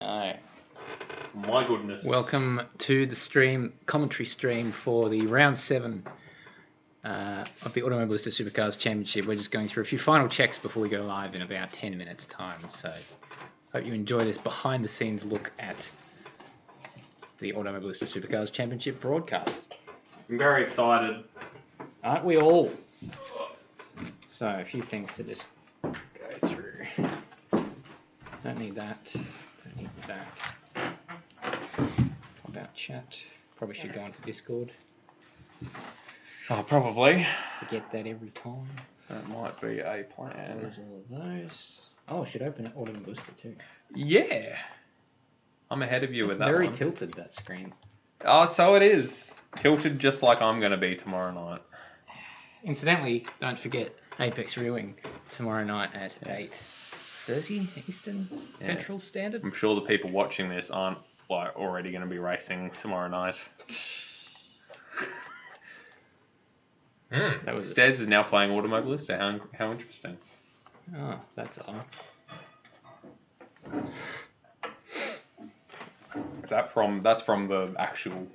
Aye. My goodness. Welcome to the commentary stream for the round 7 of the Automobilista Supercars Championship. We're just going through a few final checks before we go live in about 10 minutes time. So hope you enjoy this behind the scenes look at the Automobilista Supercars Championship broadcast. I'm very excited. Aren't we all? So a few things to just go through. Don't need that. Don't need that. About chat. Probably should go onto Discord Oh, probably. to get that every time. That might be a plan. There's all of those. Oh, I should open it Automobilista too. Yeah. I'm ahead of you It's with that very one. tilted, that screen. Oh, so it is. Tilted just like I'm going to be tomorrow night. Incidentally, don't forget Apex Reeling tomorrow night at 8:30 Eastern Central Standard. I'm sure the people watching this aren't already going to be racing tomorrow night. That was Stez is now playing Automobilista. How interesting. Oh, that's odd. That's from the actual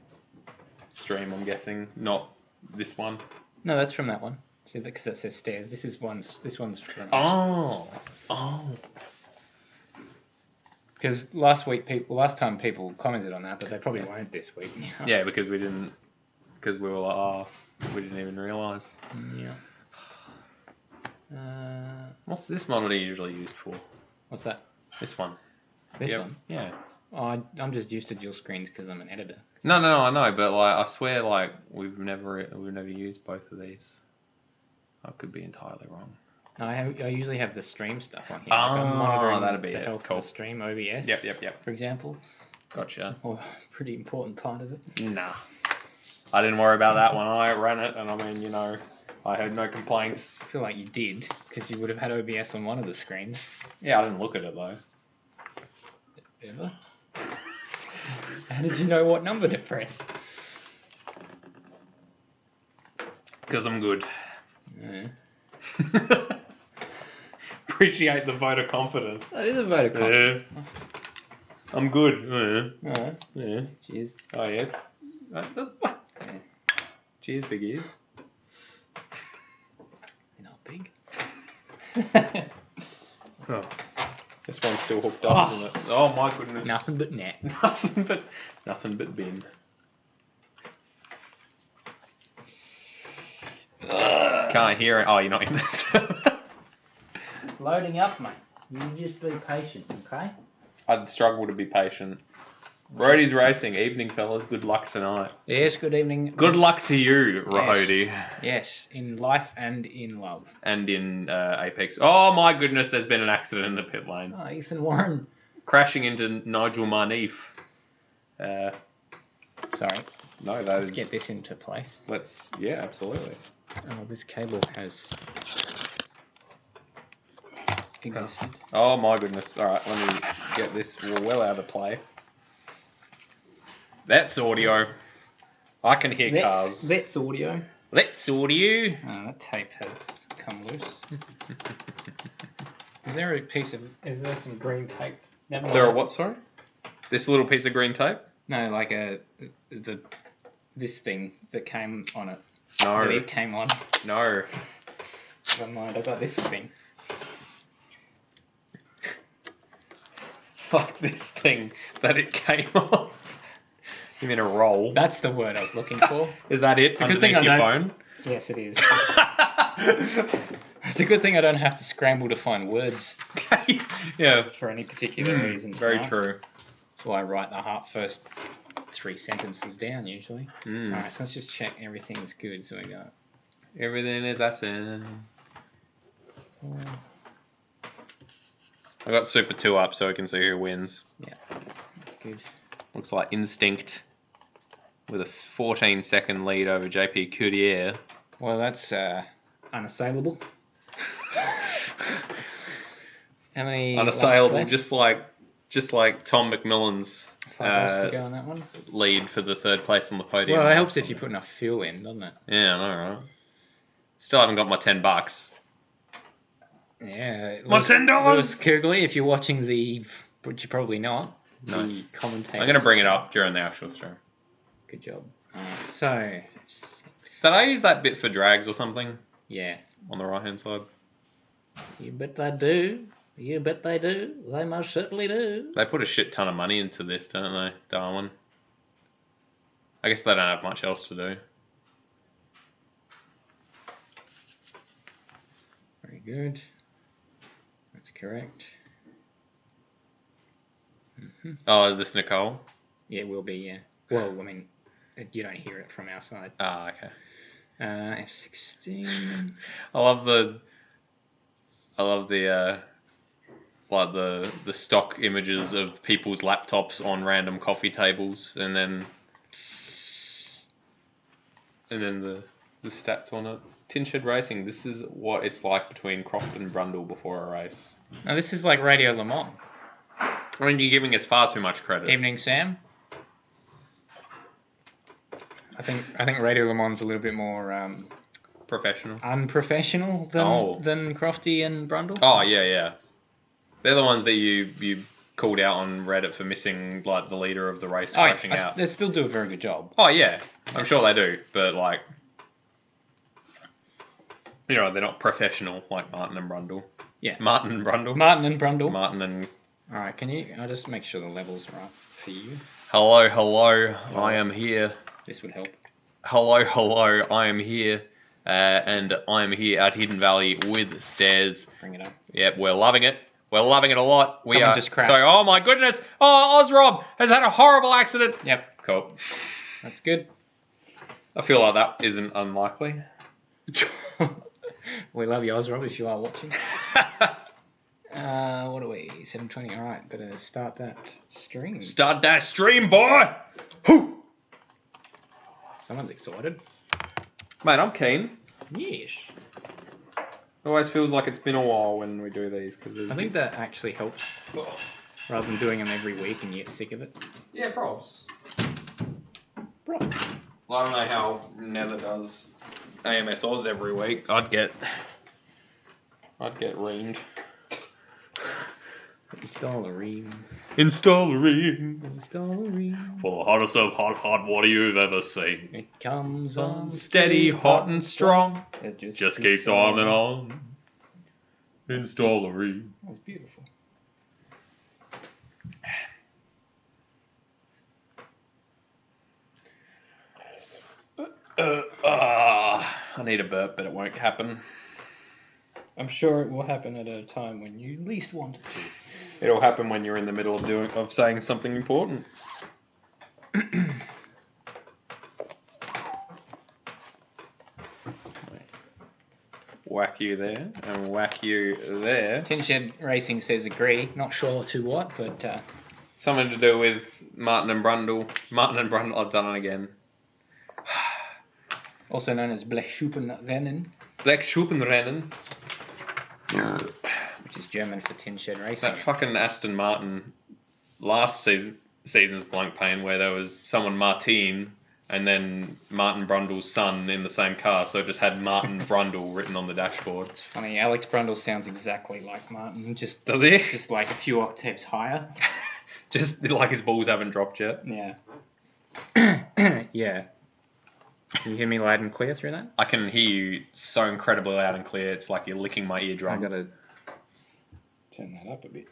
stream, I'm guessing, not this one. No, that's from that one. See, because it says stairs. This one's from. Oh. Because last time people commented on that, but they probably won't this week. Yeah, because we were like, we didn't even realise. Yeah. What's this monitor usually used for? What's that? This one. This one? Yeah. Oh, I'm just used to dual screens because I'm an editor. No, I know, but I swear, we've never used both of these. I could be entirely wrong. No, I usually have the stream stuff on here. I'm monitoring that'd be the it. health Cool. of the stream, OBS. Yep. For example. Gotcha. Or pretty important part of it. Nah. I didn't worry about that when I ran it, and I mean, I had no complaints. I feel like you did, because you would have had OBS on one of the screens. Yeah, I didn't look at it, though. Ever? How did you know what number to press? Because I'm good. Yeah. Appreciate the vote of confidence. That is a vote of confidence. I'm good. Alright. Yeah. Cheers. Oh, yeah. What? Yeah. Cheers, big ears. They're not big. Oh. This one's still hooked up, isn't it? Oh, my goodness. Nothing but net. Nothing but bin. Can't hear it. Oh, you're not in this. It's loading up, mate. You just be patient, okay? I'd struggle to be patient. Brody's racing. Evening, fellas. Good luck tonight. Yes, good evening. Good luck to you, Rahodi. Yes, in life and in love. And in Apex. Oh, my goodness, there's been an accident in the pit lane. Oh, Ethan Warren. Crashing into Nigel Marneef. Sorry. No, Let's get this into place. Yeah, absolutely. Oh, this cable has existed. Oh, my goodness. All right, let me get this well out of play. That's audio. I can hear cars. That's audio. That's audio. Oh, that tape has come loose. Is there some green tape? Is there a what, sorry? This little piece of green tape? No, like this thing that came on it. No. That it came on. No. Never mind, I got this thing. Like this thing that it came on. You mean a roll? That's the word I was looking for. Is that it? It's a good thing underneath your I don't- phone? Yes, it is. It's a good thing I don't have to scramble to find words Yeah. for any particular reason. Very tonight. true. That's why I write the first 3 sentences down usually. Alright, so let's just check everything's good. So we got Everything is awesome. I got Super 2 up so I can see who wins. Yeah, that's good. Looks like Instinct with a 14-second lead over JP Coutier. Well, that's unassailable. How many? Unassailable, laps left? just like Tom McMillan's 5 laps to go on that one. lead for the 3rd place on the podium. Well, it helps if you put enough fuel in, doesn't it? Yeah, I know, right? Still haven't got my $10. Yeah. My $10! Lewis Kugley, if you're watching which you're probably not, No. the commentator. I'm going to bring it up during the actual stream. Good job. So, Did I use that bit for drags or something yeah. on the right hand side? You bet they do. You bet they do. They most certainly do. They put a shit ton of money into this, don't they, Darwin? I guess they don't have much else to do. Very good. That's correct. Mm-hmm. Oh, is this Nicole? Yeah, it will be, yeah. Well, I mean, you don't hear it from our side. Ah, okay. F16. I love the like the stock images of people's laptops on random coffee tables, and then the stats on it. Tin Shed Racing. This is what it's like between Croft and Brundle before a race. Now, this is like Radio Le Mans. I mean, you're giving us far too much credit. Evening, Sam. I think Radio Le Mans a little bit more Professional. unprofessional than Crofty and Brundle. Oh yeah. They're the ones that you called out on Reddit for missing like the leader of the race crashing out. They still do a very good job. Oh yeah, I'm sure they do, but like, you know, they're not professional like Martin and Brundle. Yeah. Martin and Brundle. Martin and Brundle. Martin and. All right, I'll just make sure the levels are up for you. Hello, I am here. This would help. Hello, I am here. And I am here at Hidden Valley with Stairs. Bring it up. Yep, we're loving it. We're loving it a lot. Someone just crashed. So, oh my goodness. Oh, Ozrob has had a horrible accident. Yep. Cool. That's good. I feel like that isn't unlikely. We love you, Ozrob, if you are watching. What are we? 7:20. All right, better start that stream. Start that stream, boy. Whoo. Someone's excited. Mate, I'm keen. Yes. It always feels like it's been a while when we do these. I think that actually helps, rather than doing them every week and you get sick of it. Yeah, probs. Right. Well, I don't know how Nether does AMS Oz every week. I'd get reamed. Install a ream. Install a ream. Install a ream. For the hottest of hot water you've ever seen. It comes on Steady, hot and strong. It just keeps on and on. Install a ream. That was beautiful. I need a burp, but it won't happen. I'm sure it will happen at a time when you least want it to. It'll happen when you're in the middle of saying something important. Whack you there, and whack you there. Tin Shed Racing says agree. Not sure to what, but... Something to do with Martin and Brundle. Martin and Brundle, I've done it again. Also known as Blechschuppenrennen. Blechschuppenrennen. Which is German for Tin Shed Racing. That fucking Aston Martin last season's blank pane where there was someone Martin and then Martin Brundle's son in the same car, so it just had Martin Brundle written on the dashboard. It's funny, Alex Brundle sounds exactly like Martin. Does he? Just like a few octaves higher. Just like his balls haven't dropped yet. Yeah. Yeah. Can you hear me loud and clear through that? I can hear you so incredibly loud and clear. It's like you're licking my eardrum. I gotta turn that up a bit.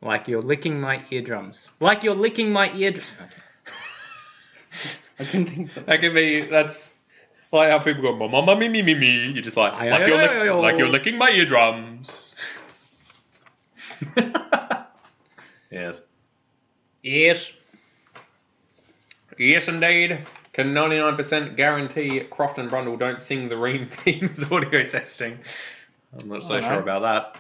Like you're licking my eardrums. Like you're licking my eardrums. Okay. I couldn't think of something. That could be. That's like how people go, "Mama, me, me, me, me." You're just like you're licking my eardrums. Yes. Yes. Yes, indeed. Can 99% guarantee Croft and Brundle don't sing the Ream theme's audio testing. I'm not so sure about that.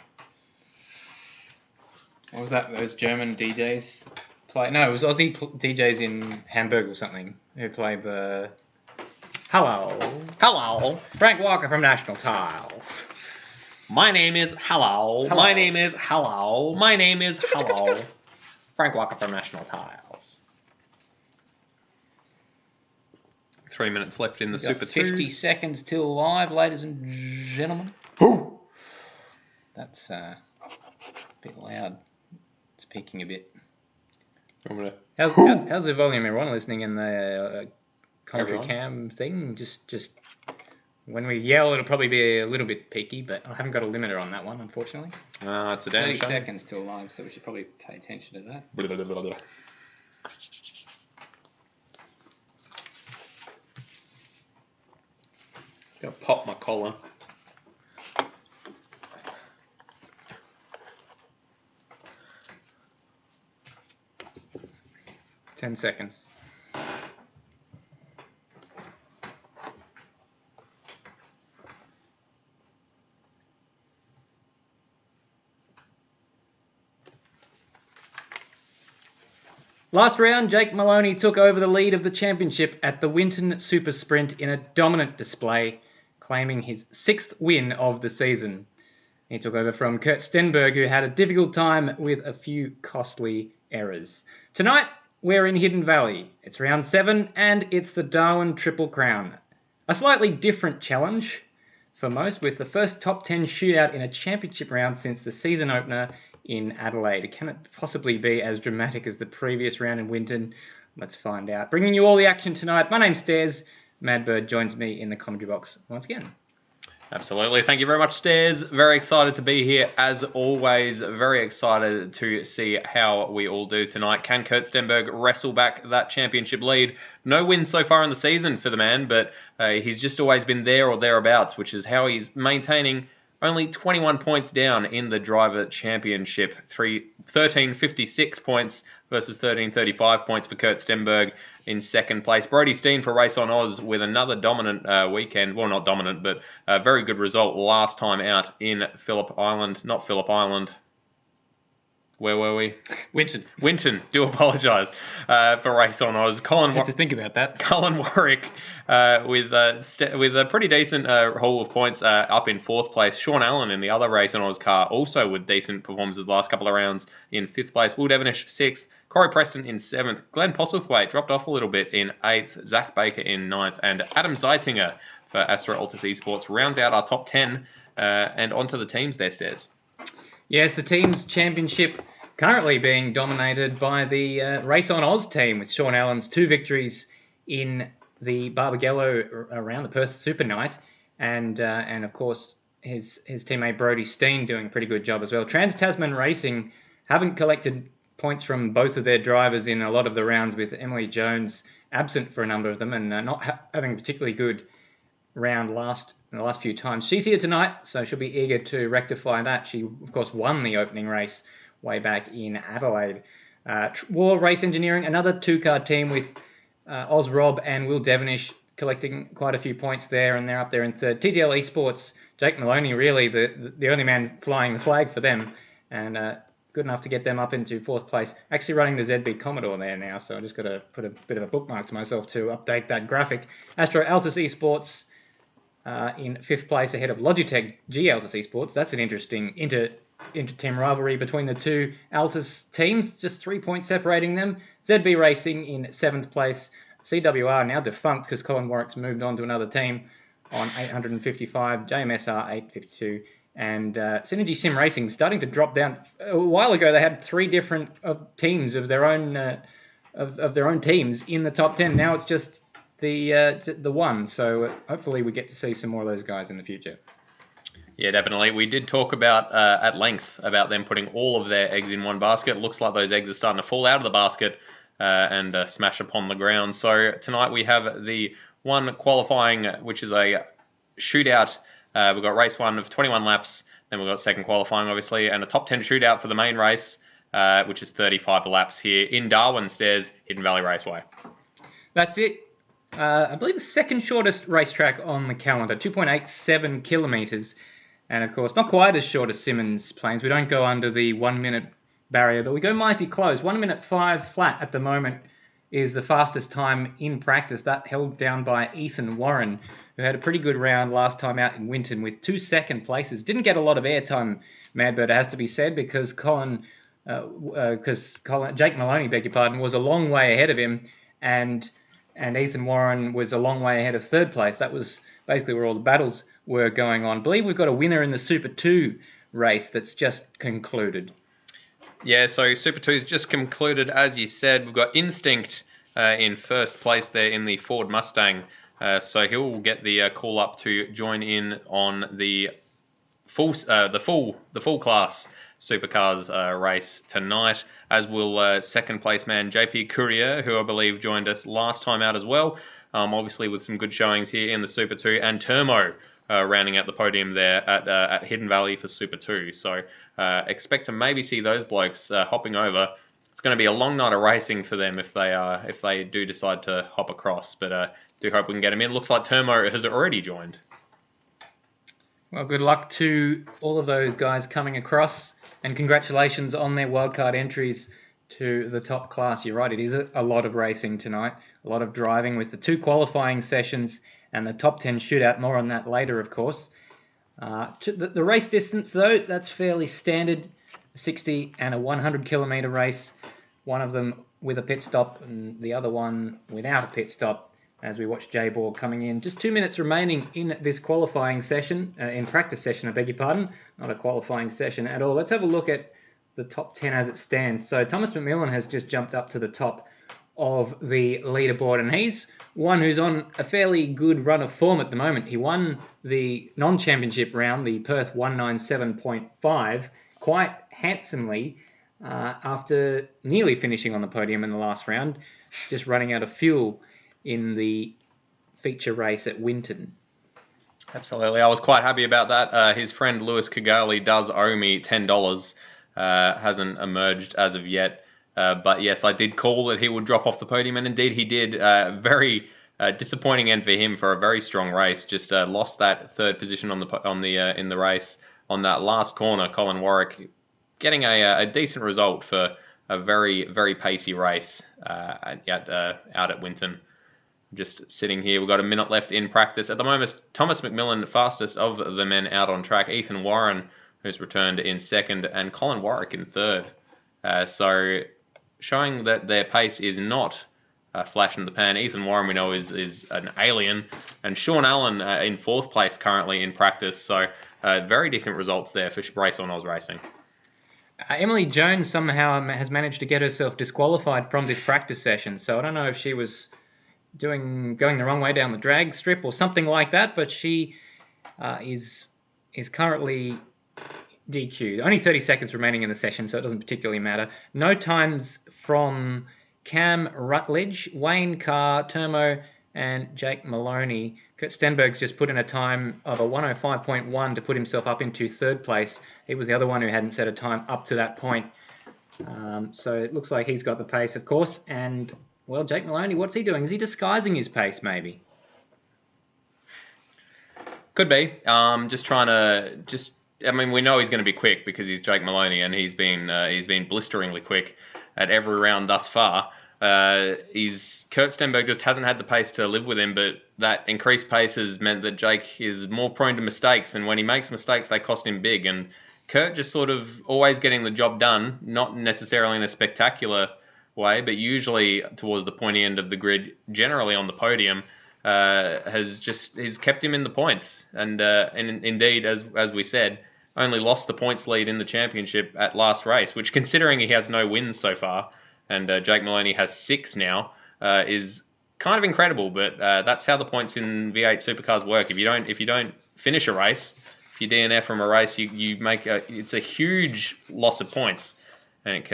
What was that? Those German DJs play? No, it was Aussie DJs in Hamburg or something who played the Hello, Frank Walker from National Tiles. My name is Hello. My name is Hello. My name is Hello. Frank Walker from National Tiles. 3 minutes left in the Super 2. 50 seconds till live, ladies and gentlemen. Woo! That's a bit loud. It's peaking a bit. I'm gonna- How's the volume, everyone listening in the commentary Everyone? cam thing? Just when we yell, it'll probably be a little bit peaky, but I haven't got a limiter on that one, unfortunately. It's a damn 30 shame. seconds till live, so we should probably pay attention to that. Gotta pop my collar. Ten seconds. Last round, Jake Maloney took over the lead of the championship at the Winton Super Sprint in a dominant display, claiming his 6th win of the season. He took over from Kurt Stenberg, who had a difficult time with a few costly errors. Tonight, we're in Hidden Valley. It's round 7, and it's the Darwin Triple Crown. A slightly different challenge for most, with the first top 10 shootout in a championship round since the season opener in Adelaide. Can it possibly be as dramatic as the previous round in Winton? Let's find out. Bringing you all the action tonight, my name's Stairs. Madbird joins me in the commentary box once again. Absolutely. Thank you very much, Stairs. Very excited to be here as always. Very excited to see how we all do tonight. Can Kurt Stenberg wrestle back that championship lead? No wins so far in the season for the man, but he's just always been there or thereabouts, which is how he's maintaining only 21 points down in the driver championship. 1356 points versus 1335 points for Kurt Stenberg in second place. Brody Steen for Race on Oz with another dominant weekend. Well, not dominant, but a very good result last time out in Phillip Island. Not Phillip Island. Where were we? Winton. Do apologise for Race on Oz. I had to think about that. Colin Warwick with a pretty decent haul of points up in 4th place. Sean Allen in the other Race on Oz car also with decent performances the last couple of rounds in 5th place. Will Devonish 6th. Corey Preston in 7th. Glenn Postlethwaite dropped off a little bit in 8th. Zach Baker in 9th. And Adam Zeithinger for Astro Altus Esports rounds out our top 10 and onto the teams there, Stairs. Yes, the team's championship currently being dominated by the Race on Oz team, with Sean Allen's 2 victories in the Barbagallo around the Perth Super Night, and of course his teammate Brody Steen doing a pretty good job as well. Trans-Tasman Racing haven't collected points from both of their drivers in a lot of the rounds, with Emily Jones absent for a number of them and not having a particularly good round in the last few times. She's here tonight, so she'll be eager to rectify that. She, of course, won the opening race way back in Adelaide. War Race Engineering, another 2-car team with Oz Rob and Will Devonish collecting quite a few points there, and they're up there in 3rd. TTL Esports, Jake Maloney, really the only man flying the flag for them, and good enough to get them up into 4th place. Actually running the ZB Commodore there now, so I just got to put a bit of a bookmark to myself to update that graphic. Astro Altus Esports in 5th place ahead of Logitech G Altus Esports. That's an interesting inter-team rivalry between the two Altus teams, just 3 points separating them. ZB Racing in 7th place. CWR now defunct because Colin Warwick's moved on to another team on 855. JMSR 852. And Synergy Sim Racing starting to drop down. A while ago, they had 3 different teams of their own of their own teams in the top 10. Now it's just the one. So hopefully we get to see some more of those guys in the future. Yeah, definitely. We did talk about at length about them putting all of their eggs in one basket. It looks like those eggs are starting to fall out of the basket and smash upon the ground. So tonight we have the one qualifying, which is a shootout. We've got race 1 of 21 laps. Then we've got second qualifying, obviously, and a top 10 shootout for the main race, which is 35 laps here in Darwin, Stairs, Hidden Valley Raceway. That's it. I believe the second shortest racetrack on the calendar, 2.87 kilometres. And, of course, not quite as short as Simmons Plains. We don't go under the 1 minute barrier, but we go mighty close. 1 minute 5 flat at the moment is the fastest time in practice. That held down by Ethan Warren, who had a pretty good round last time out in Winton with 2 second places. Didn't get a lot of airtime, Madbird, it has to be said, because Jake Maloney, beg your pardon, was a long way ahead of him, and Ethan Warren was a long way ahead of 3rd place. That was basically where all the battles were going on. I believe we've got a winner in the Super 2 race that's just concluded. Yeah, so Super 2's just concluded, as you said. We've got Instinct in first place there in the Ford Mustang. So he'll get the call up to join in on the full class supercars race tonight, as will second place man JP Courier, who I believe joined us last time out as well. Obviously with some good showings here in the Super 2, and Termo rounding out the podium there at Hidden Valley for Super 2. So expect to maybe see those blokes hopping over. It's going to be a long night of racing for them if they do decide to hop across, but do hope we can get them in. Looks like Termo has already joined. Well, good luck to all of those guys coming across, and congratulations on their wildcard entries to the top class. You're right, it is a lot of racing tonight, a lot of driving with the 2 qualifying sessions and the top 10 shootout. More on that later, of course. The race distance, though, that's fairly standard, a 60 and a 100 kilometre race, one of them with a pit stop and the other one without a pit stop, as we watch Jay Ball coming in. Just 2 minutes remaining in this qualifying session, in practice session, I beg your pardon, not a qualifying session at all. Let's have a look at the top 10 as it stands. So Thomas McMillan has just jumped up to the top of the leaderboard, and he's one who's on a fairly good run of form at the moment. He won the non-championship round, the Perth 197.5, quite handsomely after nearly finishing on the podium in the last round, just running out of fuel in the feature race at Winton. Absolutely. I was quite happy about that. His friend Lewis Kigali does owe me $10. Hasn't emerged as of yet. But yes, I did call that he would drop off the podium, and indeed he did. Very disappointing end for him for a very strong race. Just lost that third position in the race on that last corner. Colin Warwick getting a decent result for a very, very pacey race out at Winton. Just sitting here, we've got a minute left in practice. At the moment, Thomas McMillan, fastest of the men out on track. Ethan Warren, who's returned in second, and Colin Warwick in third. So showing that their pace is not a flash in the pan. Ethan Warren, we know, is an alien, and Sean Allen in fourth place currently in practice. So very decent results there for Race on Oz Racing. Emily Jones somehow has managed to get herself disqualified from this practice session. So I don't know if she was going the wrong way down the drag strip or something like that, but she is currently DQ'd. Only 30 seconds remaining in the session, so it doesn't particularly matter. No times from Cam Rutledge, Wayne Carr, Termo, and Jake Maloney. Kurt Stenberg's just put in a time of a 105.1 to put himself up into third place. He was the other one who hadn't set a time up to that point. So it looks like he's got the pace, of course. And, well, Jake Maloney, what's he doing? Is he disguising his pace, maybe? Could be. I mean, we know he's going to be quick because he's Jake Maloney, and he's been blisteringly quick at every round thus far. Kurt Stenberg just hasn't had the pace to live with him, but that increased pace has meant that Jake is more prone to mistakes, and when he makes mistakes, they cost him big. And Kurt just sort of always getting the job done, not necessarily in a spectacular way, but usually towards the pointy end of the grid, generally on the podium, has kept him in the points, and indeed, as we said, only lost the points lead in the championship at last race, which, considering he has no wins so far, and Jake Maloney has 6 now, is kind of incredible. But that's how the points in V8 supercars work. If you don't finish a race, if you DNF from a race, you make it's a huge loss of points, and it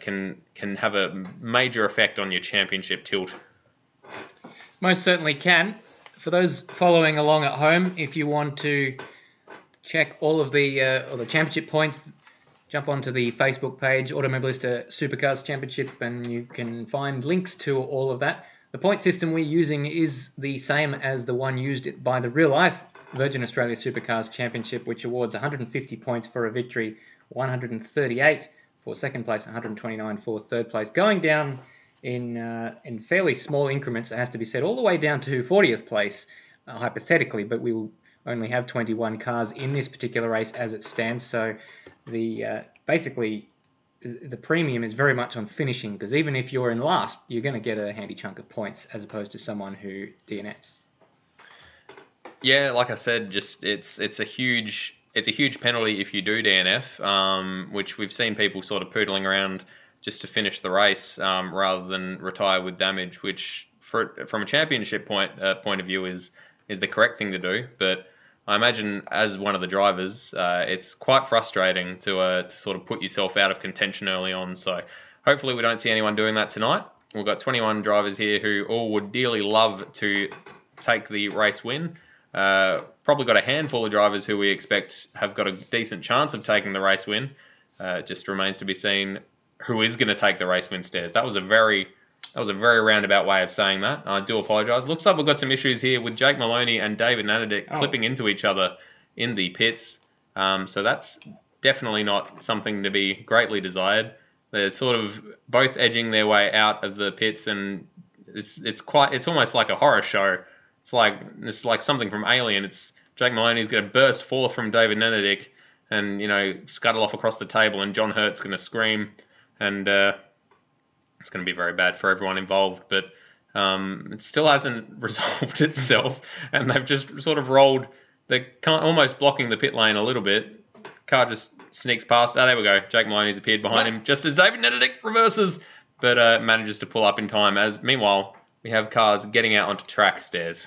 can have a major effect on your championship tilt. Most certainly can. For those following along at home, if you want to check all of the championship points, jump onto the Facebook page, Automobilista Supercars Championship, and you can find links to all of that. The point system we're using is the same as the one used by the real-life Virgin Australia Supercars Championship, which awards 150 points for a victory, 138 for second place, 129 for third place, going down in fairly small increments, it has to be said, all the way down to 40th place, hypothetically, but we will only have 21 cars in this particular race as it stands. So basically the premium is very much on finishing, because even if you're in last, you're going to get a handy chunk of points as opposed to someone who DNFs. Yeah, like I said, just it's a huge it's a huge penalty if you do DNF, which we've seen people sort of poodling around just to finish the race rather than retire with damage, which from a championship point of view is the correct thing to do. But I imagine as one of the drivers, it's quite frustrating to sort of put yourself out of contention early on. So hopefully we don't see anyone doing that tonight. We've got 21 drivers here who all would dearly love to take the race win. Probably got a handful of drivers who we expect have got a decent chance of taking the race win. Just remains to be seen who is going to take the race win stairs. That was a very roundabout way of saying that. I do apologise. Looks like we've got some issues here with Jake Maloney and David Nanadick clipping into each other in the pits. So that's definitely not something to be greatly desired. They're sort of both edging their way out of the pits, and it's almost like a horror show. It's like something from Alien. It's Jake Maloney's going to burst forth from David Nanadick and scuttle off across the table, and John Hurt's going to scream, and it's going to be very bad for everyone involved. But it still hasn't resolved itself, and they've just sort of rolled. They're almost blocking the pit lane a little bit. Car just sneaks past. There we go. Jake Maloney's appeared behind him just as David Nanadick reverses, but manages to pull up in time. As meanwhile, we have cars getting out onto track stairs.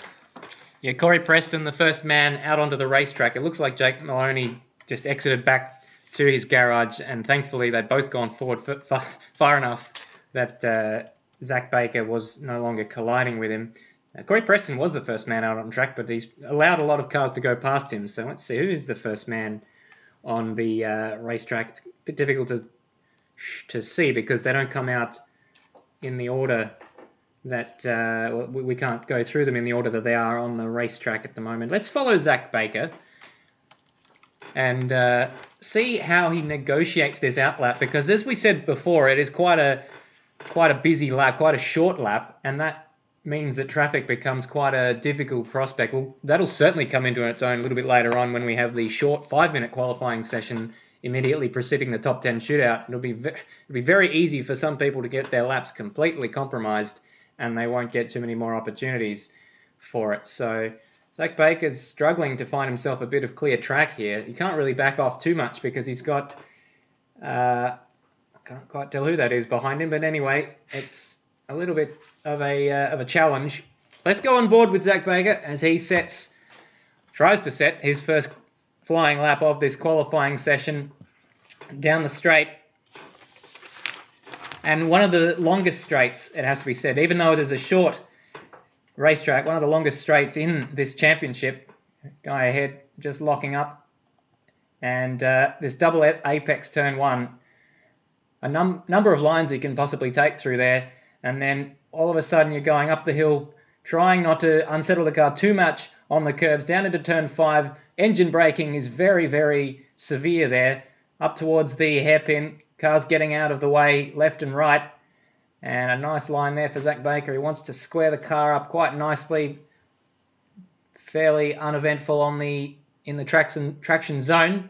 Yeah, Corey Preston, the first man out onto the racetrack. It looks like Jake Maloney just exited back to his garage, and thankfully they'd both gone forward far enough that Zach Baker was no longer colliding with him. Corey Preston was the first man out on track, but he's allowed a lot of cars to go past him. So let's see, who is the first man on the racetrack? It's a bit difficult to see because they don't come out in the order that we can't go through them in the order that they are on the racetrack at the moment. Let's follow Zach Baker and see how he negotiates this outlap, because as we said before, it is quite a busy lap, quite a short lap, and that means that traffic becomes quite a difficult prospect. Well, that'll certainly come into its own a little bit later on when we have the short 5-minute qualifying session immediately preceding the top 10 shootout. It'll be very easy for some people to get their laps completely compromised, and they won't get too many more opportunities for it. So Zach Baker's struggling to find himself a bit of clear track here. He can't really back off too much because he's got, I can't quite tell who that is behind him, but anyway, it's a little bit of a challenge. Let's go on board with Zach Baker as he tries to set his first flying lap of this qualifying session down the straight. And one of the longest straights, it has to be said, even though it is a short racetrack, one of the longest straights in this championship. Guy ahead just locking up. And this double apex turn one, a number of lines you can possibly take through there. And then all of a sudden you're going up the hill, trying not to unsettle the car too much on the curbs, down into turn 5. Engine braking is very, very severe there. Up towards the hairpin, cars getting out of the way left and right. And a nice line there for Zach Baker. He wants to square the car up quite nicely. Fairly uneventful in the traction zone.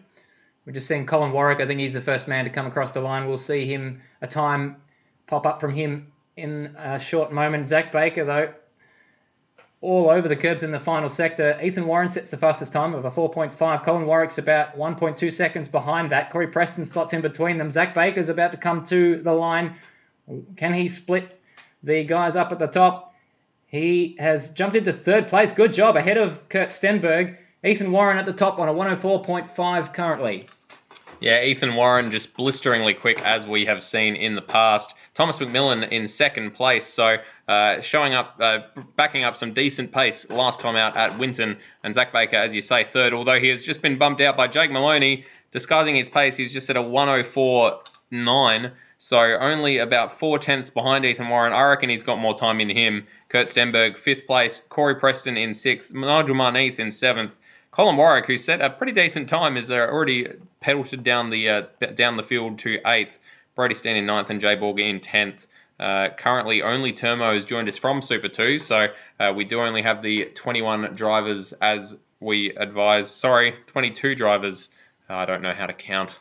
We're just seeing Colin Warwick. I think he's the first man to come across the line. We'll see a time pop up from him in a short moment. Zach Baker, though, all over the curbs in the final sector. Ethan Warren sets the fastest time of a 4.5. Colin Warwick's about 1.2 seconds behind that. Corey Preston slots in between them. Zach Baker's about to come to the line. Can he split the guys up at the top? He has jumped into third place. Good job, ahead of Kurt Stenberg. Ethan Warren at the top on a 104.5 currently. Yeah, Ethan Warren just blisteringly quick, as we have seen in the past. Thomas McMillan in second place, so showing up, backing up some decent pace last time out at Winton. And Zach Baker, as you say, third, although he has just been bumped out by Jake Maloney. Disguising his pace, he's just at a 104.9, so only about 4/10 behind Ethan Warren. I reckon he's got more time in him. Kurt Stenberg, 5th place. Corey Preston in 6th. Nigel Marneath in 7th. Colin Warwick, who set a pretty decent time, is already pedaled down the field to 8th. Brody Steen in 9th and Jay Borger in 10th. Currently, only Termo has joined us from Super 2, so we do only have the 21 drivers as we advise. Sorry, 22 drivers. I don't know how to count.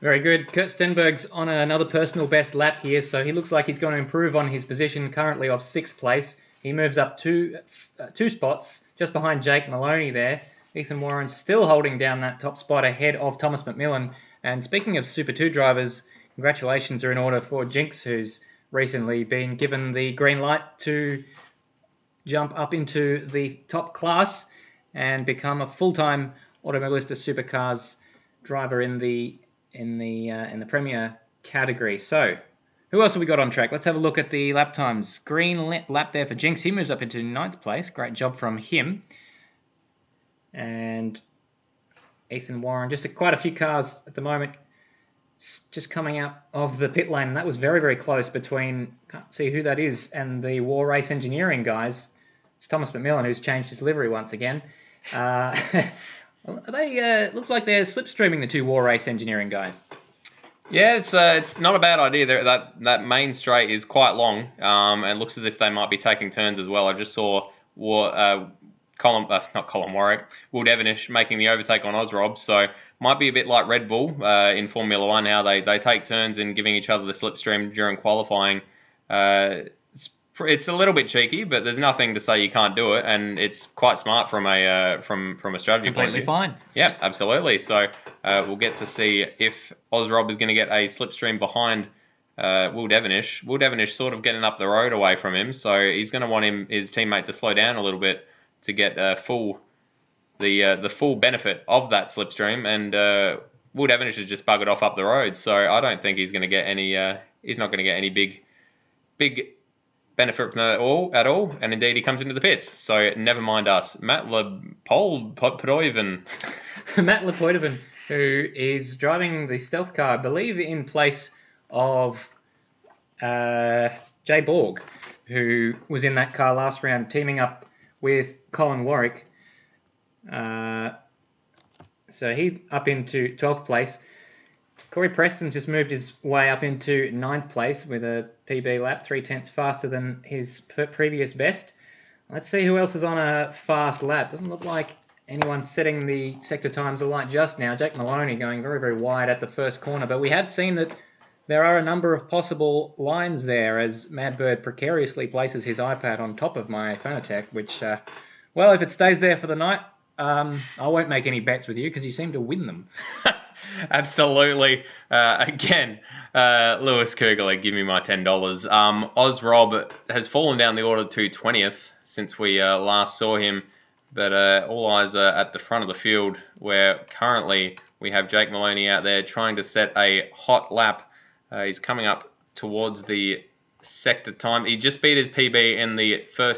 Very good. Kurt Stenberg's on another personal best lap here, so he looks like he's going to improve on his position currently of 6th place. He moves up two spots just behind Jake Maloney there. Ethan Warren still holding down that top spot ahead of Thomas McMillan. And speaking of Super 2 drivers, congratulations are in order for Jinx, who's recently been given the green light to jump up into the top class and become a full-time Automobilista Supercars driver in the Premier category. So, who else have we got on track? Let's have a look at the lap times. Green lap there for Jinx. He moves up into 9th place. Great job from him. And Ethan Warren, just quite a few cars at the moment just coming out of the pit lane. And that was very, very close between, can't see who that is, and the War Race Engineering guys. It's Thomas McMillan, who's changed his livery once again. Looks like they're slipstreaming the two War Race Engineering guys. Yeah, it's not a bad idea. That main straight is quite long, and looks as if they might be taking turns as well. I just saw Will Devonish making the overtake on Ozrob, so might be a bit like Red Bull in Formula One, how they take turns in giving each other the slipstream during qualifying. It's a little bit cheeky, but there's nothing to say you can't do it, and it's quite smart from a strategy point of view. Completely fine. Yeah, absolutely. So we'll get to see if Ozrob is going to get a slipstream behind Will Devonish. Will Devonish sort of getting up the road away from him, so he's going to want his teammate to slow down a little bit to get the full benefit of that slipstream. And Will Devonish has just buggered off up the road, so I don't think he's going to get any. He's not going to get any big benefit from that at all, and indeed he comes into the pits. So never mind us. Matt Lepoidoven. Matt Lepoidoven, who is driving the stealth car, I believe, in place of Jay Borg, who was in that car last round, teaming up with Colin Warwick. So he up into 12th place. Corey Preston's just moved his way up into 9th place with a PB lap, 0.3 faster than his previous best. Let's see who else is on a fast lap. Doesn't look like anyone's setting the sector times alight just now. Jake Maloney going very, very wide at the first corner, but we have seen that there are a number of possible lines there as Madbird precariously places his iPad on top of my Phonotech, which, well, if it stays there for the night, I won't make any bets with you because you seem to win them. Absolutely. Again, Lewis Kugler, give me my $10. Ozrob has fallen down the order to 20th since we last saw him, but all eyes are at the front of the field where currently we have Jake Maloney out there trying to set a hot lap. He's coming up towards the sector time. He just beat his PB in the the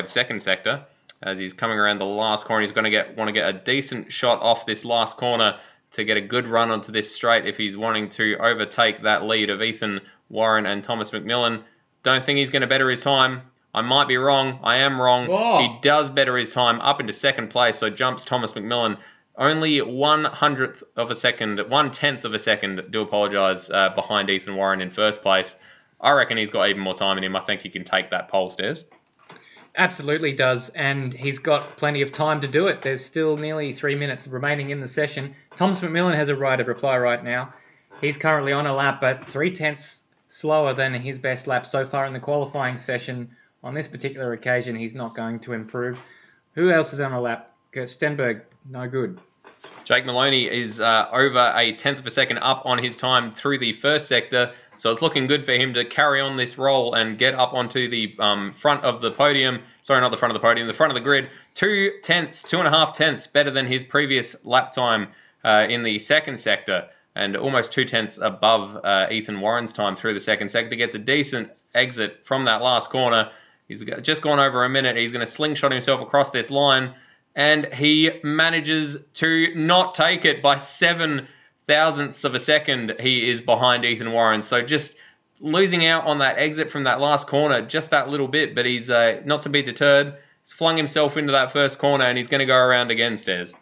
second sector. As he's coming around the last corner, he's going to want to get a decent shot off this last corner to get a good run onto this straight if he's wanting to overtake that lead of Ethan Warren and Thomas McMillan. Don't think he's going to better his time. I might be wrong. I am wrong. Whoa. He does better his time up into second place, so jumps Thomas McMillan only 1/10 of a second, do apologise, behind Ethan Warren in first place. I reckon he's got even more time in him. I think he can take that pole, Stairs. Absolutely does, and he's got plenty of time to do it. There's still nearly 3 minutes remaining in the session. Thomas McMillan has a right of reply right now. He's currently on a lap, but 0.3 slower than his best lap so far in the qualifying session. On this particular occasion, he's not going to improve. Who else is on a lap? Stenberg, no good. Jake Maloney is over 0.1 of a second up on his time through the first sector. So it's looking good for him to carry on this roll and get up onto the front of the podium. Sorry, not the front of the podium, the front of the grid. 2.5 tenths better than his previous lap time in the second sector, and almost 0.2 above Ethan Warren's time through the second sector. Gets a decent exit from that last corner. He's just gone over a minute. He's going to slingshot himself across this line, and he manages to not take it by 0.07 of a second. He is behind Ethan Warren, so just losing out on that exit from that last corner just that little bit, but he's not to be deterred. He's flung himself into that first corner, and he's going to go around again, Stairs.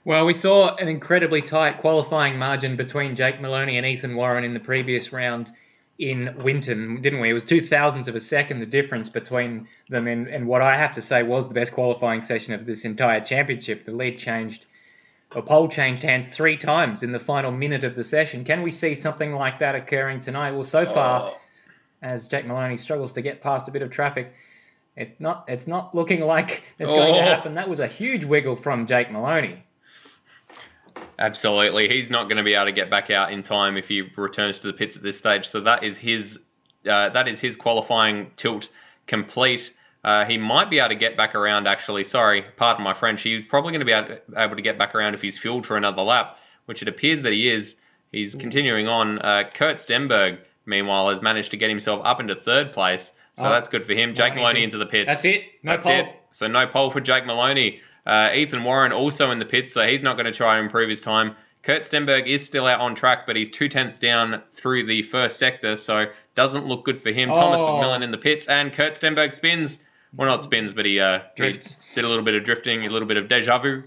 Well, we saw an incredibly tight qualifying margin between Jake Maloney and Ethan Warren in the previous round in Winton, didn't we? It was 0.02 of a second, the difference between them, and what I have to say was the best qualifying session of this entire championship. The pole changed hands 3 times in the final minute of the session. Can we see something like that occurring tonight? Well, so far, as Jake Maloney struggles to get past a bit of traffic, it's not looking like is going to happen. That was a huge wiggle from Jake Maloney. Absolutely. He's not going to be able to get back out in time if he returns to the pits at this stage. So that is his qualifying tilt complete. He might be able to get back around, actually. Sorry, pardon my French. He's probably going to be able to get back around if he's fueled for another lap, which it appears that he is. He's continuing on. Kurt Stenberg, meanwhile, has managed to get himself up into third place. So that's good for him. Jake Maloney into the pits. That's it. That's it. So no pole for Jake Maloney. Ethan Warren also in the pits, so he's not going to try and improve his time. Kurt Stenberg is still out on track, but he's 2/10 down through the first sector, so doesn't look good for him. Thomas McMillan in the pits, and Kurt Stenberg spins. Well, not spins, but he did a little bit of drifting, a little bit of deja vu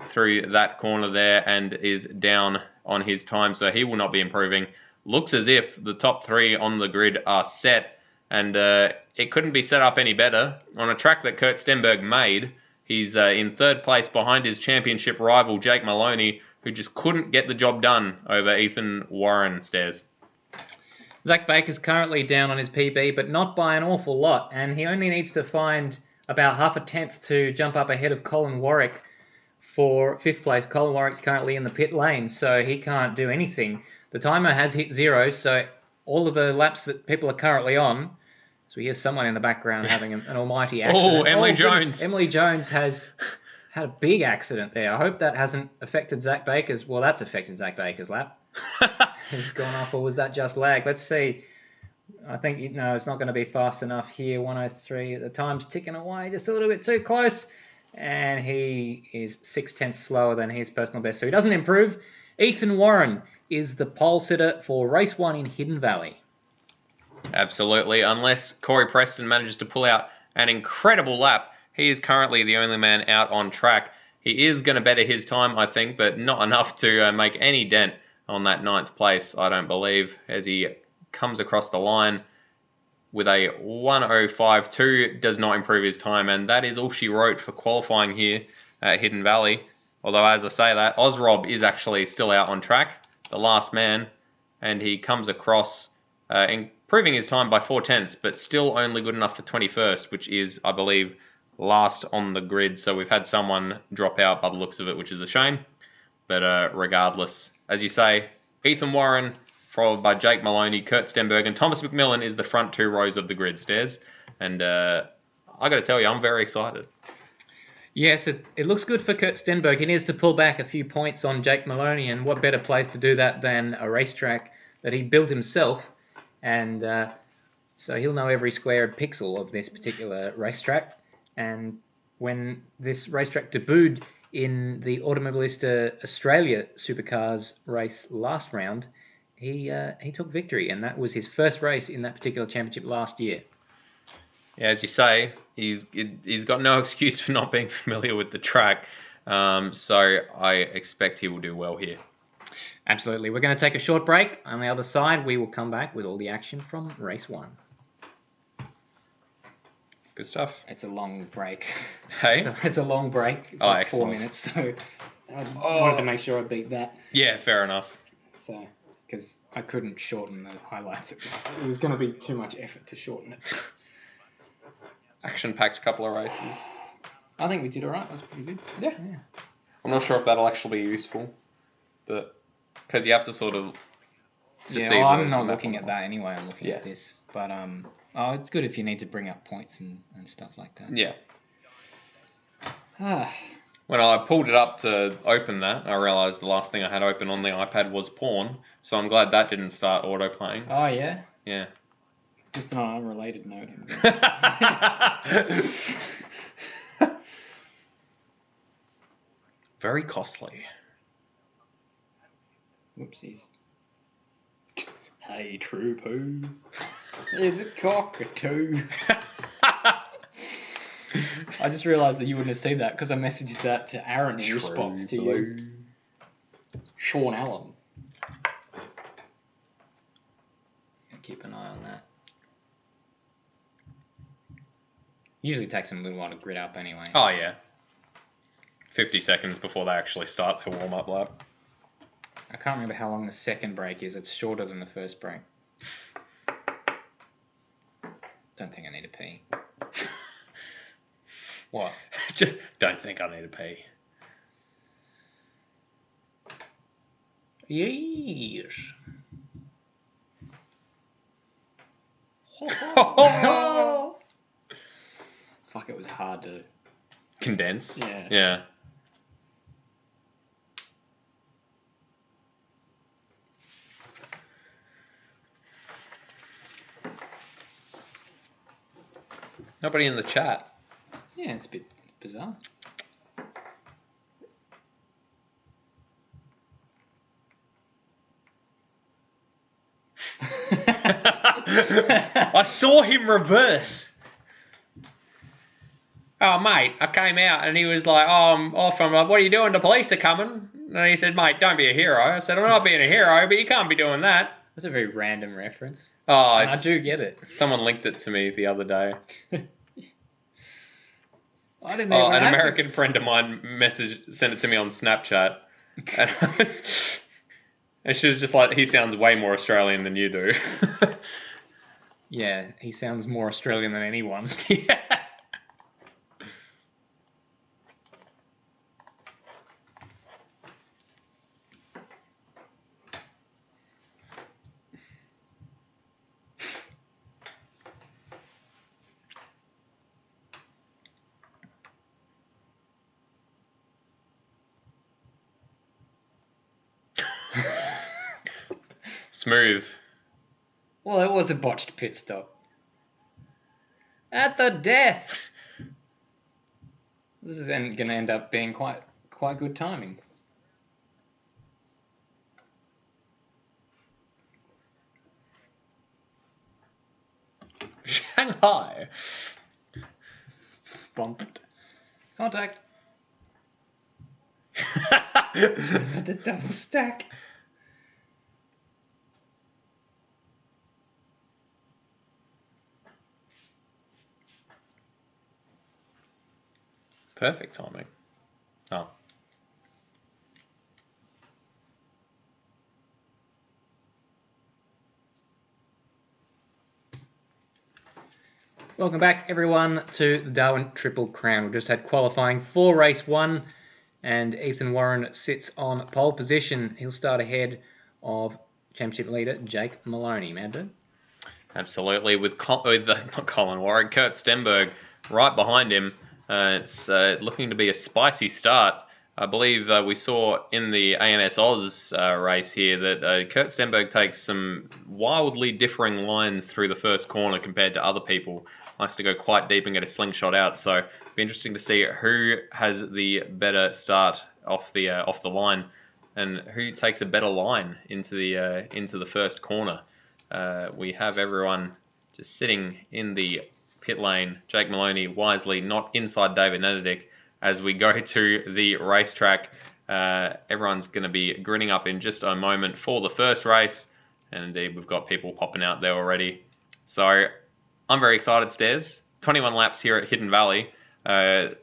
through that corner there, and is down on his time, so he will not be improving. Looks as if the top three on the grid are set, and it couldn't be set up any better. On a track that Kurt Stenberg made, he's in third place behind his championship rival, Jake Maloney, who just couldn't get the job done over Ethan Warren stairs. Zach Baker's currently down on his PB, but not by an awful lot, and he only needs to find about half a tenth to jump up ahead of Colin Warwick for fifth place. Colin Warwick's currently in the pit lane, so he can't do anything. The timer has hit 0, so all of the laps that people are currently on, so we hear someone in the background having an almighty accident. Emily Jones. Emily Jones has had a big accident there. I hope that hasn't affected Zach Baker's... Well, that's affected Zach Baker's lap. He's gone off, or was that just lag? Let's see. I think, it's not going to be fast enough here. 103. The time's ticking away just a little bit too close. And he is 0.6 slower than his personal best, so he doesn't improve. Ethan Warren is the pole sitter for race 1 in Hidden Valley. Absolutely. Unless Corey Preston manages to pull out an incredible lap, he is currently the only man out on track. He is going to better his time, I think, but not enough to make any dent on that 9th place, I don't believe, as he comes across the line with a 1:05.2, does not improve his time, and that is all she wrote for qualifying here at Hidden Valley. Although, as I say that, Ozrob is actually still out on track, the last man, and he comes across improving his time by 0.4, but still only good enough for 21st, which is, I believe, last on the grid. So we've had someone drop out by the looks of it, which is a shame. But regardless, as you say, Ethan Warren, followed by Jake Maloney, Kurt Stenberg, and Thomas McMillan is the front 2 rows of the grid stairs. And I got to tell you, I'm very excited. Yes, it looks good for Kurt Stenberg. He needs to pull back a few points on Jake Maloney, and what better place to do that than a racetrack that he built himself. And so he'll know every square pixel of this particular racetrack. And when this racetrack debuted in the Automobilista Australia Supercars race last round, he took victory, and that was his first race in that particular championship last year. Yeah, as you say, he's got no excuse for not being familiar with the track, so I expect he will do well here. Absolutely. We're going to take a short break. On the other side, we will come back with all the action from race 1. Good stuff. It's a long break. Hey? So it's a long break. It's like 4 minutes, so I wanted to make sure I beat that. Yeah, fair enough. So, because I couldn't shorten the highlights. It was going to be too much effort to shorten it. Action-packed couple of races. I think we did all right. That was pretty good. Yeah. I'm not sure if that'll actually be useful, but because you have to sort of... I'm not looking at that anyway. I'm looking at this. But it's good if you need to bring up points and stuff like that. Yeah. When I pulled it up to open that, I realised the last thing I had open on the iPad was porn, so I'm glad that didn't start auto-playing. Oh, yeah? Yeah. Just on an unrelated note. Very costly. Whoopsies. Hey, true poo. Is it cockatoo? I just realised that you wouldn't have seen that because I messaged that to Aaron in response to you. Sean Allen. Keep an eye on that. Usually takes them a little while to grid up anyway. Oh, yeah. 50 seconds before they actually start their warm-up lap. I can't remember how long the second break is. It's shorter than the first break. Don't think I need to pee. What? Just don't think I need to pee. Yes. Fuck, it was hard to... Condense. Yeah. Yeah. Nobody in the chat. Yeah, it's a bit bizarre. I saw him reverse. Oh, mate, I came out and he was like, oh, I'm off. I'm like, what are you doing? The police are coming. And he said, mate, don't be a hero. I said, I'm not being a hero, but you can't be doing that. That's a very random reference. Oh, And I do get it. Someone linked it to me the other day. I didn't know An American friend of mine sent it to me on Snapchat. And she was just like, he sounds way more Australian than you do. Yeah, he sounds more Australian than anyone. Yeah. Smooth. Well, it was a botched pit stop. At the death. This is going to end up being quite good timing. Shanghai. Bumped. Contact. Had to double stack. Perfect timing. Oh. Welcome back, everyone, to the Darwin Triple Crown. We just had qualifying for race 1, and Ethan Warren sits on pole position. He'll start ahead of championship leader Jake Maloney. Mad Absolutely, with not Colin Warwick, Kurt Stenberg right behind him. It's looking to be a spicy start. I believe we saw in the AMS Oz race here that Kurt Stenberg takes some wildly differing lines through the first corner compared to other people. Likes to go quite deep and get a slingshot out. So it'll be interesting to see who has the better start off the line, and who takes a better line into the first corner. We have everyone just sitting in the pit lane. Jake Maloney wisely not inside David Nededick. As we go to the racetrack, everyone's going to be grinning up in just a moment for the first race. And indeed, we've got people popping out there already. So I'm very excited, Stairs. 21 laps here at Hidden Valley. I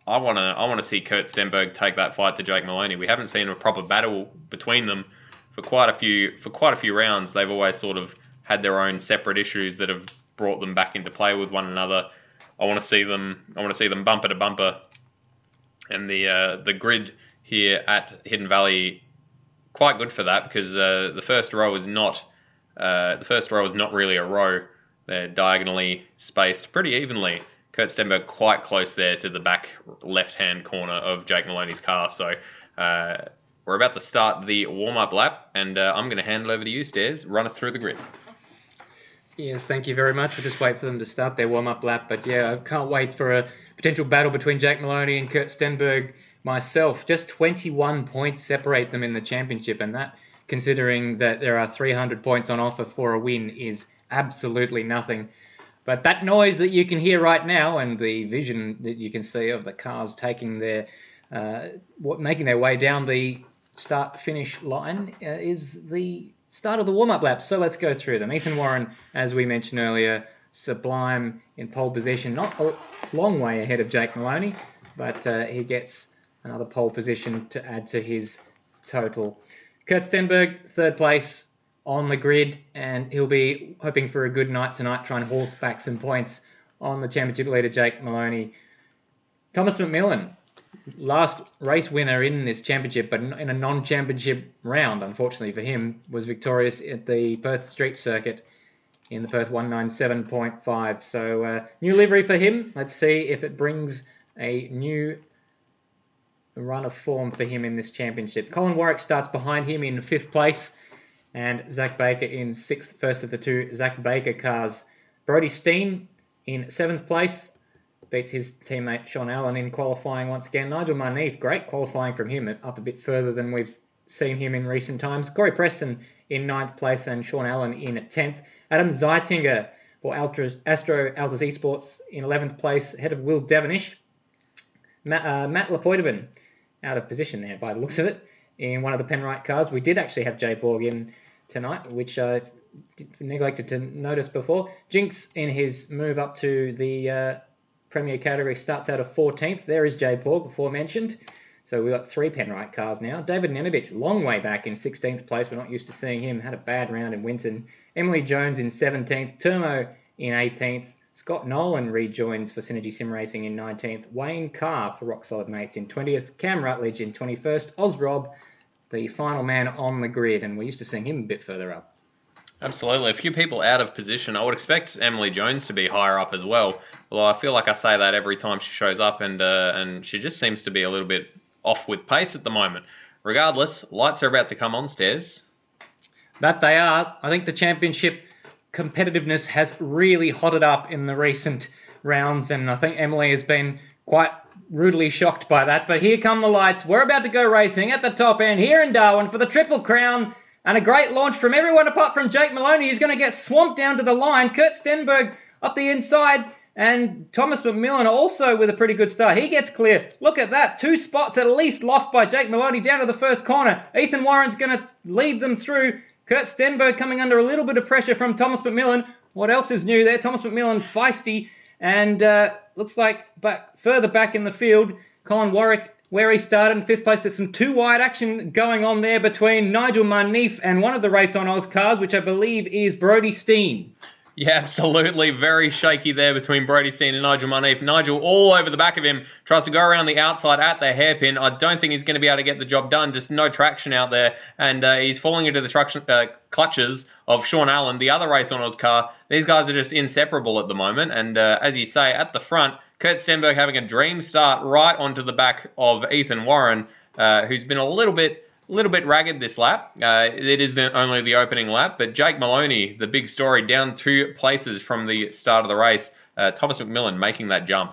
want to see Kurt Stenberg take that fight to Jake Maloney. We haven't seen a proper battle between them for quite a few rounds. They've always sort of had their own separate issues that have brought them back into play with one another. I want to see them bumper to bumper. And the grid here at Hidden Valley, quite good for that, because the first row is not really a row. They're diagonally spaced pretty evenly. Kurt Stenberg quite close there to the back left-hand corner of Jake Maloney's car. So we're about to start the warm-up lap, and I'm going to hand it over to you, Stairs. Run us through the grid. Yes, thank you very much. We'll just wait for them to start their warm-up lap. But yeah, I can't wait for a potential battle between Jake Maloney and Kurt Stenberg myself. Just 21 points separate them in the championship, and that, considering that there are 300 points on offer for a win, is absolutely nothing. But that noise that you can hear right now, and the vision that you can see of the cars taking making their way down the start-finish line, is the start of the warm-up lap. So let's go through them. Ethan Warren, as we mentioned earlier, sublime in pole position, not a long way ahead of Jake Maloney, but he gets another pole position to add to his total. Kurt Stenberg, third place on the grid, and he'll be hoping for a good night tonight, trying to horse back some points on the championship leader Jake Maloney. Thomas McMillan, last race winner in this championship, but in a non-championship round, unfortunately for him, was victorious at the Perth Street Circuit in the Perth 197.5. So new livery for him. Let's see if it brings a new run of form for him in this championship. Colin Warwick starts behind him in 5th place, and Zach Baker in 6th, first of the two Zach Baker cars. Brodie Steen in 7th place, beats his teammate Sean Allen in qualifying once again. Nigel Marneef, great qualifying from him, up a bit further than we've seen him in recent times. Corey Preston in 9th place and Sean Allen in 10th. Adam Zeitinger for Astro Altus Esports in 11th place, ahead of Will Devonish. Matt Lapoitovan out of position there by the looks of it in one of the Penrite cars. We did actually have Jay Borg in tonight, which I neglected to notice before. Jinx, in his move up to the Premier category, starts out of 14th. There is Jay Borg, before mentioned. So we've got 3 Penrite cars now. David Nenovich, long way back in 16th place. We're not used to seeing him. Had a bad round in Winton. Emily Jones in 17th. Turmo in 18th. Scott Nolan rejoins for Synergy Sim Racing in 19th. Wayne Carr for Rock Solid Mates in 20th. Cam Rutledge in 21st. Oz Rob, the final man on the grid. And we're used to seeing him a bit further up. Absolutely. A few people out of position. I would expect Emily Jones to be higher up as well. Although I feel like I say that every time she shows up, and she just seems to be a little bit off with pace at the moment. Regardless, lights are about to come on, Stairs. That they are. I think the championship competitiveness has really hotted up in the recent rounds, and I think Emily has been quite rudely shocked by that. But here come the lights. We're about to go racing at the top end here in Darwin for the Triple Crown, and a great launch from everyone apart from Jake Maloney, who's going to get swamped down to the line. Kurt Stenberg up the inside, and Thomas McMillan also with a pretty good start. He gets clear. Look at that. 2 spots at least lost by Jake Maloney down to the first corner. Ethan Warren's going to lead them through. Kurt Stenberg coming under a little bit of pressure from Thomas McMillan. What else is new there? Thomas McMillan feisty, and looks like further back in the field, Colin Warwick, where he started in 5th place. There's some 2-wide action going on there between Nigel Marneef and one of the Race on Oz cars, which I believe is Brodie Steen. Yeah, absolutely. Very shaky there between Brodie Steen and Nigel Marneef. Nigel all over the back of him, tries to go around the outside at the hairpin. I don't think he's going to be able to get the job done. Just no traction out there. And he's falling into the clutches of Sean Allen, the other Race on Oz car. These guys are just inseparable at the moment. And as you say, at the front, Kurt Stenberg having a dream start right onto the back of Ethan Warren, who's been a little bit ragged this lap. It is only the opening lap, but Jake Maloney, the big story, down 2 places from the start of the race. Thomas McMillan making that jump.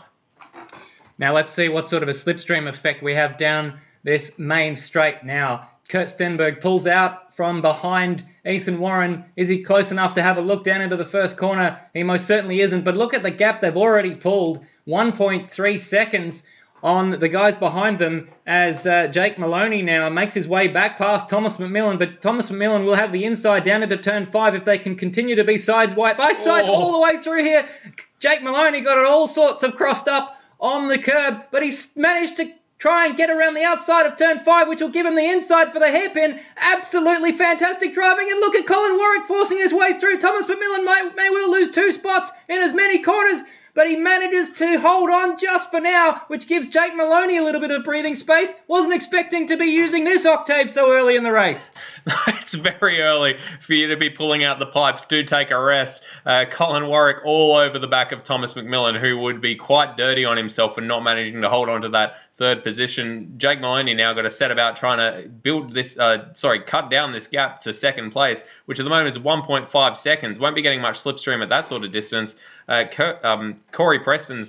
Now let's see what sort of a slipstream effect we have down this main straight now. Kurt Stenberg pulls out from behind Ethan Warren. Is he close enough to have a look down into the first corner? He most certainly isn't, but look at the gap they've already pulled. 1.3 seconds on the guys behind them as Jake Maloney now makes his way back past Thomas McMillan, but Thomas McMillan will have the inside down into turn 5 if they can continue to be side by side all the way through here. Jake Maloney got it all sorts of crossed up on the curb, but he's managed to try and get around the outside of turn 5, which will give him the inside for the hairpin. Absolutely fantastic driving, and look at Colin Warwick forcing his way through. Thomas McMillan may well lose 2 spots in as many corners, but he manages to hold on just for now, which gives Jake Maloney a little bit of breathing space. Wasn't expecting to be using this octave so early in the race. It's very early for you to be pulling out the pipes. Do take a rest. Colin Warwick all over the back of Thomas McMillan, who would be quite dirty on himself for not managing to hold on to that 3rd position. Jake Maloney now got to set about trying to cut down this gap to 2nd place, which at the moment is 1.5 seconds. Won't be getting much slipstream at that sort of distance. Corey Preston,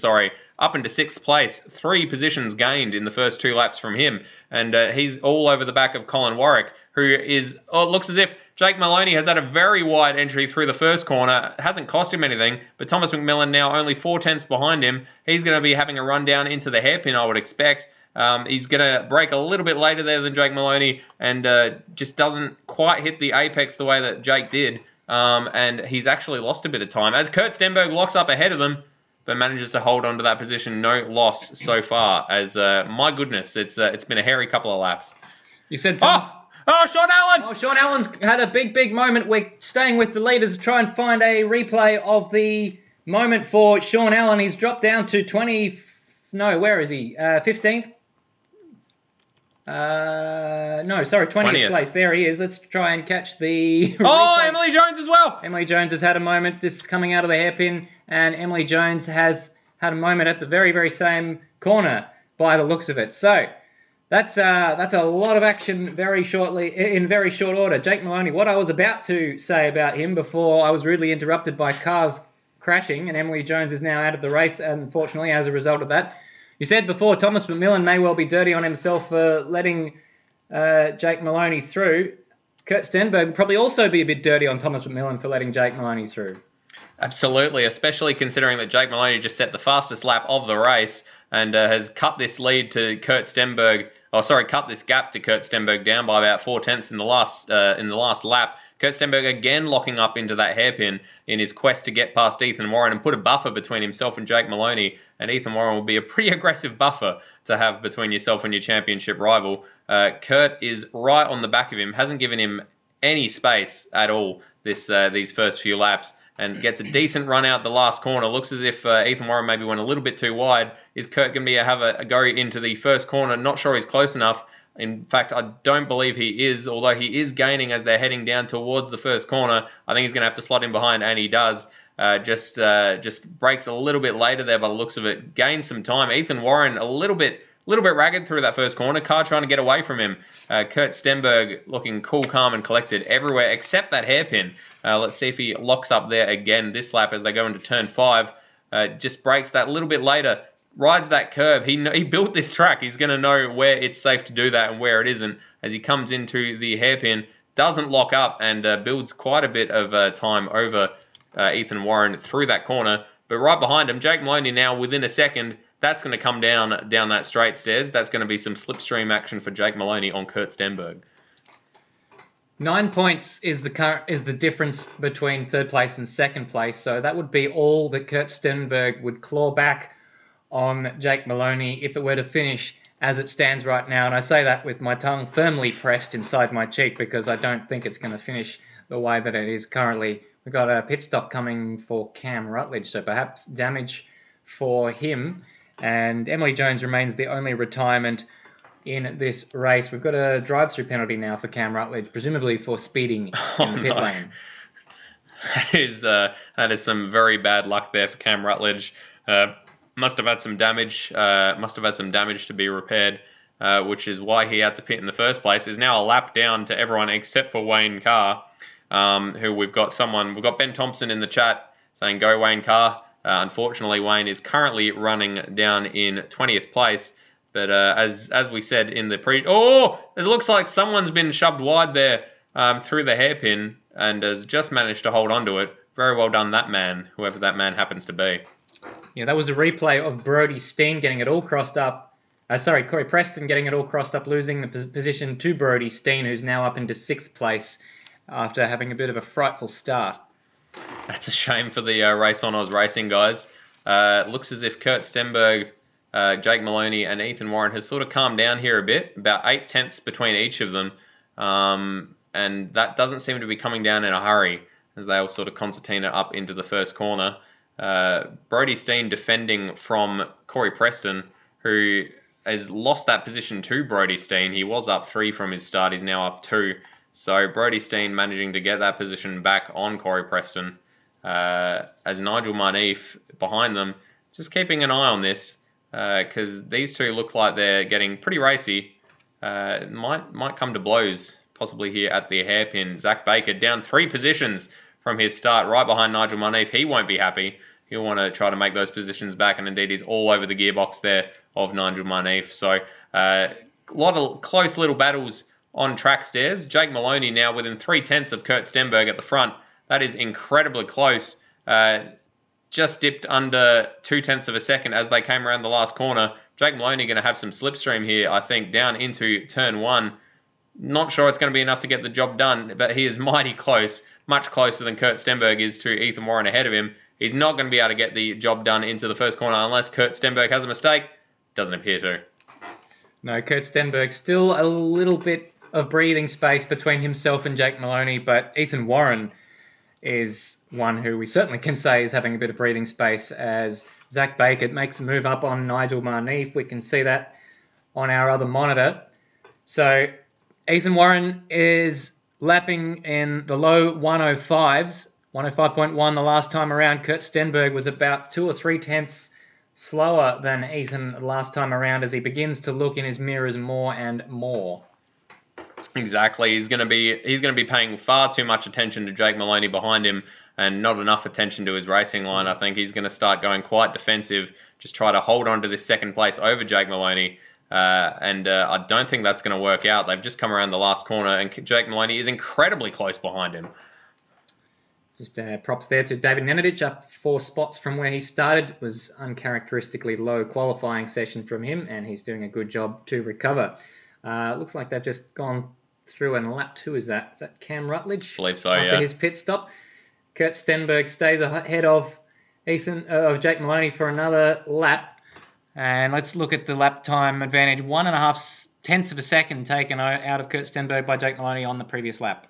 up into 6th place. 3 positions gained in the first 2 laps from him. And he's all over the back of Colin Warwick, who is, it looks as if Jake Maloney has had a very wide entry through the first corner. It hasn't cost him anything, but Thomas McMillan now only 4 tenths behind him. He's going to be having a run down into the hairpin, I would expect. He's going to break a little bit later there than Jake Maloney, and just doesn't quite hit the apex the way that Jake did. And he's actually lost a bit of time as Kurt Stenberg locks up ahead of them, but manages to hold on to that position. No loss so far, as my goodness, it's been a hairy couple of laps. You said Sean Allen! Oh, Sean Allen's had a big moment. We're staying with the leaders to try and find a replay of the moment for Sean Allen. He's dropped down to No, where is he? 15th? No, sorry, 20th place. There he is. Let's try and catch the... Oh, Emily Jones as well. Emily Jones has had a moment. This is coming out of the hairpin, and Emily Jones has had a moment at the very, very same corner by the looks of it. So that's a lot of action in very short order. Jake Maloney, what I was about to say about him before I was rudely interrupted by cars crashing, and Emily Jones is now out of the race, unfortunately, as a result of that. You said before Thomas McMillan may well be dirty on himself for letting Jake Maloney through. Kurt Stenberg would probably also be a bit dirty on Thomas McMillan for letting Jake Maloney through. Absolutely, especially considering that Jake Maloney just set the fastest lap of the race and has cut this lead to Kurt Stenberg. Cut this gap to Kurt Stenberg down by about 4/10 in the last lap. Kurt Stenberg again locking up into that hairpin in his quest to get past Ethan Warren and put a buffer between himself and Jake Maloney. And Ethan Warren will be a pretty aggressive buffer to have between yourself and your championship rival. Kurt is right on the back of him, hasn't given him any space at all these first few laps, and gets a decent run out the last corner. Looks as if Ethan Warren maybe went a little bit too wide. Is Kurt going to have a go into the first corner? Not sure he's close enough. In fact, I don't believe he is, although he is gaining as they're heading down towards the first corner. I think he's going to have to slot in behind, and he does. Just breaks a little bit later there by the looks of it. Gains some time. Ethan Warren a little bit ragged through that first corner. Car trying to get away from him. Kurt Stenberg looking cool, calm, and collected everywhere except that hairpin. Let's see if he locks up there again this lap as they go into turn 5. Just breaks that a little bit later. Rides that curve. He built this track. He's going to know where it's safe to do that and where it isn't. As he comes into the hairpin, doesn't lock up and builds quite a bit of time over Ethan Warren through that corner. But right behind him, Jake Maloney now within a second. That's going to come down that straight stairs. That's going to be some slipstream action for Jake Maloney on Kurt Stenberg. 9 points is the difference between third place and second place. So that would be all that Kurt Stenberg would claw back on Jake Maloney if it were to finish as it stands right now. And I say that with my tongue firmly pressed inside my cheek because I don't think it's going to finish the way that it is currently. We've got a pit stop coming for Cam Rutledge, so perhaps damage for him. And Emily Jones remains the only retirement in this race. We've got a drive-through penalty now for Cam Rutledge, presumably for speeding in the pit lane. That is some very bad luck there for Cam Rutledge. Must have had some damage. To be repaired, which is why he had to pit in the first place. Is now a lap down to everyone except for Wayne Carr, who we've got Ben Thompson in the chat saying go Wayne Carr. Unfortunately, Wayne is currently running down in 20th place. But as we said in the it looks like someone's been shoved wide there through the hairpin and has just managed to hold onto it. Very well done, that man, whoever that man happens to be. Yeah, that was a replay of Brodie Steen getting it all crossed up. Corey Preston getting it all crossed up, losing the position to Brodie Steen, who's now up into 6th place after having a bit of a frightful start. That's a shame for the Race on Oz Racing guys. Looks as if Kurt Stenberg, Jake Maloney, and Ethan Warren has sort of calmed down here a bit, about 8/10 between each of them. And that doesn't seem to be coming down in a hurry as they all sort of concertina up into the first corner. Brodie Steen defending from Corey Preston, who has lost that position to Brodie Steen. He was up 3 from his start. He's now up 2. So Brodie Steen managing to get that position back on Corey Preston. As Nigel Marneef behind them, just keeping an eye on this because these two look like they're getting pretty racy. It might come to blows possibly here at the hairpin. Zach Baker down 3 positions from his start, right behind Nigel Marneef. He won't be happy. He'll want to try to make those positions back, and indeed he's all over the gearbox there of Nigel Marneef. So a lot of close little battles on track stairs. Jake Maloney now within 3/10 of Kurt Stenberg at the front. That is incredibly close. Just dipped under 0.2 of a second as they came around the last corner. Jake Maloney going to have some slipstream here, I think, down into turn 1. Not sure it's going to be enough to get the job done, but he is mighty close, much closer than Kurt Stenberg is to Ethan Warren ahead of him. He's not going to be able to get the job done into the first corner unless Kurt Stenberg has a mistake. Doesn't appear to. No, Kurt Stenberg still a little bit of breathing space between himself and Jake Maloney, but Ethan Warren is one who we certainly can say is having a bit of breathing space as Zach Baker makes a move up on Nigel Marneef. We can see that on our other monitor. So Ethan Warren is lapping in the low 105s, 105.1 the last time around. Kurt Stenberg was about 2 or 3 tenths slower than Ethan last time around as he begins to look in his mirrors more and more. Exactly. He's going to be paying far too much attention to Jake Maloney behind him and not enough attention to his racing line. I think he's going to start going quite defensive, just try to hold on to this second place over Jake Maloney. And I don't think that's going to work out. They've just come around the last corner, and Jake Maloney is incredibly close behind him. Just props there to David Nenadich, up 4 spots from where he started. It was uncharacteristically low qualifying session from him, and he's doing a good job to recover. Looks like they've just gone through and lap 2. Is that Cam Rutledge? I believe so, after his pit stop. Kurt Stenberg stays ahead of Jake Maloney for another lap. And let's look at the lap time advantage. 1.5 tenths of a second taken out of Kurt Stenberg by Jake Maloney on the previous lap.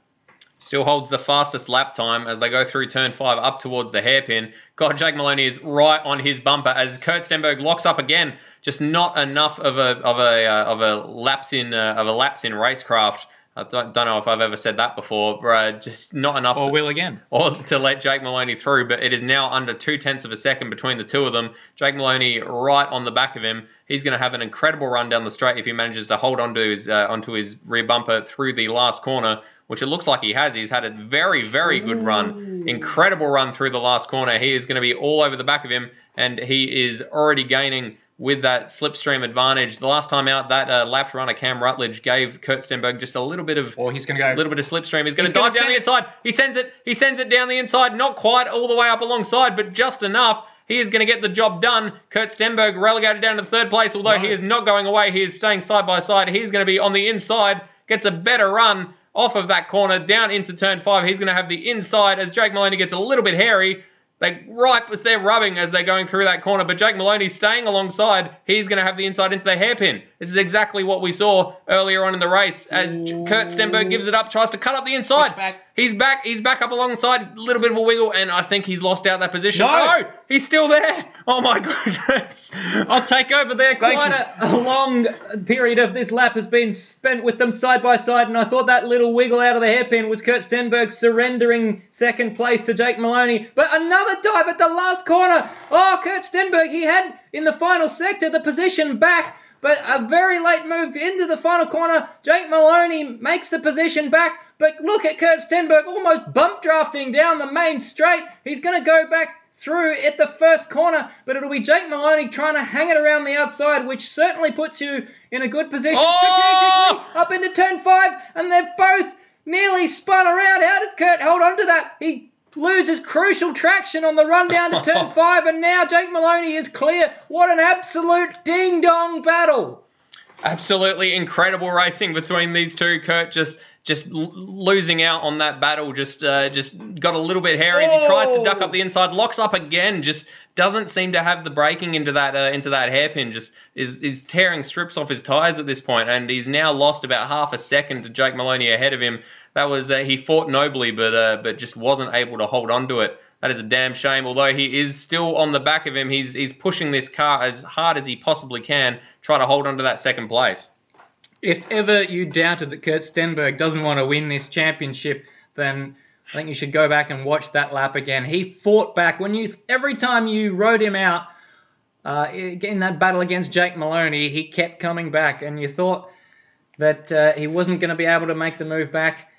Still holds the fastest lap time as they go through turn 5 up towards the hairpin. God, Jake Maloney is right on his bumper as Kurt Stenberg locks up again. Just not enough of a lapse in racecraft. I don't know if I've ever said that before. Just not enough. Or will again. Or to let Jake Maloney through, but it is now under 2 tenths of a second between the two of them. Jake Maloney right on the back of him. He's going to have an incredible run down the straight if he manages to hold onto his rear bumper through the last corner, which it looks like he has. He's had a very, very good run. Incredible run through the last corner. He is going to be all over the back of him, and he is already gaining with that slipstream advantage. The last time out, that lapped runner Cam Rutledge gave Kurt Stenberg just a little bit of slipstream. He's going to dive down the inside. He sends it down the inside, not quite all the way up alongside, but just enough. He is going to get the job done. Kurt Stenberg relegated down to 3rd place, although he is not going away. He is staying side by side. He's going to be on the inside, gets a better run off of that corner down into turn 5. He's going to have the inside as Jake Maloney gets a little bit hairy. They're rubbing as they're going through that corner, but Jake Maloney's staying alongside. He's going to have the inside into the hairpin. This is exactly what we saw earlier on in the race as Kurt Stenberg gives it up, tries to cut up the inside. He's back up alongside, a little bit of a wiggle, and I think he's lost out that position. No, he's still there. Oh my goodness. I'll take over there. Quite a long period of this lap has been spent with them side by side, and I thought that little wiggle out of the hairpin was Kurt Stenberg surrendering 2nd place to Jake Maloney. But another dive at the last corner. Oh, Kurt Stenberg, he had in the final sector the position back, but a very late move into the final corner. Jake Maloney makes the position back, but look at Kurt Stenberg almost bump drafting down the main straight. He's going to go back through at the first corner, but it'll be Jake Maloney trying to hang it around the outside, which certainly puts you in a good position strategically up into turn 5, and they've both nearly spun around. How did Kurt hold on to that? He loses crucial traction on the run down to turn 5, and now Jake Maloney is clear. What an absolute ding-dong battle. Absolutely incredible racing between these two. Kurt just losing out on that battle, just got a little bit hairy as he tries to duck up the inside, locks up again, just doesn't seem to have the braking into that hairpin, just is tearing strips off his tyres at this point, and he's now lost about half a second to Jake Maloney ahead of him. That was he fought nobly, but just wasn't able to hold on to it. That is a damn shame. Although he is still on the back of him, he's pushing this car as hard as he possibly can, try to hold on to that 2nd place. If ever you doubted that Kurt Stenberg doesn't want to win this championship, then I think you should go back and watch that lap again. He fought back. Every time you rode him out in that battle against Jake Maloney, he kept coming back, and you thought that he wasn't going to be able to make the move back.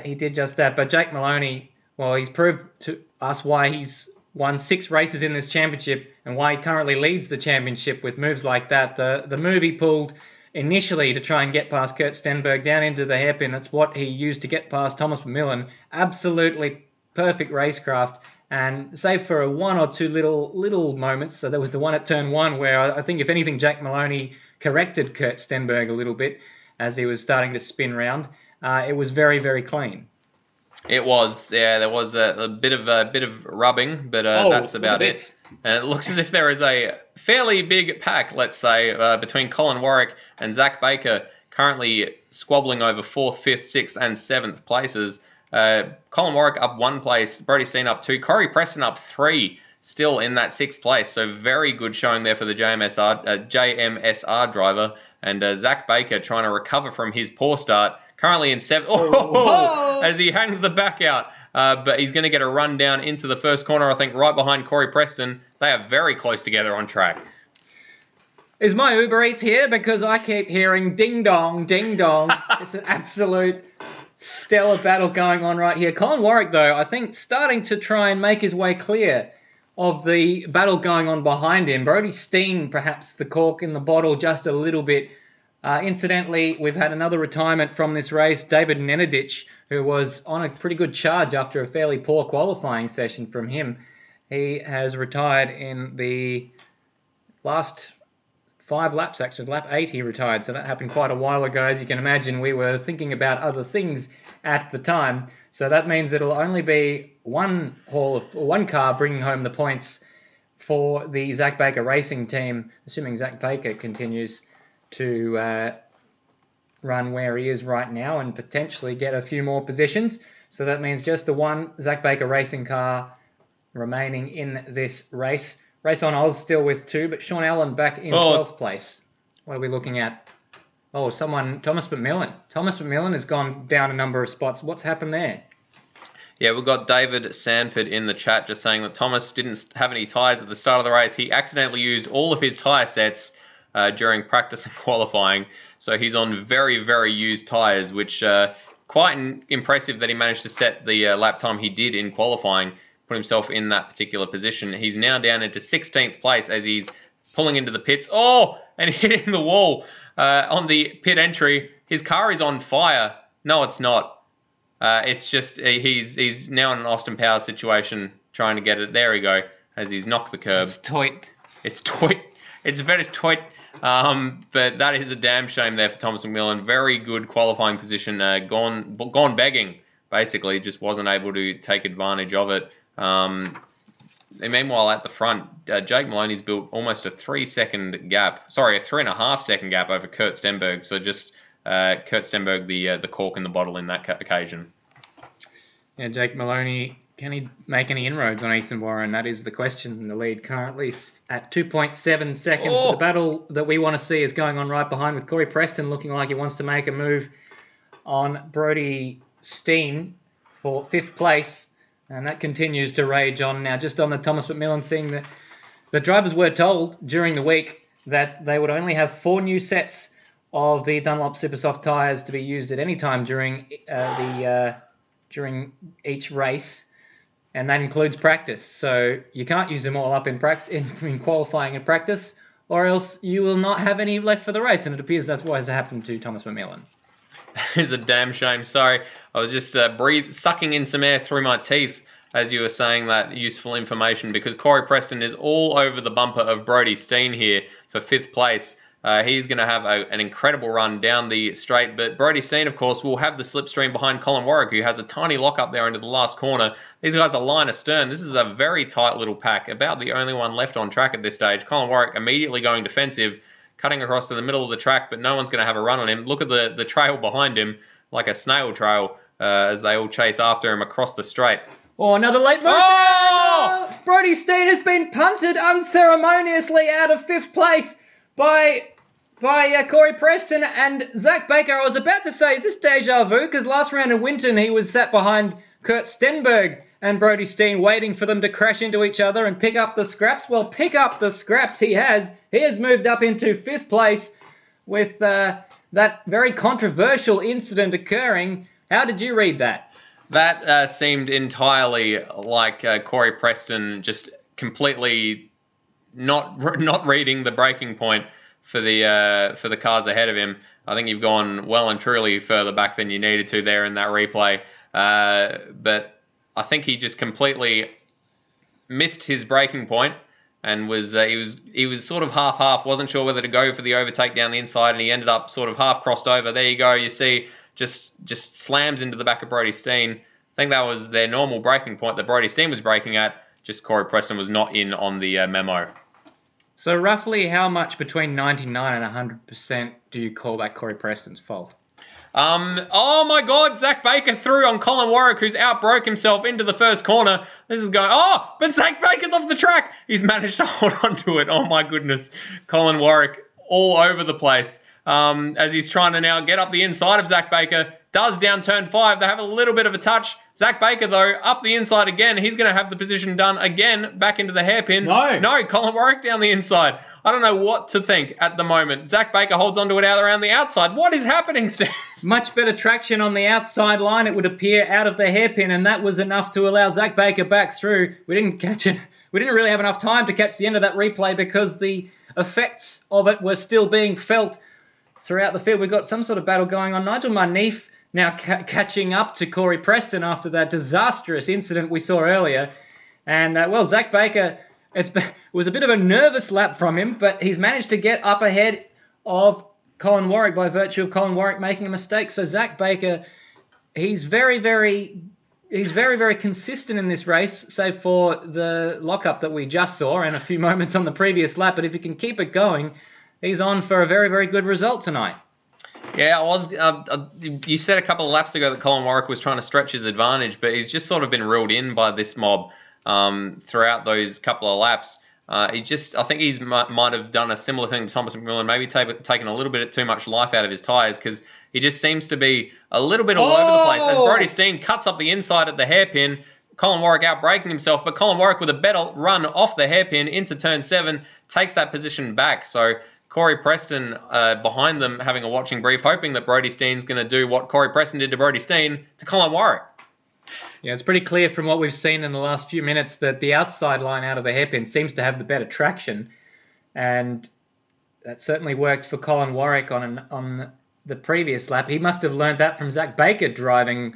He did just that. But Jake Maloney, well, he's proved to us why he's won 6 races in this championship and why he currently leads the championship with moves like that. The move he pulled initially to try and get past Kurt Stenberg down into the hairpin, that's what he used to get past Thomas Vermeulen. Absolutely perfect racecraft. And save for 1 or 2 little moments, so there was the one at turn 1 where I think, if anything, Jake Maloney corrected Kurt Stenberg a little bit as he was starting to spin round. It was very, very clean. It was, yeah. There was a bit of rubbing, but that's about it. And it looks as if there is a fairly big pack, let's say, between Colin Warwick and Zach Baker, currently squabbling over 4th, 5th, 6th, and 7th places. Colin Warwick up 1 place, Brody Steen up 2, Corey Preston up 3, still in that 6th place. So very good showing there for the JMSR driver. And Zach Baker trying to recover from his poor start, currently in 7th. Oh, as he hangs the back out. But he's going to get a run down into the first corner, I think, right behind Corey Preston. They are very close together on track. Is my Uber Eats here? Because I keep hearing ding dong, ding dong. It's an absolute stellar battle going on right here. Colin Warwick, though, I think starting to try and make his way clear of the battle going on behind him. Brody Steen, perhaps the cork in the bottle just a little bit. Incidentally, we've had another retirement from this race. David Nenadic, who was on a pretty good charge after a fairly poor qualifying session from him. He has retired in the last 5 laps, actually. Lap 8 he retired, so that happened quite a while ago. As you can imagine, we were thinking about other things at the time. So that means it'll only be one car bringing home the points for the Zach Baker Racing team, assuming Zach Baker continues to run where he is right now and potentially get a few more positions. So that means just the one Zach Baker Racing car remaining in this race. Race on Oz still with 2, but Sean Allen back in 12th place. What are we looking at? Oh, Thomas McMillan. Thomas McMillan has gone down a number of spots. What's happened there? Yeah, we've got David Sanford in the chat just saying that Thomas didn't have any tyres at the start of the race. He accidentally used all of his tyre sets during practice and qualifying. So he's on very, very used tyres, which quite impressive that he managed to set the lap time he did in qualifying, put himself in that particular position. He's now down into 16th place as he's pulling into the pits. Oh, and hitting the wall on the pit entry. His car is on fire. No, it's not. It's just he's now in an Austin Powers situation trying to get it. There we go, as he's knocked the curb. It's toit. It's very toit. But that is a damn shame there for Thomas McMillan. Very good qualifying position. Gone begging, basically. Just wasn't able to take advantage of it. And meanwhile, at the front, Jake Maloney's built almost a 3-second gap. Sorry, a 3.5-second gap over Kurt Stenberg. So just Kurt Stenberg, the cork in the bottle in that occasion. Yeah, Jake Maloney, can he make any inroads on Ethan Warren? That is the question. The lead currently at 2.7 seconds. But the battle that we want to see is going on right behind with Corey Preston looking like he wants to make a move on Brody Steen for 5th place. And that continues to rage on. Now, just on the Thomas McMillan thing, the drivers were told during the week that they would only have 4 new sets of the Dunlop Supersoft tyres to be used at any time during each race, and that includes practice. So you can't use them all up in qualifying and practice, or else you will not have any left for the race. And it appears that's what has happened to Thomas McMillan. That is a damn shame. Sorry, I was just sucking in some air through my teeth as you were saying that useful information, because Corey Preston is all over the bumper of Brody Steen here for 5th place. He's going to have an incredible run down the straight, but Brody Steen, of course, will have the slipstream behind Colin Warwick, who has a tiny lock up there into the last corner. These guys are line astern. This is a very tight little pack, about the only one left on track at this stage. Colin Warwick immediately going defensive, cutting across to the middle of the track, but no one's going to have a run on him. Look at the trail behind him, like a snail trail, as they all chase after him across the straight. Oh, another late move. Oh! Brody Steen has been punted unceremoniously out of 5th place by Corey Preston and Zach Baker. I was about to say, is this deja vu? Because last round in Winton, he was sat behind Kurt Stenberg and Brody Steen, waiting for them to crash into each other and pick up the scraps. Well, pick up the scraps he has. He has moved up into 5th place with that very controversial incident occurring. How did you read that? That seemed entirely like Corey Preston just completely not reading the breaking point for the cars ahead of him. I think you've gone well and truly further back than you needed to there in that replay. But I think he just completely missed his breaking point and he was sort of half, wasn't sure whether to go for the overtake down the inside, and he ended up sort of half crossed over. There you go. You see, just slams into the back of Brody Steen. I think that was their normal breaking point that Brody Steen was braking at. Just Corey Preston was not in on the memo. So roughly how much between 99 and 100% do you call that Corey Preston's fault? Oh my God, Zach Baker threw on Colin Warwick, who's outbroke himself into the first corner. This is going, but Zach Baker's off the track. He's managed to hold on to it. Oh my goodness. Colin Warwick all over the place as he's trying to now get up the inside of Zach Baker. Does down turn 5. They have a little bit of a touch. Zach Baker, though, up the inside again. He's going to have the position done again, back into the hairpin. No, Colin Warwick down the inside. I don't know what to think at the moment. Zach Baker holds onto it out around the outside. What is happening, Steve? Much better traction on the outside line, it would appear, out of the hairpin, and that was enough to allow Zach Baker back through. We didn't catch it. We didn't really have enough time to catch the end of that replay because the effects of it were still being felt throughout the field. We've got some sort of battle going on. Nigel Marneef now catching up to Corey Preston after that disastrous incident we saw earlier. And, Zach Baker, it was a bit of a nervous lap from him, but he's managed to get up ahead of Colin Warwick by virtue of Colin Warwick making a mistake. So Zach Baker, he's very, very consistent in this race, save for the lockup that we just saw and a few moments on the previous lap. But if he can keep it going, he's on for a very, very good result tonight. Yeah, I was. You said a couple of laps ago that Colin Warwick was trying to stretch his advantage, but he's just sort of been reeled in by this mob throughout those couple of laps. I think he's might have done a similar thing to Thomas McMillan, maybe taken a little bit too much life out of his tyres, because he just seems to be a little bit all over the place. As Brodie Steen cuts up the inside at the hairpin, Colin Warwick outbraking himself, but Colin Warwick with a better run off the hairpin into turn 7 takes that position back. So Corey Preston behind them having a watching brief, hoping that Brodie Steen's going to do what Corey Preston did to Brodie Steen to Colin Warwick. Yeah, it's pretty clear from what we've seen in the last few minutes that the outside line out of the hairpin seems to have the better traction. And that certainly worked for Colin Warwick on the previous lap. He must have learned that from Zach Baker driving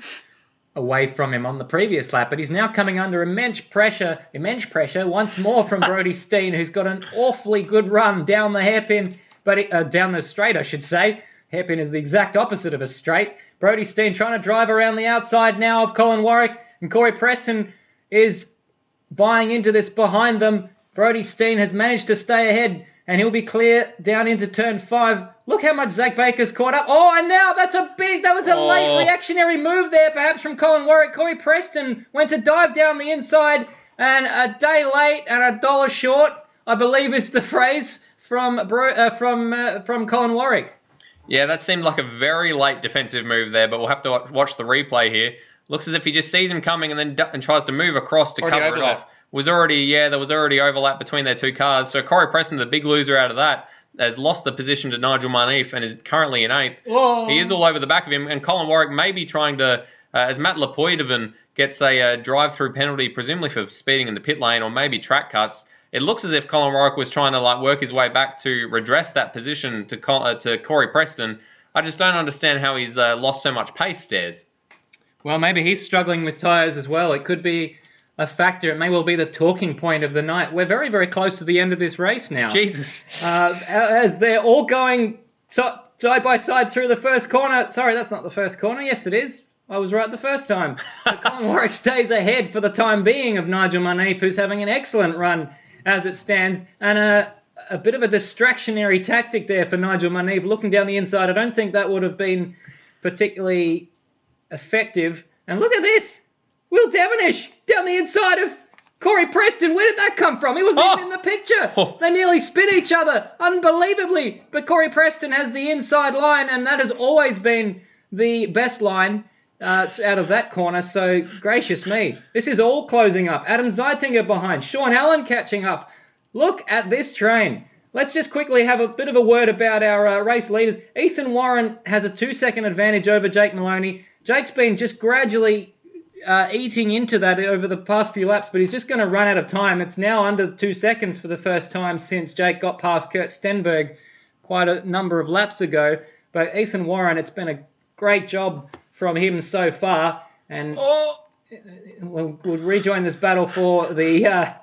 away from him on the previous lap. But he's now coming under immense pressure once more from Brodie Steen, who's got an awfully good run down the hairpin, down the straight, I should say. Hairpin is the exact opposite of a straight. Brodie Steen trying to drive around the outside now of Colin Warwick, and Corey Preston is buying into this behind them. Brodie Steen has managed to stay ahead, and he'll be clear down into turn 5. Look how much Zach Baker's caught up. And now that was a late reactionary move there, perhaps from Colin Warwick. Corey Preston went to dive down the inside, and a day late and $1 short, I believe is the phrase from Colin Warwick. Yeah, that seemed like a very late defensive move there, but we'll have to watch the replay here. Looks as if he just sees him coming and then tries to move across to cover it off. There was already overlap between their two cars. So Corey Preston, the big loser out of that, has lost the position to Nigel Marneef and is currently in 8th. He is all over the back of him, and Colin Warwick may be trying to, as Matt Lepoidovan gets a drive-through penalty, presumably for speeding in the pit lane or maybe track cuts. It looks as if Colin Warwick was trying to work his way back to redress that position to Corey Preston. I just don't understand how he's lost so much pace, Stairs. Well, maybe he's struggling with tyres as well. It could be a factor. It may well be the talking point of the night. We're very, very close to the end of this race now. Jesus. As they're all going side by side through the first corner. Sorry, that's not the first corner. Yes, it is. I was right the first time. But Colin Warwick stays ahead for the time being of Nigel Marneef, who's having an excellent run as it stands, and a bit of a distractionary tactic there for Nigel Marneef, looking down the inside. I don't think that would have been particularly effective. And look at this. Will Devonish down the inside of Corey Preston. Where did that come from? He wasn't even in the picture. They nearly spin each other, unbelievably. But Corey Preston has the inside line, and that has always been the best line out of that corner. So, gracious me. This is all closing up. Adam Zeitinger behind. Sean Allen catching up. Look at this train. Let's just quickly have a bit of a word about our race leaders. Ethan Warren has a 2-second advantage over Jake Maloney. Jake's been just gradually eating into that over the past few laps, but he's just going to run out of time. It's now under 2 seconds for the first time since Jake got past Kurt Stenberg quite a number of laps ago. But Ethan Warren, it's been a great job from him so far, and we'll rejoin this battle for the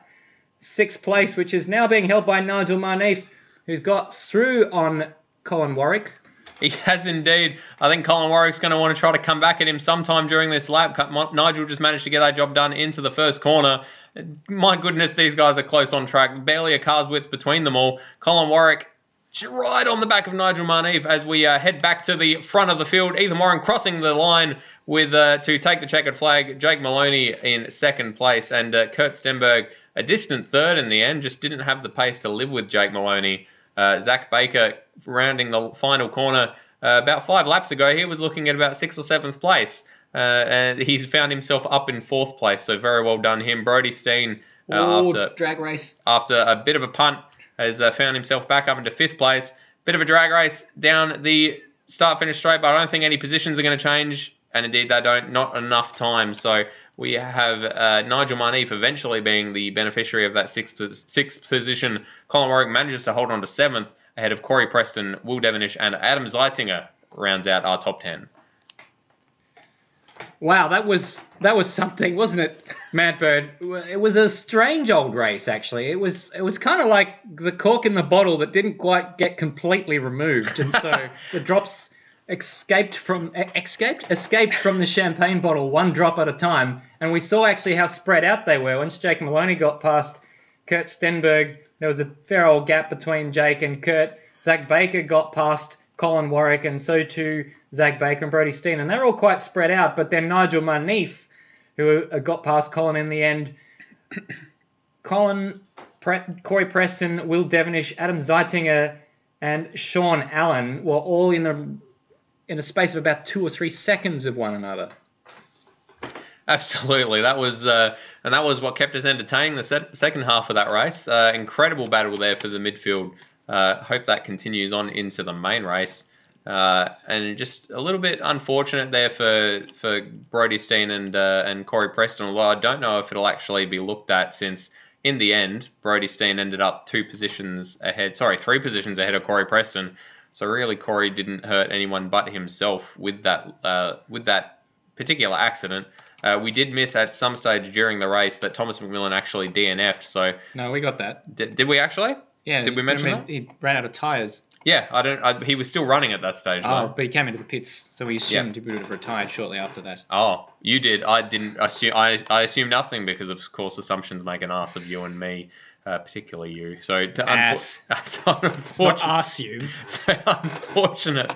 6th place, which is now being held by Nigel Marneef, who's got through on Colin Warwick. He has indeed. I think Colin Warwick's going to want to try to come back at him sometime during this lap. Nigel just managed to get that job done into the first corner. My goodness, these guys are close on track. Barely a car's width between them all. Colin Warwick right on the back of Nigel Marneef as we head back to the front of the field. Ethan Warren crossing the line with to take the checkered flag. Jake Maloney in second place, and Kurt Stenberg a distant third in the end. Just didn't have the pace to live with Jake Maloney. Zach Baker rounding the final corner about 5 laps ago. He was looking at about 6th or 7th place, and he's found himself up in 4th place. So very well done him. Brody Steen after drag race. After a bit of a punt, has found himself back up into 5th place. Bit of a drag race down the start-finish straight, but I don't think any positions are going to change, and indeed they don't. Not enough time. So we have Nigel Marneef eventually being the beneficiary of that 6th position. Colin Warwick manages to hold on to 7th ahead of Corey Preston, Will Devenish, and Adam Zeitzinger rounds out our top 10. Wow, that was something, wasn't it, Mad Bird? It was a strange old race, actually. It was kind of like the cork in the bottle that didn't quite get completely removed, and so the drops escaped from the champagne bottle one drop at a time, and we saw actually how spread out they were. Once Jake Maloney got past Kurt Stenberg, there was a fair old gap between Jake and Kurt. Zach Baker got past Colin Warwick, and so too Zach Baker and Brody Steen, and they're all quite spread out. But then Nigel Marneef, who got past Colin in the end, Corey Preston, Will Devenish, Adam Zeitzinger, and Sean Allen were all in a space of about 2 or 3 seconds of one another. Absolutely, that was what kept us entertaining the second half of that race. Incredible battle there for the midfield. Hope that continues on into the main race. And just a little bit unfortunate there for Brody Steen and Corey Preston, although I don't know if it'll actually be looked at, since in the end Brody Steen ended up 3 positions ahead of Corey Preston. So really Corey didn't hurt anyone but himself with that particular accident. We did miss at some stage during the race that Thomas McMillan actually DNF'd. So No, we got that. Did we actually? Yeah. Did we mention that? He ran out of tyres. Yeah, he was still running at that stage. Oh, though. but he came into the pits, so we assumed he would have retired shortly after that. Oh, you did. I didn't assume. I assumed nothing because, of course, assumptions make an ass of you and me, particularly you. So Ass. It's not ass you. So unfortunate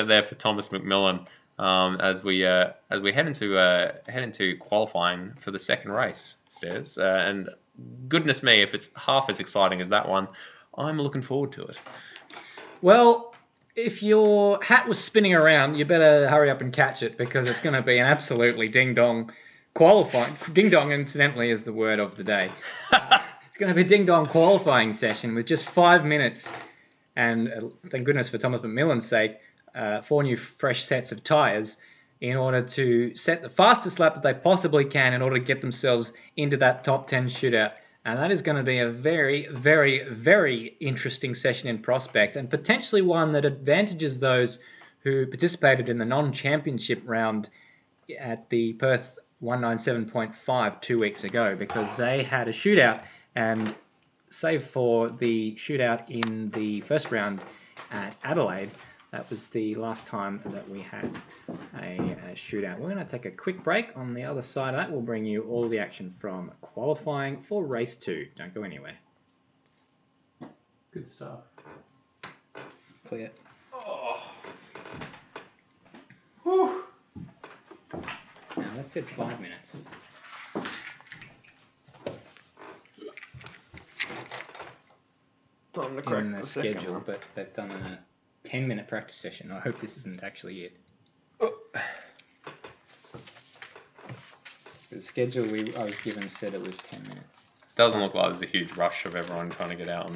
there for Thomas McMillan. As we head into qualifying for the second race, Stairs, and goodness me, if it's half as exciting as that one, I'm looking forward to it. Well, if your hat was spinning around, you better hurry up and catch it, because it's going to be an absolutely ding-dong qualifying. Ding-dong, incidentally, is the word of the day. It's going to be a ding-dong qualifying session with just 5 minutes, and thank goodness for Thomas McMillan's sake, 4 new fresh sets of tyres in order to set the fastest lap that they possibly can in order to get themselves into that top 10 shootout. And that is going to be a very, very, very interesting session in prospect, and potentially one that advantages those who participated in the non-championship round at the Perth 197.5 2 weeks ago, because they had a shootout, and save for the shootout in the first round at Adelaide, that was the last time that we had a shootout. We're going to take a quick break. On the other side of that, we'll bring you all the action from qualifying for race 2. Don't go anywhere. Good stuff. Clear. Oh. Whew. Now, that said 5 minutes. Time to crack in the second schedule, one. but they've done a 10-minute practice session. I hope this isn't actually it. The schedule I was given said it was 10 minutes. Doesn't look like there's a huge rush of everyone trying to get out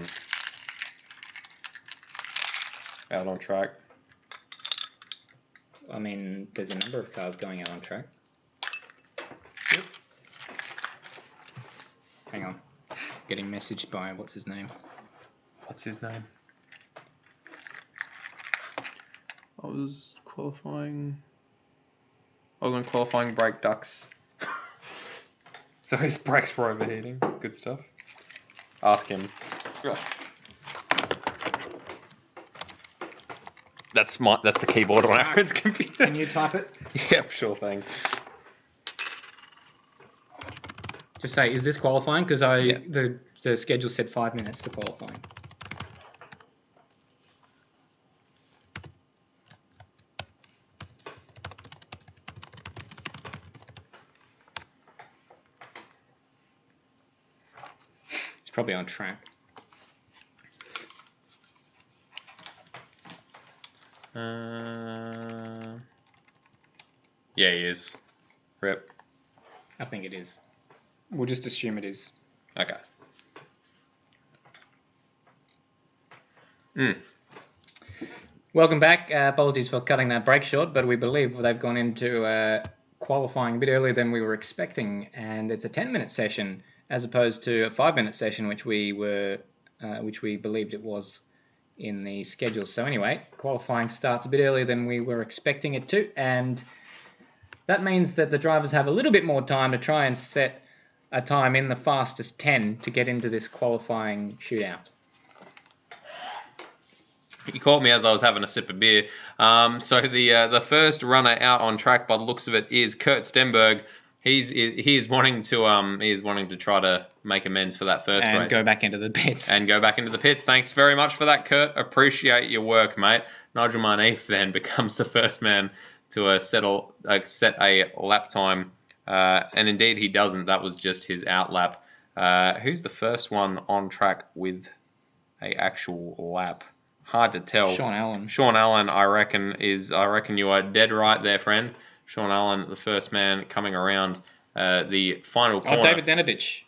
on track. I mean, there's a number of cars going out on track. Yep. Hang on. Getting messaged by, what's his name? What's his name? I was on qualifying brake ducts. So his brakes were overheating. Good stuff. Ask him. That's the keyboard on Aaron's computer. Can you type it? Yep, sure thing. Just say, is this qualifying? Because the schedule said 5 minutes for qualifying. probably on track. Yeah, he is. Rip. I think it is. We'll just assume it is. Okay. Welcome back. Apologies for cutting that break short, but we believe they've gone into qualifying a bit earlier than we were expecting, and it's a 10-minute session as opposed to a 5-minute session, which we believed it was in the schedule. So anyway, qualifying starts a bit earlier than we were expecting it to, and that means that the drivers have a little bit more time to try and set a time in the fastest 10 to get into this qualifying shootout. You caught me as I was having a sip of beer. So the first runner out on track, by the looks of it, is Kurt Stenberg. He is wanting to try to make amends for that first race. And go back into the pits. Thanks very much for that, Kurt. Appreciate your work, mate. Nigel Marneef then becomes the first man to set a lap time. And indeed he doesn't. That was just his out lap. Who's the first one on track with a actual lap? Hard to tell. Sean Allen, I reckon you are dead right there, friend. Sean Allen, the first man coming around the final corner. David Nenadich.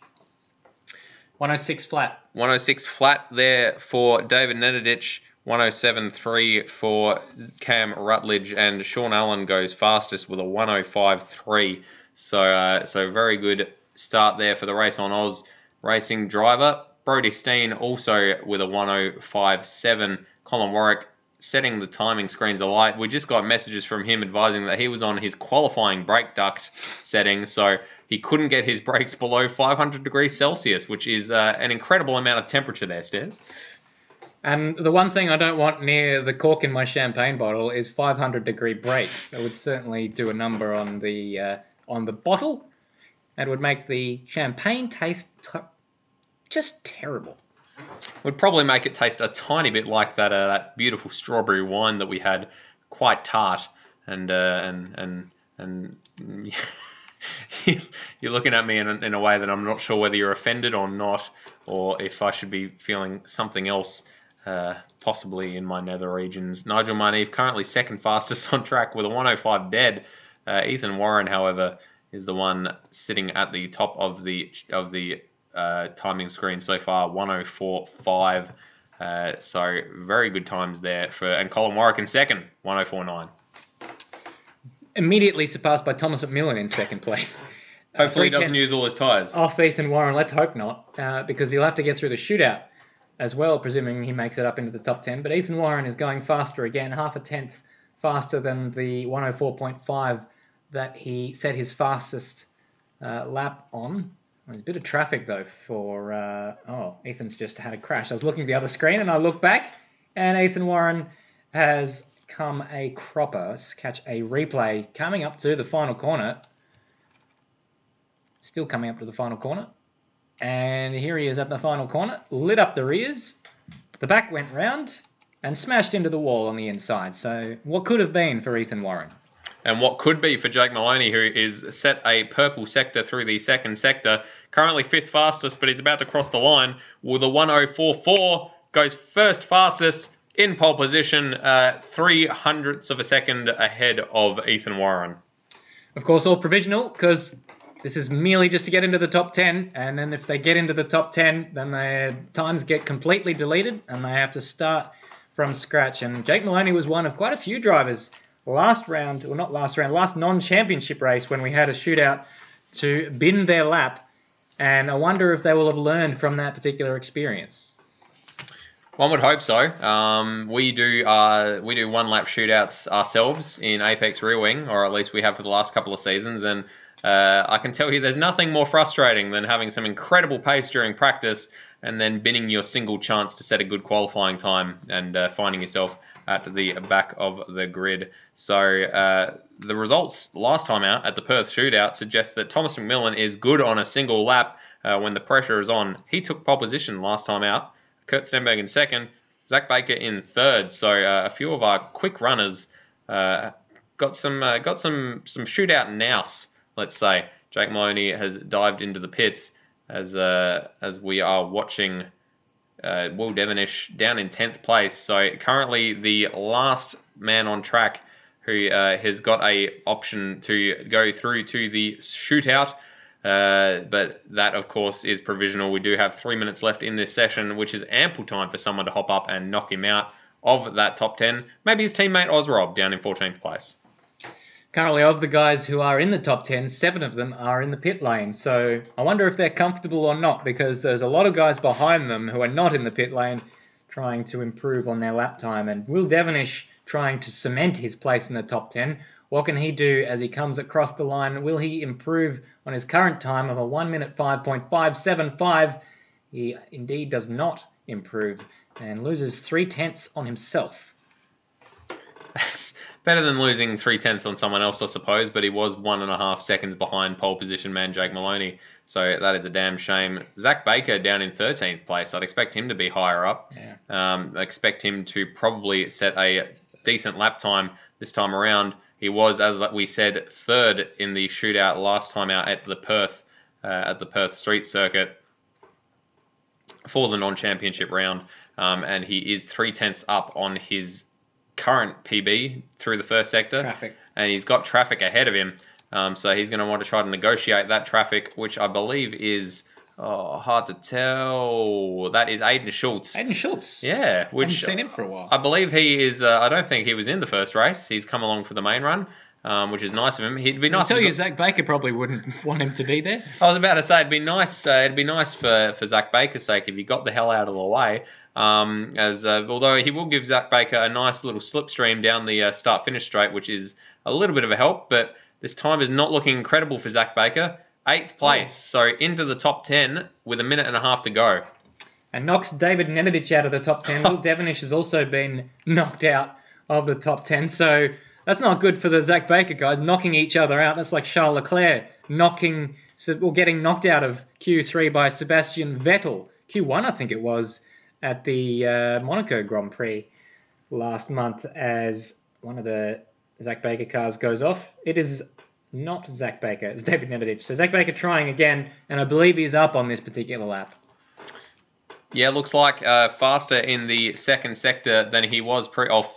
106 flat. 106 flat there for David Nenadich. 107.3 for Cam Rutledge, and Sean Allen goes fastest with a 105.3. So very good start there for the Race on Oz racing driver. Brodie Steen also with a 105.7. Colin Warwick setting the timing screens alight. We just got messages from him advising that he was on his qualifying brake duct setting, so he couldn't get his brakes below 500 degrees Celsius, which is an incredible amount of temperature there, Stairs. And the one thing I don't want near the cork in my champagne bottle is 500-degree brakes. That would certainly do a number on the bottle. That would make the champagne taste just terrible. Would probably make it taste a tiny bit like that beautiful strawberry wine that we had, quite tart, and you're looking at me in a way that I'm not sure whether you're offended or not, or if I should be feeling something else, possibly in my nether regions. Nigel Marneef currently second fastest on track with a 105 dead. Ethan Warren, however, is the one sitting at the top of the timing screen so far, 104.5. So very good times there and Colin Warwick in second, 104.9. Immediately surpassed by Thomas McMillan in second place. Hopefully he doesn't use all his tyres. Off Ethan Warren, let's hope not, because he'll have to get through the shootout as well, presuming he makes it up into the top 10. But Ethan Warren is going faster again, half a tenth faster than the 104.5 that he set his fastest lap on. There's a bit of traffic, though, for... Ethan's just had a crash. I was looking at the other screen, and I looked back, and Ethan Warren has come a cropper. Let's catch a replay coming up to the final corner. Still coming up to the final corner. And here he is at the final corner. Lit up the rears. The back went round and smashed into the wall on the inside. So what could have been for Ethan Warren? And what could be for Jake Maloney, who is set a purple sector through the second sector. Currently fifth fastest, but he's about to cross the line with a 104.4. Goes first fastest in pole position, 0.03 of a second ahead of Ethan Warren. Of course, all provisional, because this is merely just to get into the top 10. And then if they get into the top 10, then their times get completely deleted and they have to start from scratch. And Jake Maloney was one of quite a few drivers last non-championship race when we had a shootout to bin their lap. And I wonder if they will have learned from that particular experience. One would hope so. We do one-lap shootouts ourselves in Apex Rear Wing, or at least we have for the last couple of seasons. And I can tell you there's nothing more frustrating than having some incredible pace during practice and then binning your single chance to set a good qualifying time and finding yourself at the back of the grid. So the results last time out at the Perth shootout suggest that Thomas McMillan is good on a single lap when the pressure is on. He took pole position last time out. Kurt Stenberg in second. Zach Baker in third. So a few of our quick runners got some shootout nous, let's say. Jake Maloney has dived into the pits as we are watching Will Devonish down in 10th place. So currently the last man on track who has got a option to go through to the shootout. But that, of course, is provisional. We do have 3 minutes left in this session, which is ample time for someone to hop up and knock him out of that top 10. Maybe his teammate Ozrob down in 14th place. Currently, of the guys who are in the top 10, 7 of them are in the pit lane. So I wonder if they're comfortable or not, because there's a lot of guys behind them who are not in the pit lane trying to improve on their lap time. And Will Devonish trying to cement his place in the top 10. What can he do as he comes across the line? Will he improve on his current time of a 1 minute 5.575? He indeed does not improve and loses 0.3 on himself. That's better than losing 0.3 on someone else, I suppose, but he was 1.5 seconds behind pole position man Jake Maloney, so that is a damn shame. Zach Baker down in 13th place. I'd expect him to be higher up. Yeah. I expect him to probably set a decent lap time this time around. He was, as we said, third in the shootout last time out at the Perth street circuit for the non-championship round, and he is 0.3 up on his current PB through the first sector. Traffic. And he's got traffic ahead of him, so he's going to want to try to negotiate that traffic, which I believe is hard to tell. That is Aiden Schultz. Aiden Schultz. Yeah, which I haven't seen him for a while. I believe he is. I don't think he was in the first race. He's come along for the main run, which is nice of him. He'd be nice. I tell you, Zach Baker probably wouldn't want him to be there. I was about to say it'd be nice. It'd be nice for Zach Baker's sake if he got the hell out of the way. Although he will give Zach Baker a nice little slipstream down the start-finish straight, which is a little bit of a help. But this time is not looking incredible for Zach Baker. 8th place, so into the top 10 with 1.5 minutes to go. And knocks David Nenadich out of the top 10. Will Devonish has also been knocked out of the top 10. So that's not good for the Zach Baker guys, knocking each other out. That's like Charles Leclerc getting knocked out of Q3 by Sebastian Vettel. Q1, I think it was, at the Monaco Grand Prix last month as one of the Zach Baker cars goes off. It is not Zach Baker, it's David Nenadich. So Zach Baker trying again, and I believe he's up on this particular lap. Yeah, looks like faster in the second sector than he was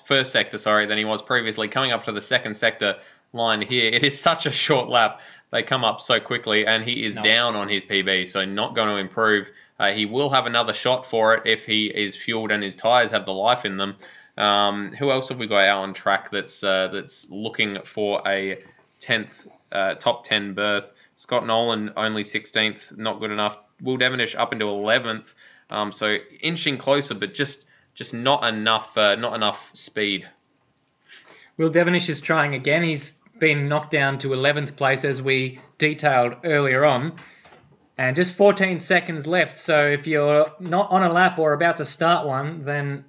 first sector, than he was previously. Coming up to the second sector line here, it is such a short lap. They come up so quickly, and he is down on his PB, so not going to improve. He will have another shot for it if he is fueled and his tyres have the life in them. Who else have we got out on track that's looking for a 10th top 10 berth? Scott Nolan only 16th, not good enough. Will Devonish up into 11th, so inching closer, but just not enough speed. Will Devonish is trying again. He's been knocked down to 11th place as we detailed earlier on. And just 14 seconds left, so if you're not on a lap or about to start one, then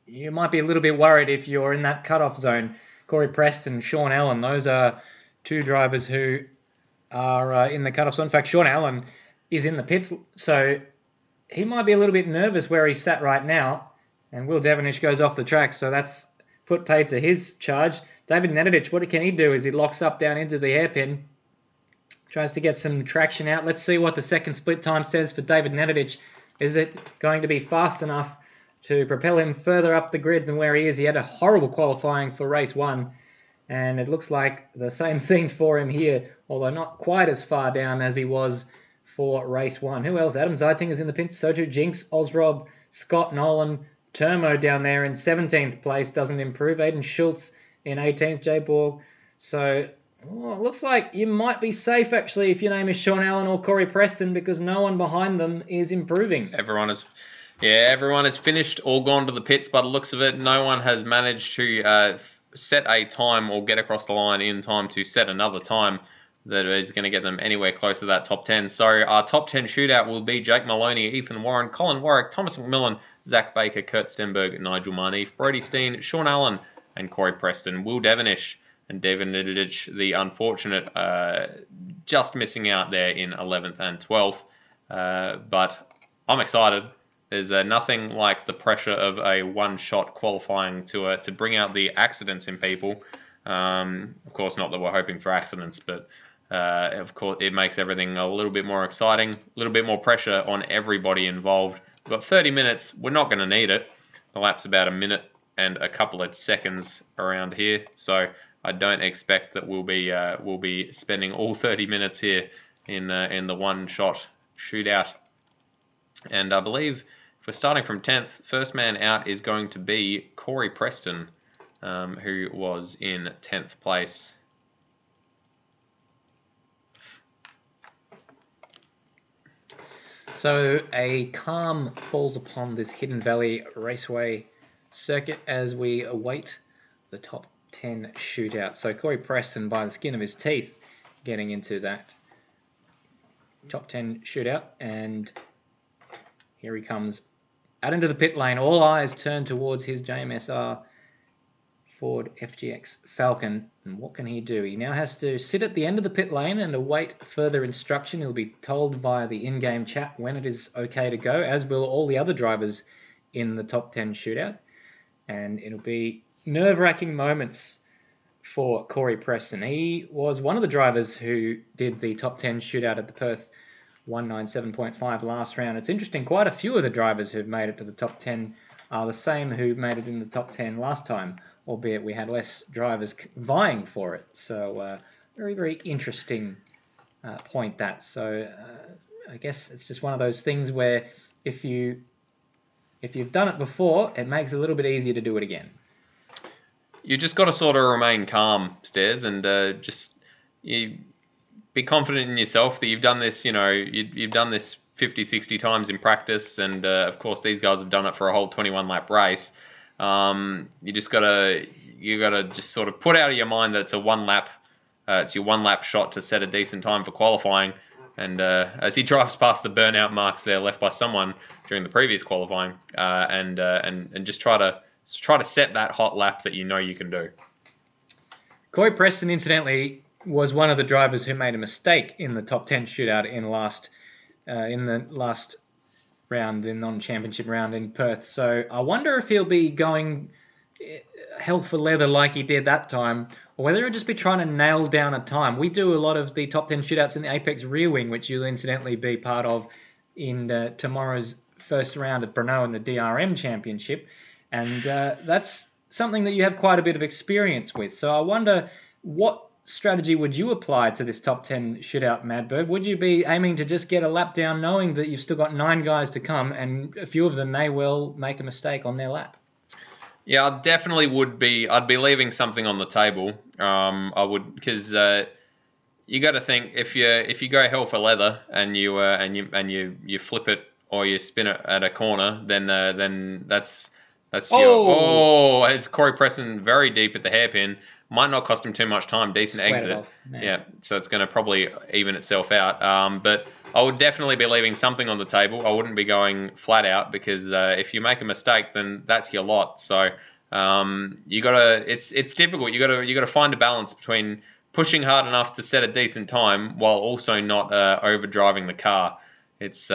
you might be a little bit worried if you're in that cutoff zone. Corey Preston, Sean Allen, those are two drivers who are in the cutoff zone. In fact, Sean Allen is in the pits, so he might be a little bit nervous where he's sat right now. And Will Devonish goes off the track, so that's put paid to his charge. David Nenadich, what can he do is he locks up down into the hairpin. Tries to get some traction out. Let's see what the second split time says for David Nenadich. Is it going to be fast enough to propel him further up the grid than where he is? He had a horrible qualifying for race 1, and it looks like the same thing for him here, although not quite as far down as he was for race 1. Who else? Adam Zeiting is in the pits. So too Jinx, Ozrob, Scott Nolan, Termo down there in 17th place. Doesn't improve. Aiden Schultz in 18th. Jay Borg. So it looks like you might be safe, actually, if your name is Sean Allen or Corey Preston, because no one behind them is improving. Everyone has finished or gone to the pits by the looks of it. No one has managed to set a time or get across the line in time to set another time that is going to get them anywhere close to that top 10. So our top 10 shootout will be Jake Maloney, Ethan Warren, Colin Warwick, Thomas McMillan, Zach Baker, Kurt Stenberg, Nigel Marneef, Brody Steen, Sean Allen, and Corey Preston. Will Devonish and David Nedidich, the unfortunate, just missing out there in 11th and 12th. But I'm excited. There's nothing like the pressure of a one-shot qualifying to bring out the accidents in people. Of course, not that we're hoping for accidents, but Of course, it makes everything a little bit more exciting, a little bit more pressure on everybody involved. We've got 30 minutes. We're not going to need it. The lap's about a minute and a couple of seconds around here, so I don't expect that we'll be spending all 30 minutes here in the one-shot shootout. And I believe if we're starting from 10th, first man out is going to be Corey Preston, who was in 10th place. So a calm falls upon this Hidden Valley Raceway circuit as we await the top 10 shootout. So Corey Preston, by the skin of his teeth, getting into that top 10 shootout, and here he comes out into the pit lane. All eyes turn towards his JMSR Ford FGX Falcon. And what can he do? He now has to sit at the end of the pit lane and await further instruction. He'll be told via the in-game chat when it is okay to go, as will all the other drivers in the top 10 shootout. And it'll be nerve-wracking moments for Corey Preston. He was one of the drivers who did the top 10 shootout at the Perth 197.5 last round. It's interesting, quite a few of the drivers who've made it to the top 10 are the same who made it in the top 10 last time, albeit we had less drivers vying for it. So very, very interesting point that. So I guess it's just one of those things where if you've done it before, it makes it a little bit easier to do it again. You just got to sort of remain calm, Stairs, and you be confident in yourself that you've done this. You've done this 50, 60 times in practice, and of course these guys have done it for a whole 21-lap race. You gotta just sort of put out of your mind that it's it's your 1 lap shot to set a decent time for qualifying. And as he drives past the burnout marks there left by someone during the previous qualifying, and just try to set that hot lap that you know you can do. Corey Preston, incidentally, was one of the drivers who made a mistake in the top 10 shootout in the last round, the non-championship round in Perth. So I wonder if he'll be going hell for leather like he did that time, or whether he'll just be trying to nail down a time. We do a lot of the top 10 shootouts in the Apex Rear Wing, which you'll incidentally be part of in tomorrow's first round at Brno in the DRM Championship. And that's something that you have quite a bit of experience with. So I wonder, what strategy would you apply to this top 10 shootout, Madbird? Would you be aiming to just get a lap down knowing that you've still got 9 guys to come, and a few of them may well make a mistake on their lap? Yeah, I definitely would be. I'd be leaving something on the table. I would, because you got to think, if you go hell for leather and you flip it or you spin it at a corner, then that's as Corey Preston very deep at the hairpin. Might not cost him too much time. Decent exit. Yeah, so it's going to probably even itself out. But I would definitely be leaving something on the table. I wouldn't be going flat out, because if you make a mistake, then that's your lot. So you gotta. It's difficult. You gotta find a balance between pushing hard enough to set a decent time while also not overdriving the car. It's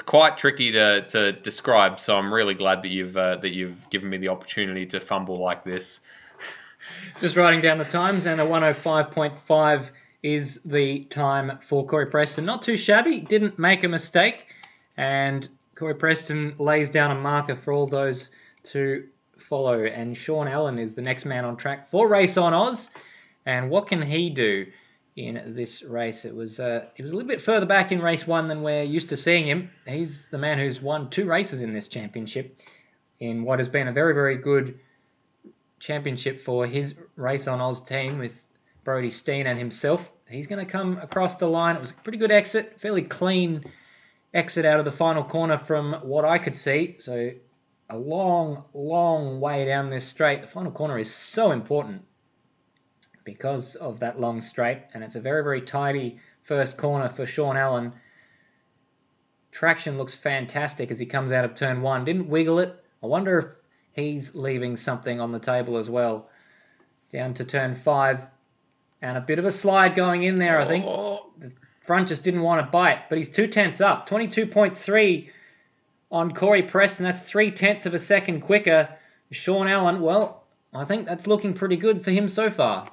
quite tricky to describe. So I'm really glad that you've given me the opportunity to fumble like this. Just writing down the times, and a 105.5 is the time for Corey Preston. Not too shabby, didn't make a mistake, and Corey Preston lays down a marker for all those to follow. And Sean Allen is the next man on track for Race on Oz. And what can he do in this race? It was a little bit further back in race 1 than we're used to seeing him. He's the man who's won 2 races in this championship, in what has been a very, very good championship for his Race on Oz team with Brody Steen and himself. He's going to come across the line. It was a pretty good exit, fairly clean exit out of the final corner from what I could see. So a long, long way down this straight. The final corner is so important because of that long straight, and it's a very, very tidy first corner for Sean Allen. Traction looks fantastic as he comes out of turn 1. Didn't wiggle it. I wonder if he's leaving something on the table as well. Down to turn 5. And a bit of a slide going in there, I think. The front just didn't want to bite, but he's 2/10 up. 22.3 on Corey Preston. That's 0.3 of a second quicker. Sean Allen, well, I think that's looking pretty good for him so far.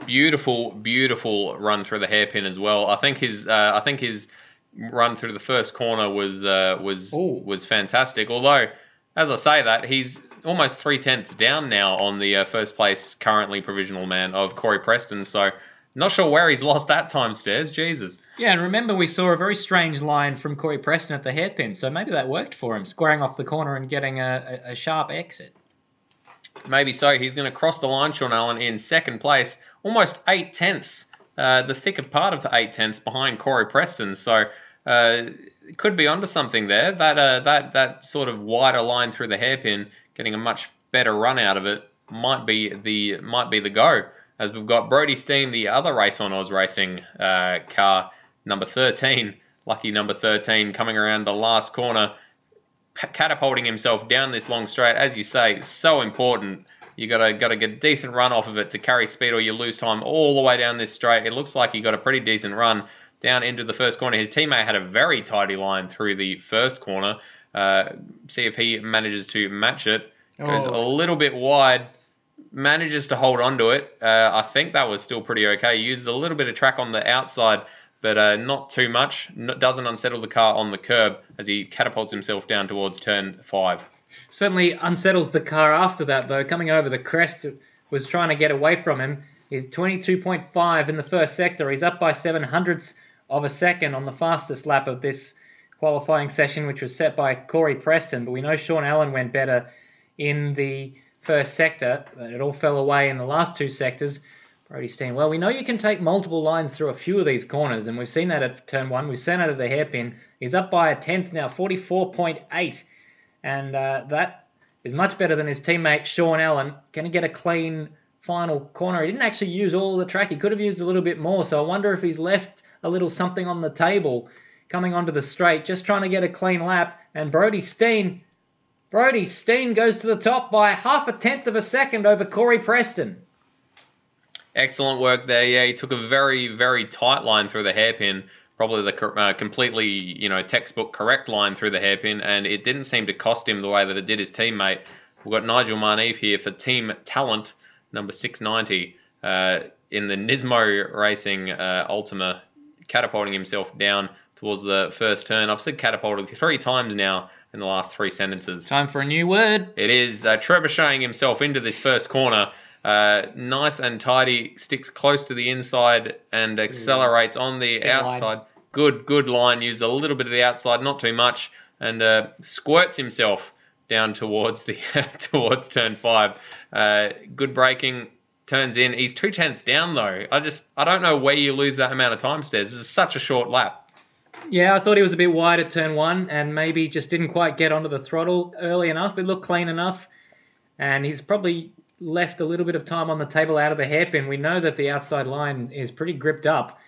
Beautiful run through the hairpin as well. I think his run through the first corner was fantastic. Although, as I say that, he's almost 3/10 down now on the first place currently provisional man of Corey Preston. So not sure where he's lost that time, Stairs. Jesus. Yeah, and remember we saw a very strange line from Corey Preston at the hairpin, so maybe that worked for him, squaring off the corner and getting a sharp exit. Maybe so. He's going to cross the line, Sean Allen, in second place, almost 8/10, the thicker part of 8/10 behind Corey Preston. So could be onto something there. That sort of wider line through the hairpin, getting a much better run out of it, might be the go. As we've got Brody Steen, the other Race on Oz Racing car, number 13, lucky number 13, coming around the last corner, catapulting himself down this long straight. As you say, so important. You gotta get a decent run off of it to carry speed, or you lose time all the way down this straight. It looks like he got a pretty decent run down into the first corner. His teammate had a very tidy line through the first corner. See if he manages to match it. Goes a little bit wide. Manages to hold on to it. I think that was still pretty okay. He uses a little bit of track on the outside, but not too much. Doesn't unsettle the car on the curb as he catapults himself down towards turn 5. Certainly unsettles the car after that, though. Coming over the crest, was trying to get away from him. He's 22.5 in the first sector. He's up by 7/100ths of a second on the fastest lap of this qualifying session, which was set by Corey Preston. But we know Sean Allen went better in the first sector. It all fell away in the last two sectors. Brody Steen, well, we know you can take multiple lines through a few of these corners, and we've seen that at turn 1. We've seen that at the hairpin. He's up by 1/10 now, 44.8. And that is much better than his teammate Sean Allen. Going to get a clean final corner. He didn't actually use all the track. He could have used a little bit more, so I wonder if he's left a little something on the table coming onto the straight, just trying to get a clean lap. And Brody Steen goes to the top by 0.5 of a second over Corey Preston. Excellent work there. Yeah, he took a very, very tight line through the hairpin, probably the completely, textbook correct line through the hairpin, and it didn't seem to cost him the way that it did his teammate. We've got Nigel Marneef here for Team Talent, number 690, in the Nismo Racing Ultima, catapulting himself down towards the first turn. I've said catapulted 3 times now in the last 3 sentences. Time for a new word. It is trebucheting himself into this first corner. Nice and tidy, sticks close to the inside and accelerates on the outside. Line. Good line. Uses a little bit of the outside, not too much, and squirts himself down towards towards turn 5. Good braking, turns in. He's 2/10 down though. I don't know where you lose that amount of time, Stairs. This is such a short lap. Yeah, I thought he was a bit wide at turn 1 and maybe just didn't quite get onto the throttle early enough. It looked clean enough, and he's probably left a little bit of time on the table out of the hairpin. We know that the outside line is pretty gripped up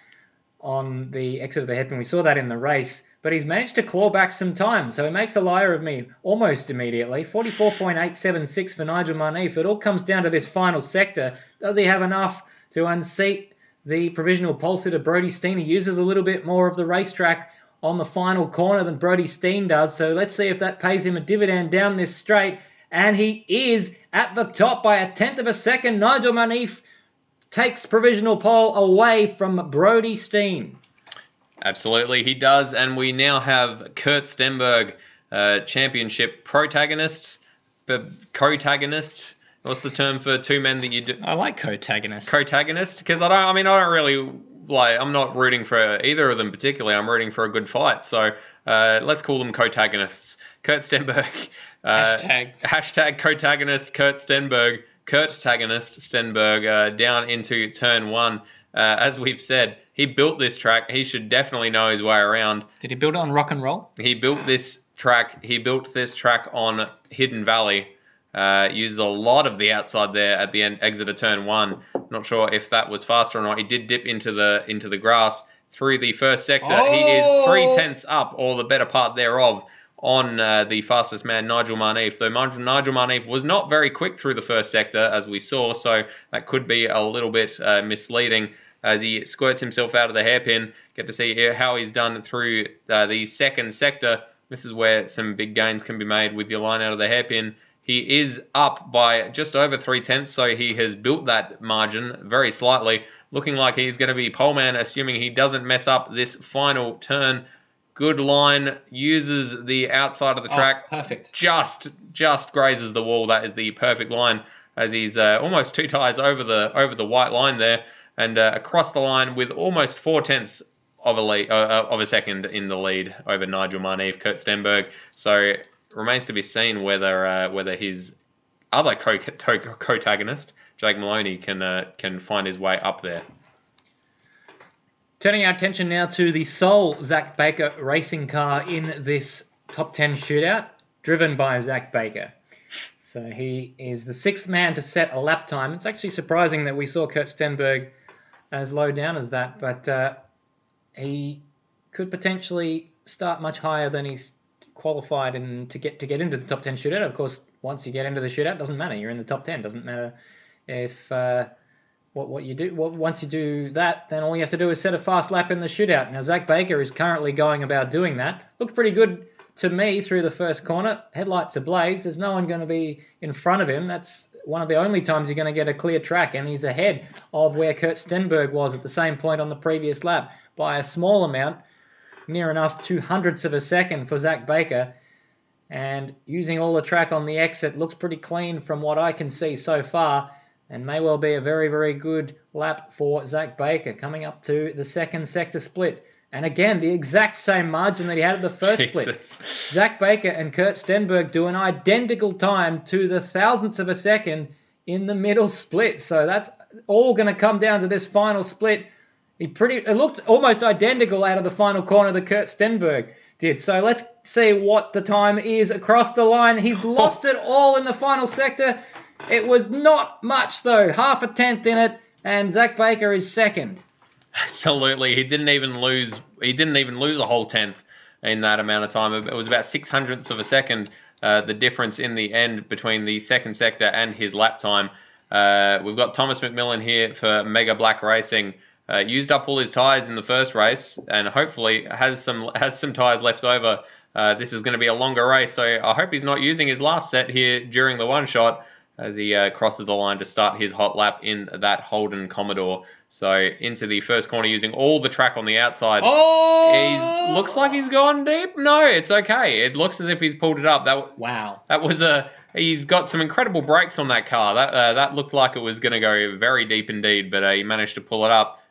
on the exit of the hairpin. We saw that in the race, but he's managed to claw back some time, so he makes a liar of me almost immediately. 44.876 for Nigel Marneef. It all comes down to this final sector. Does he have enough to unseat the provisional pole sitter Brody Steen? He uses a little bit more of the racetrack on the final corner than Brody Steen does, so let's see if that pays him a dividend down this straight. And he is at the top by 1/10 of a second. Nigel Marneef takes provisional pole away from Brody Steen. Absolutely, he does. And we now have Kurt Stenberg, championship protagonist, cotagonist. What's the term for 2 men that you do? I like cotagonist. Cotagonist, because I don't really like. I'm not rooting for either of them particularly. I'm rooting for a good fight. So let's call them cotagonists. Kurt Stenberg. Hashtag cotagonist Kurt Stenberg. Kurt-tagonist Stenberg down into turn 1. As we've said, he built this track. He should definitely know his way around. Did he build it on rock and roll? He built this track on Hidden Valley. Uses a lot of the outside there at the exit of turn 1. Not sure if that was faster or not. He did dip into the grass through the first sector. He is 3/10 up, or the better part thereof, on the fastest man, Nigel Marneef. Though Nigel Marneef was not very quick through the first sector, as we saw, so that could be a little bit misleading as he squirts himself out of the hairpin. Get to see how he's done through the second sector. This is where some big gains can be made with your line out of the hairpin. He is up by just over 3/10, so he has built that margin very slightly, looking like he's going to be poleman, assuming he doesn't mess up this final turn. Good line, uses the outside of the track. Perfect. Just grazes the wall. That is the perfect line, as he's almost 2 tyres over the white line there, and across the line with almost 4/10 of a second in the lead over Nigel Marneve, Kurt Stenberg. So remains to be seen whether his other co-protagonist, Jake Maloney, can find his way up there. Turning our attention now to the sole Zach Baker racing car in this top 10 shootout, driven by Zach Baker. So he is the 6th man to set a lap time. It's actually surprising that we saw Kurt Stenberg as low down as that, but he could potentially start much higher than he's qualified and to get into the top 10 shootout. Of course, once you get into the shootout, doesn't matter. You're in the top 10. Doesn't matter if what you do. Once you do that, then all you have to do is set a fast lap in the shootout. Now, Zach Baker is currently going about doing that. Looked pretty good to me through the first corner. Headlights ablaze. There's no one going to be in front of him. That's one of the only times you're going to get a clear track, and he's ahead of where Kurt Stenberg was at the same point on the previous lap by a small amount, near enough 2/100ths of a second for Zach Baker. And using all the track on the exit, looks pretty clean from what I can see so far, and may well be a very, very good lap for Zach Baker coming up to the second sector split. And again, the exact same margin that he had at the first split. Zach Baker and Kurt Stenberg do an identical time to the 1,000ths of a second in the middle split. So that's all going to come down to this final split. It looked almost identical out of the final corner that Kurt Stenberg did. So let's see what the time is across the line. He's lost it all in the final sector. It was not much though, 1/2 in it, and Zach Baker is second. Absolutely, he didn't even lose a whole tenth in that amount of time. It was about 6/100ths of a second, the difference in the end between the second sector and his lap time. We've got Thomas McMillan here for Mega Black Racing. Used up all his tyres in the first race, and hopefully has some tyres left over. This is going to be a longer race, so I hope he's not using his last set here during the one shot as he crosses the line to start his hot lap in that Holden Commodore. So into the first corner using all the track on the outside. Oh! Looks like he's gone deep. No, it's okay. It looks as if he's pulled it up. Wow. That was he's got some incredible brakes on that car. That looked like it was going to go very deep indeed, but he managed to pull it up.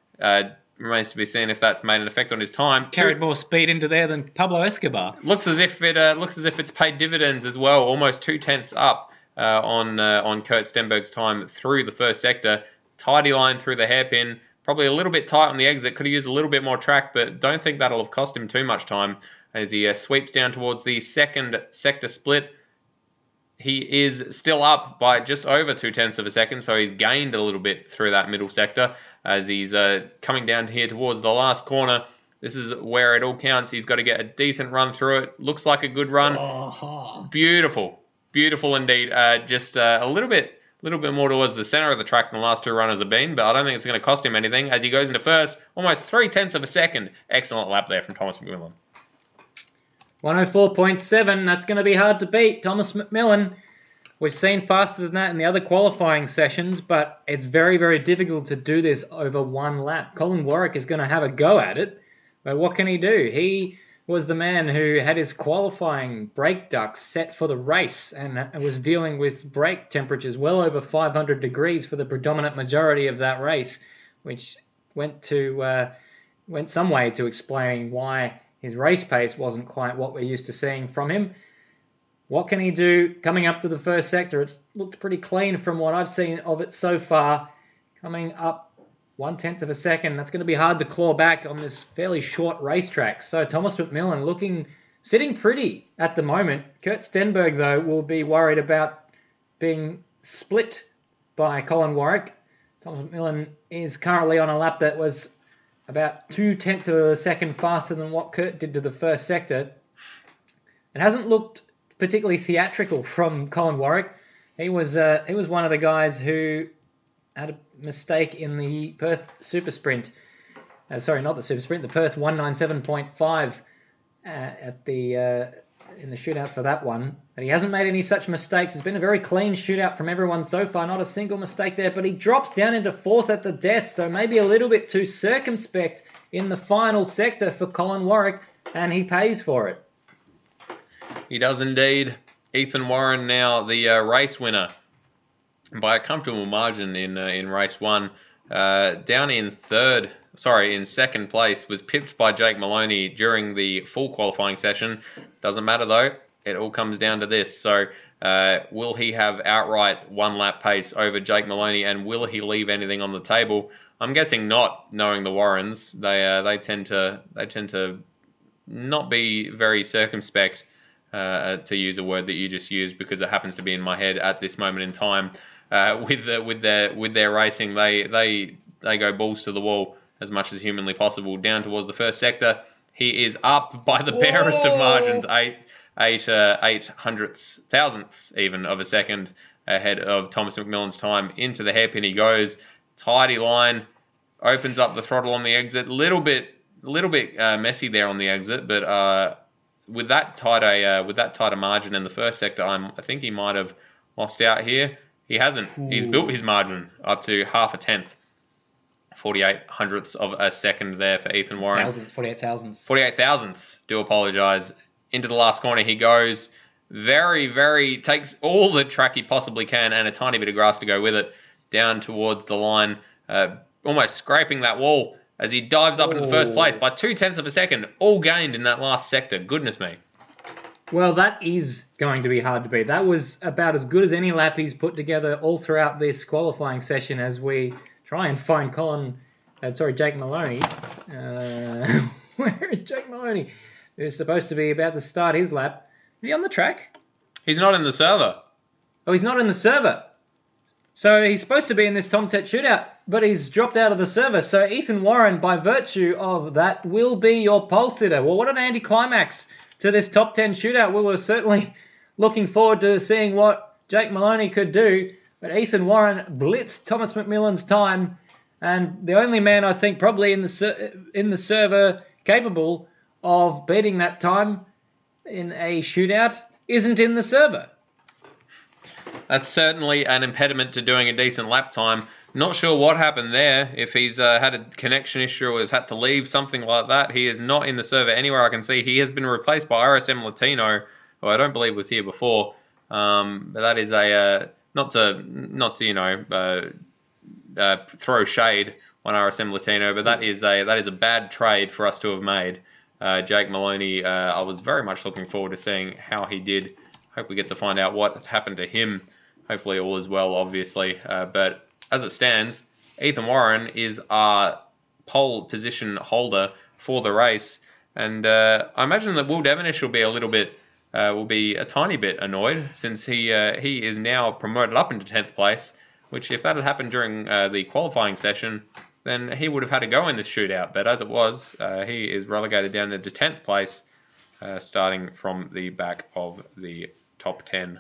Remains to be seen if that's made an effect on his time. Carried more speed into there than Pablo Escobar. Looks as if it's paid dividends as well. Almost 2/10 up on Kurt Stenberg's time through the first sector. Tidy line through the hairpin. Probably a little bit tight on the exit. Could have used a little bit more track, but don't think that'll have cost him too much time as he sweeps down towards the second sector split. He is still up by just over 2/10 of a second, so he's gained a little bit through that middle sector as he's coming down here towards the last corner. This is where it all counts. He's got to get a decent run through it. Looks like a good run. Oh. Beautiful indeed. Just a little bit more towards the center of the track than the last two runners have been, but I don't think it's going to cost him anything as he goes into first. Almost 3/10 of a second. Excellent lap there from Thomas McMillan. 104.7, that's going to be hard to beat. Thomas McMillan, we've seen faster than that in the other qualifying sessions, but it's very, very difficult to do this over one lap. Colin Warwick is going to have a go at it, but what can he do? He was the man who had his qualifying brake ducts set for the race and was dealing with brake temperatures well over 500 degrees for the predominant majority of that race, which went some way to explaining why his race pace wasn't quite what we're used to seeing from him. What can he do coming up to the first sector? It's looked pretty clean from what I've seen of it so far. Coming up 1/10 of a second. That's going to be hard to claw back on this fairly short racetrack. So Thomas McMillan sitting pretty at the moment. Kurt Stenberg, though, will be worried about being split by Colin Warwick. Thomas McMillan is currently on a lap that was about 2/10 of a second faster than what Kurt did to the first sector. It hasn't looked particularly theatrical from Colin Warwick. He was one of the guys who had a mistake in the Perth Super Sprint. Sorry, not the Super Sprint, the Perth 197.5 at the in the shootout for that one. And he hasn't made any such mistakes. It's been a very clean shootout from everyone so far. Not a single mistake there. But he drops down into 4th at the death. So maybe a little bit too circumspect in the final sector for Colin Warwick. And he pays for it. He does indeed. Ethan Warren now the race winner by a comfortable margin in race 1. Down in second place, was pipped by Jake Maloney during the full qualifying session. Doesn't matter though, it all comes down to this. So will he have outright 1 lap pace over Jake Maloney, and will he leave anything on the table? I'm guessing not, knowing the Warrens. They tend to not be very circumspect, to use a word that you just used because it happens to be in my head at this moment in time. With their racing, they go balls to the wall as much as humanly possible. Down towards the first sector, he is up by the barest of margins, 0.08 even of a second ahead of Thomas McMillan's time. Into the hairpin he goes, tidy line, opens up the throttle on the exit. Little bit messy there on the exit, but with that tighter margin in the first sector, I think he might have lost out here. He hasn't. Ooh. He's built his margin up to half a tenth. 48 hundredths of a second there for Ethan Warren. 48 thousandths. 48 thousandths. Do apologise. Into the last corner he goes. Takes all the track he possibly can and a tiny bit of grass to go with it. Down towards the line. Almost scraping that wall as he dives up into the first place by 0.2 of a second. All gained in that last sector. Goodness me. Well, that is going to be hard to beat. That was about as good as any lap he's put together all throughout this qualifying session as we try and find Jake Maloney. Where is Jake Maloney? Who's supposed to be about to start his lap. Is he on the track? He's not in the server. Oh, he's not in the server. So he's supposed to be in this Tomcat shootout, but he's dropped out of the server. So Ethan Warren, by virtue of that, will be your pole sitter. Well, what an anticlimax to this top 10 shootout. We were certainly looking forward to seeing what Jake Maloney could do, but Ethan Warren blitzed Thomas McMillan's time, and the only man I think probably in the server capable of beating that time in a shootout isn't in the server. That's certainly an impediment to doing a decent lap time. Not sure what happened there, if he's had a connection issue or has had to leave, something like that. He is not in the server anywhere I can see. He has been replaced by RSM Latino, who I don't believe was here before. But that is not to throw shade on RSM Latino, but that is a bad trade for us to have made. Jake Maloney, I was very much looking forward to seeing how he did. Hope we get to find out what happened to him. Hopefully all is well, obviously. But as it stands, Ethan Warren is our pole position holder for the race. And I imagine that Will Devonish will be a tiny bit annoyed, since he is now promoted up into 10th place, which if that had happened during the qualifying session, then he would have had to go in this shootout. But as it was, he is relegated down into 10th place, starting from the back of the top 10.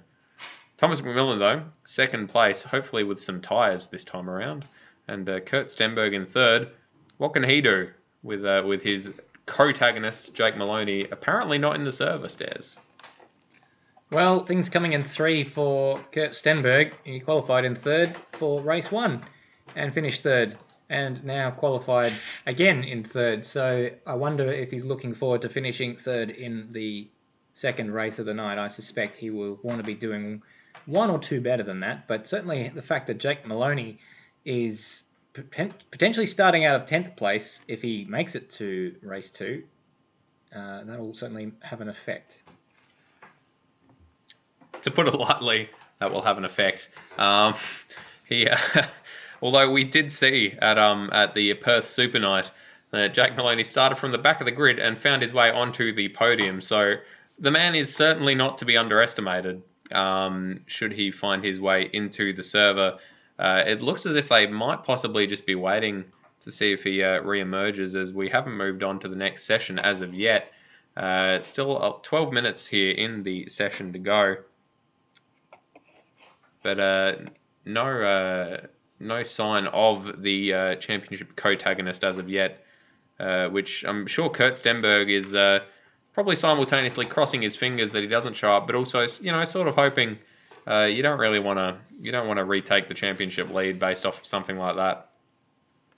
Thomas McMillan, though, second place, hopefully with some tyres this time around. And Kurt Stenberg in third. What can he do with his protagonist, Jake Maloney, apparently not in the server, Stairs? Well, things coming in 3 for Kurt Stenberg. He qualified in 3rd for race 1 and finished 3rd. And now qualified again in 3rd. So I wonder if he's looking forward to finishing 3rd in the second race of the night. I suspect he will want to be doing 1 or 2 better than that. But certainly the fact that Jake Maloney is potentially starting out of 10th place, if he makes it to race 2, that will certainly have an effect. To put it lightly, that will have an effect. Although we did see at the Perth Super Night that Jake Maloney started from the back of the grid and found his way onto the podium. So the man is certainly not to be underestimated. Should he find his way into the server, it looks as if they might possibly just be waiting to see if he re-emerges, as we haven't moved on to the next session as of yet. Still 12 minutes here in the session to go. But no sign of the championship protagonist as of yet, which I'm sure Kurt Stenberg is probably simultaneously crossing his fingers that he doesn't show up, but also, sort of hoping you don't want to retake the championship lead based off of something like that.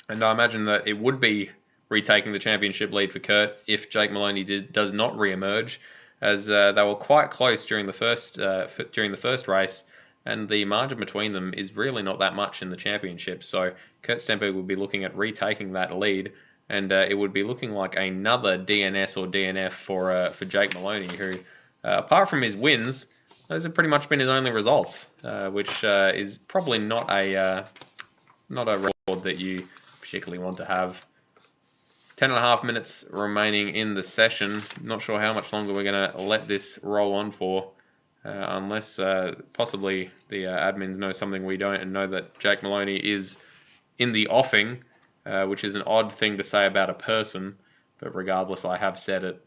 And I imagine that it would be retaking the championship lead for Kurt if Jake Maloney does not re-emerge, as they were quite close during the first race, and the margin between them is really not that much in the championship. So Kurt Stenberg would be looking at retaking that lead, and it would be looking like another DNS or DNF for Jake Maloney, who, apart from his wins, those have pretty much been his only results, which is probably not a record that you particularly want to have. 10.5 minutes remaining in the session. Not sure how much longer we're going to let this roll on for, unless possibly the admins know something we don't and know that Jake Maloney is in the offing, which is an odd thing to say about a person, but regardless, I have said it.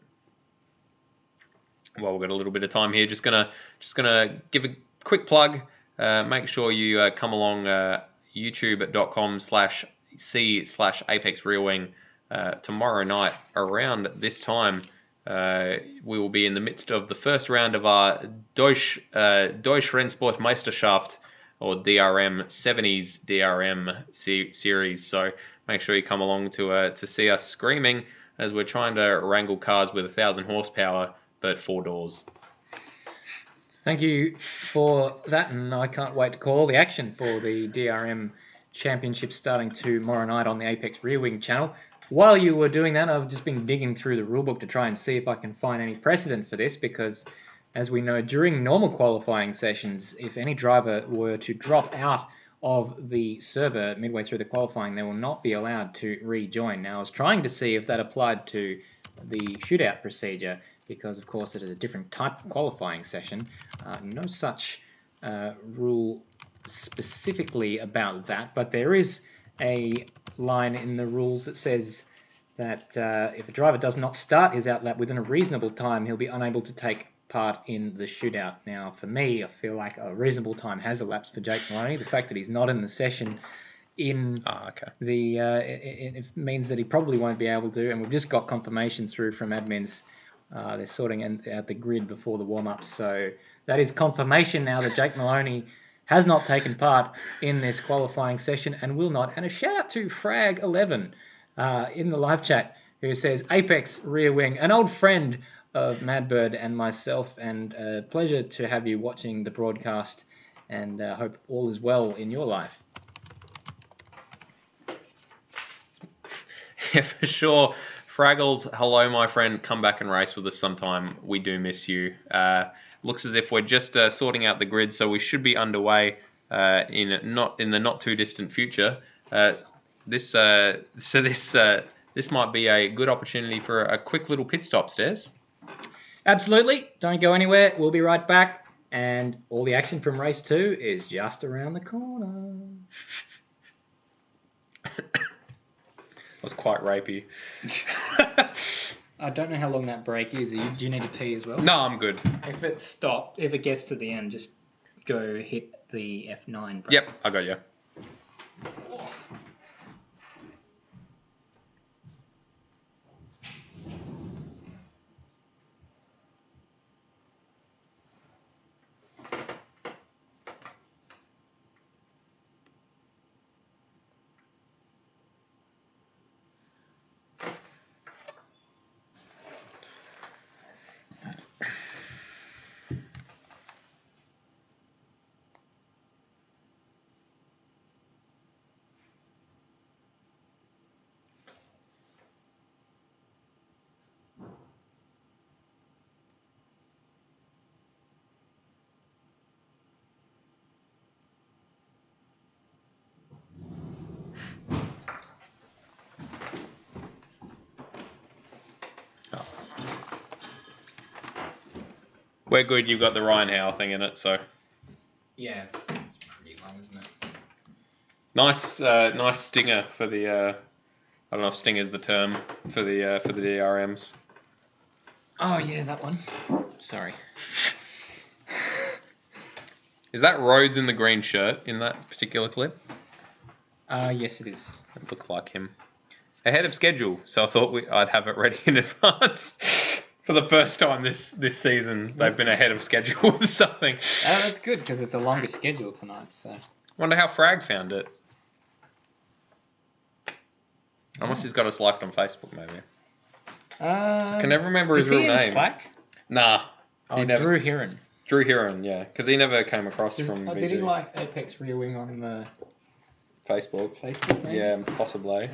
Well, we've got a little bit of time here. Just gonna give a quick plug. Make sure you come along youtube.com/c/Apex Rear Wing tomorrow night around this time. We will be in the midst of the first round of our Deutsch Rennsportmeisterschaft, or DRM 70s DRM series. So make sure you come along to see us screaming as we're trying to wrangle cars with 1,000 horsepower, but 4 doors. Thank you for that, and I can't wait to call the action for the DRM Championship starting tomorrow night on the Apex Rear Wing channel. While you were doing that, I've just been digging through the rulebook to try and see if I can find any precedent for this, because as we know, during normal qualifying sessions, if any driver were to drop out of the server midway through the qualifying, they will not be allowed to rejoin. Now, I was trying to see if that applied to the shootout procedure, because of course it is a different type of qualifying session. No such rule specifically about that, but there is a line in the rules that says that if a driver does not start his outlap within a reasonable time, he'll be unable to take part in the shootout. Now, for me, I feel like a reasonable time has elapsed for Jake Maloney. The fact that he's not in the session it means that he probably won't be able to, and we've just got confirmation through from admins. They're sorting out the grid before the warm-ups, so that is confirmation now that Jake Maloney has not taken part in this qualifying session and will not. And a shout out to Frag11 in the live chat, who says, Apex Rear Wing, an old friend of Madbird and myself, and a pleasure to have you watching the broadcast, and hope all is well in your life. Yeah, for sure. Fraggles, hello, my friend. Come back and race with us sometime. We do miss you. Looks as if we're just sorting out the grid, so we should be underway in the not too distant future. This might be a good opportunity for a quick little pit stop, Stairs. Absolutely. Don't go anywhere. We'll be right back, and all the action from race 2 is just around the corner. That was quite rapey. I don't know how long that break is. Do you need to pee as well? No, I'm good. If it gets to the end, just go hit the F9 break. Yep, I got you. We're good. You've got the Ryan Howe thing in it, so Yeah, it's pretty long, isn't it? nice stinger for the. I don't know if stinger is the term for the DRMs. Oh yeah, that one. Sorry. Is that Rhodes in the green shirt in that particular clip? Yes, it is. It looked like him. Ahead of schedule, so I thought I'd have it ready in advance For the first time this season, they've been ahead of schedule with something. Oh, that's good because it's a longer schedule tonight. So Wonder how Frag found it. Unless he's got us liked on Facebook, maybe. I can never remember his real name. Slack? Nah. Oh, Drew Heron. Drew Heron, yeah, because he never came across from. Oh, did he like Apex Rear Wing on the Facebook? Facebook, maybe? Yeah, possibly.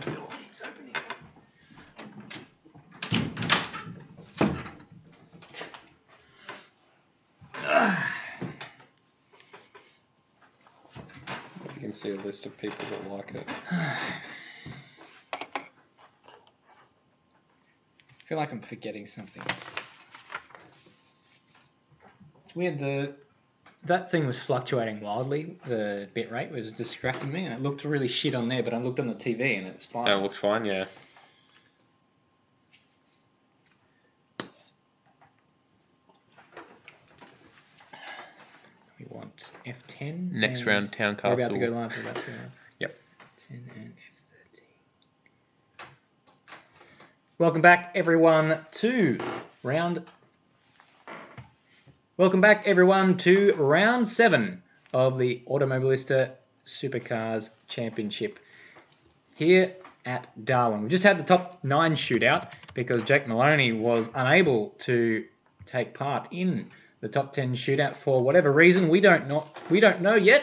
You can see a list of people that like it. I feel like I'm forgetting something. It's weird. That thing was fluctuating wildly. The bit rate was distracting me, and it looked really shit on there. But I looked on the TV, and it was fine. Oh, it looks fine, yeah. We want F10. Next round, Town Castle. We're about to go live for about 2 hours. Yep. 10 and F13. Welcome back, everyone, to round 7 of the Automobilista Supercars Championship here at Darwin. We just had the top 9 shootout because Jake Maloney was unable to take part in the top 10 shootout for whatever reason. We don't know yet,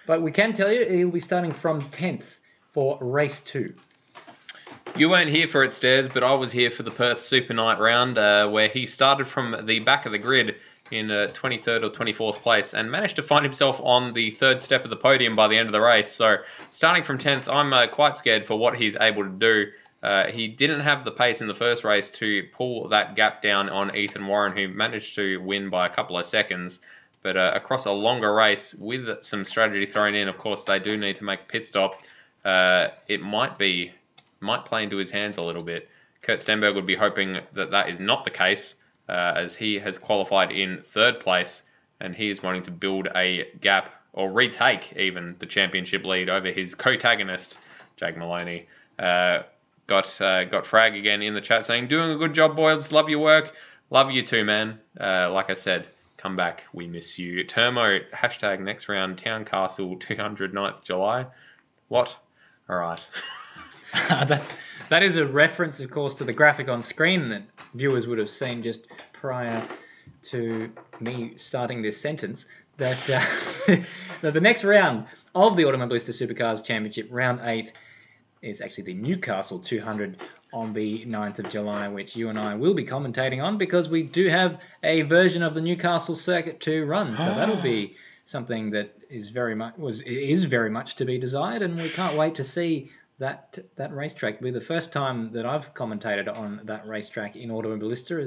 but we can tell you he'll be starting from 10th for race 2. You weren't here for it, Stairs, but I was here for the Perth Super Night round where he started from the back of the grid in 23rd or 24th place and managed to find himself on the 3rd step of the podium by the end of the race. So starting from 10th, I'm quite scared for what he's able to do. He didn't have the pace in the first race to pull that gap down on Ethan Warren, who managed to win by a couple of seconds. But across a longer race, with some strategy thrown in, of course, they do need to make a pit stop. It might play into his hands a little bit. Kurt Stenberg would be hoping that that is not the case, as he has qualified in 3rd place, and he is wanting to build a gap, or retake even, the championship lead over his co-tagonist, Jake Maloney. Got Frag again in the chat saying, doing a good job, boys. Love your work. Love you too, man. Like I said, come back. We miss you. Termo, hashtag next round, Town Castle, 200 9th July. What? All right. That is a reference, of course, to the graphic on screen that viewers would have seen just prior to me starting this sentence. That that the next round of the Automobilista Supercars Championship, round 8, is actually the Newcastle 200 on the 9th of July, which you and I will be commentating on because we do have a version of the Newcastle circuit to run. So that'll be something that is very much to be desired, and we can't wait to see that racetrack. It'll be the first time that I've commentated on that racetrack in Automobilista,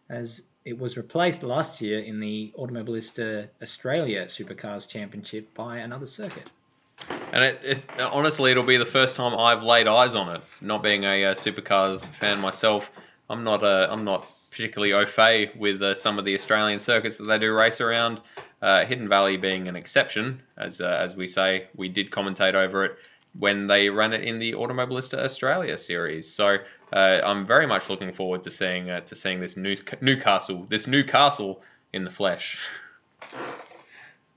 as it was replaced last year in the Automobilista Australia Supercars Championship by another circuit. And honestly, it'll be the first time I've laid eyes on it. Not being a supercars fan myself, I'm not particularly au fait with some of the Australian circuits that they do race around. Hidden Valley being an exception, as we say, we did commentate over it when they ran it in the Automobilista Australia series. So I'm very much looking forward to seeing this Newcastle in the flesh.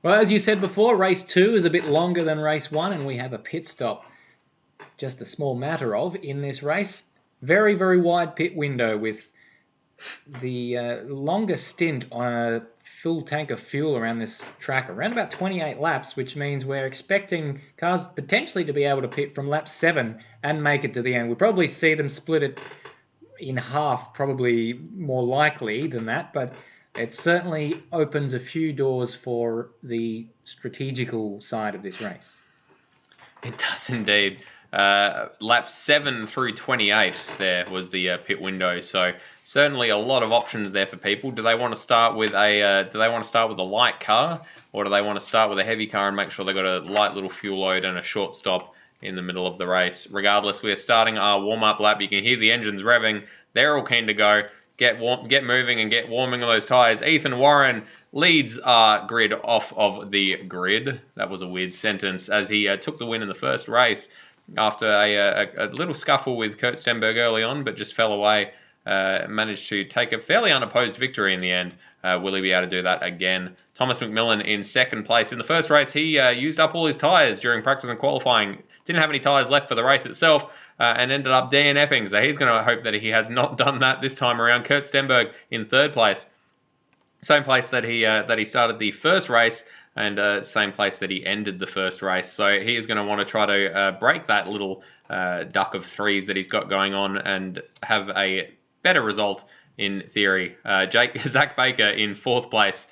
Well, as you said before, race 2 is a bit longer than race 1, and we have a pit stop, just a small matter of, in this race. Very, very wide pit window with the longest stint on a full tank of fuel around this track, around about 28 laps, which means we're expecting cars potentially to be able to pit from lap 7 and make it to the end. We'll probably see them split it in half, probably more likely than that, but it certainly opens a few doors for the strategical side of this race. It does indeed. Lap 7 through 28 there was the pit window, so certainly a lot of options there for people. Do they want to start with a light car, or do they want to start with a heavy car and make sure they've got a light little fuel load and a short stop in the middle of the race? Regardless, we're starting our warm-up lap. You can hear the engines revving. They're all keen to go. Get moving and get warming on those tyres. Ethan Warren leads our grid off of the grid. That was a weird sentence, as he took the win in the first race after a little scuffle with Kurt Stenberg early on, but just fell away managed to take a fairly unopposed victory in the end. Will he be able to do that again? Thomas McMillan in second place. In the first race, he used up all his tyres during practice and qualifying. Didn't have any tyres left for the race itself. And ended up DNFing. So he's going to hope that he has not done that this time around. Kurt Stenberg in third place. Same place that he started the first race, and same place that he ended the first race. So he is going to want to try to break that little duck of threes that he's got going on and have a better result in theory. Zach Baker in fourth place.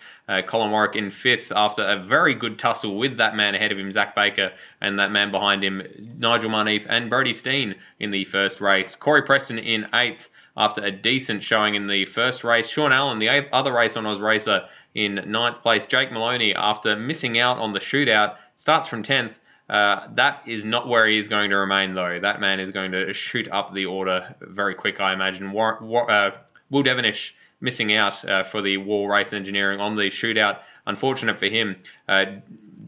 Colin Warwick in fifth after a very good tussle with that man ahead of him, Zach Baker, and that man behind him, Nigel Marneef and Brody Steen in the first race. Corey Preston in eighth after a decent showing in the first race. Sean Allen, the other race on Oz Racer, in ninth place. Jake Maloney, after missing out on the shootout, starts from 10th. That is not where he is going to remain, though. That man is going to shoot up the order very quick, I imagine. Will Devonish missing out for the Wall Race Engineering on the shootout. Unfortunate for him.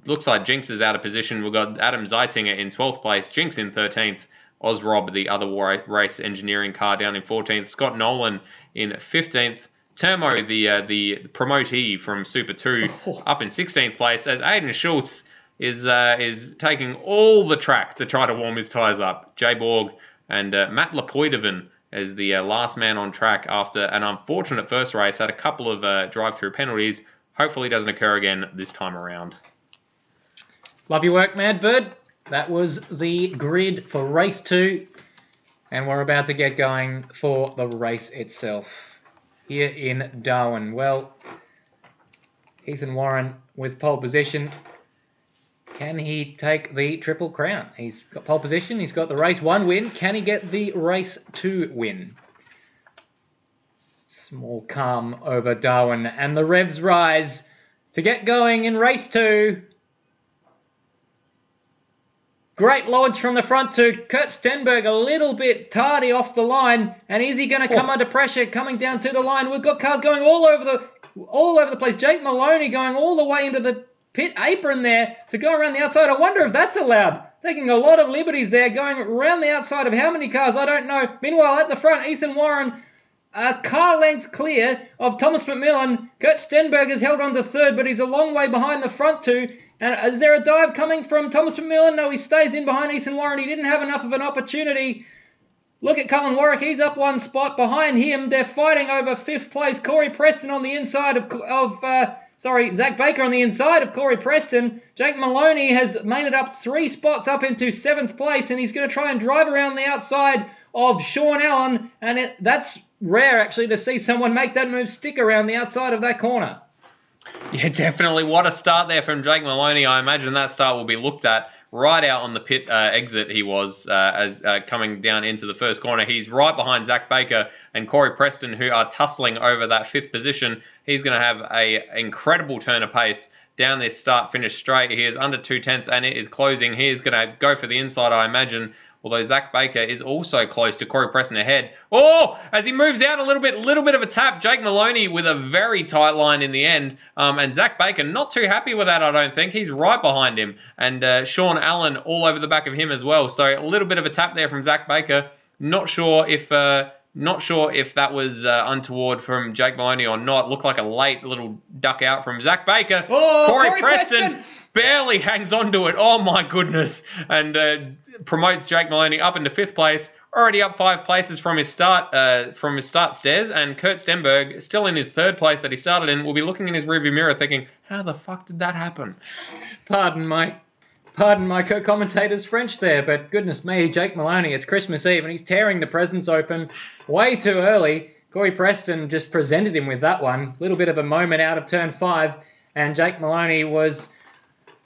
Looks like Jinx is out of position. We've got Adam Zeitinger in 12th place. Jinx in 13th. Ozrob, the other Race Engineering car, down in 14th. Scott Nolan in 15th. Termo, the promotee from Super 2, up in 16th place. As Aiden Schultz is taking all the track to try to warm his tyres up. Jay Borg and Matt Lepoidovan as the last man on track after an unfortunate first race. Had a couple of drive-through penalties. Hopefully doesn't occur again this time around. Love your work, Mad Bird. That was the grid for race 2. And we're about to get going for the race itself here in Darwin. Well, Ethan Warren with pole position. Can he take the Triple Crown? He's got pole position. He's got the race 1 win. Can he get the race 2 win? Small calm over Darwin. And the revs rise to get going in race 2. Great launch from the front two. Kurt Stenberg a little bit tardy off the line. And is he going to come under pressure coming down to the line? We've got cars going all over the place. Jake Maloney going all the way into the pit apron there to go around the outside. I wonder if that's allowed. Taking a lot of liberties there, going around the outside of how many cars, I don't know. Meanwhile, at the front, Ethan Warren, a car length clear of Thomas McMillan. Kurt Stenberg has held on to third, but he's a long way behind the front two. And is there a dive coming from Thomas McMillan? No, he stays in behind Ethan Warren. He didn't have enough of an opportunity. Look at Colin Warwick. He's up one spot behind him. They're fighting over 5th place. Corey Preston on the inside Zach Baker on the inside of Corey Preston. Jake Maloney has made it up 3 spots up into 7th place, and he's going to try and drive around the outside of Sean Allen. And that's rare, actually, to see someone make that move stick around the outside of that corner. Yeah, definitely. What a start there from Jake Maloney. I imagine that start will be looked at right out on the pit exit. He was as coming down into the first corner. He's right behind Zach Baker and Corey Preston, who are tussling over that 5th position. He's going to have an incredible turn of pace down this start-finish straight. He is under 2/10 and it is closing. He is going to go for the inside, I imagine. Although Zach Baker is also close to Corey Preston ahead. Oh, as he moves out a little bit of a tap. Jake Maloney with a very tight line in the end. And Zach Baker not too happy with that, I don't think. He's right behind him. And Sean Allen all over the back of him as well. So a little bit of a tap there from Zach Baker. Not sure if that was untoward from Jake Maloney or not. Looked like a late little duck out from Zach Baker. Oh, Corey Preston barely hangs on to it. Oh, my goodness. And promotes Jake Maloney up into 5th place. Already up 5 places from his start stairs. And Kurt Stenberg, still in his 3rd place that he started in, will be looking in his rearview mirror thinking, how the fuck did that happen? Pardon my co-commentator's French there, but goodness me, Jake Maloney, it's Christmas Eve and he's tearing the presents open way too early. Corey Preston just presented him with that one. Little bit of a moment out of turn 5, and Jake Maloney was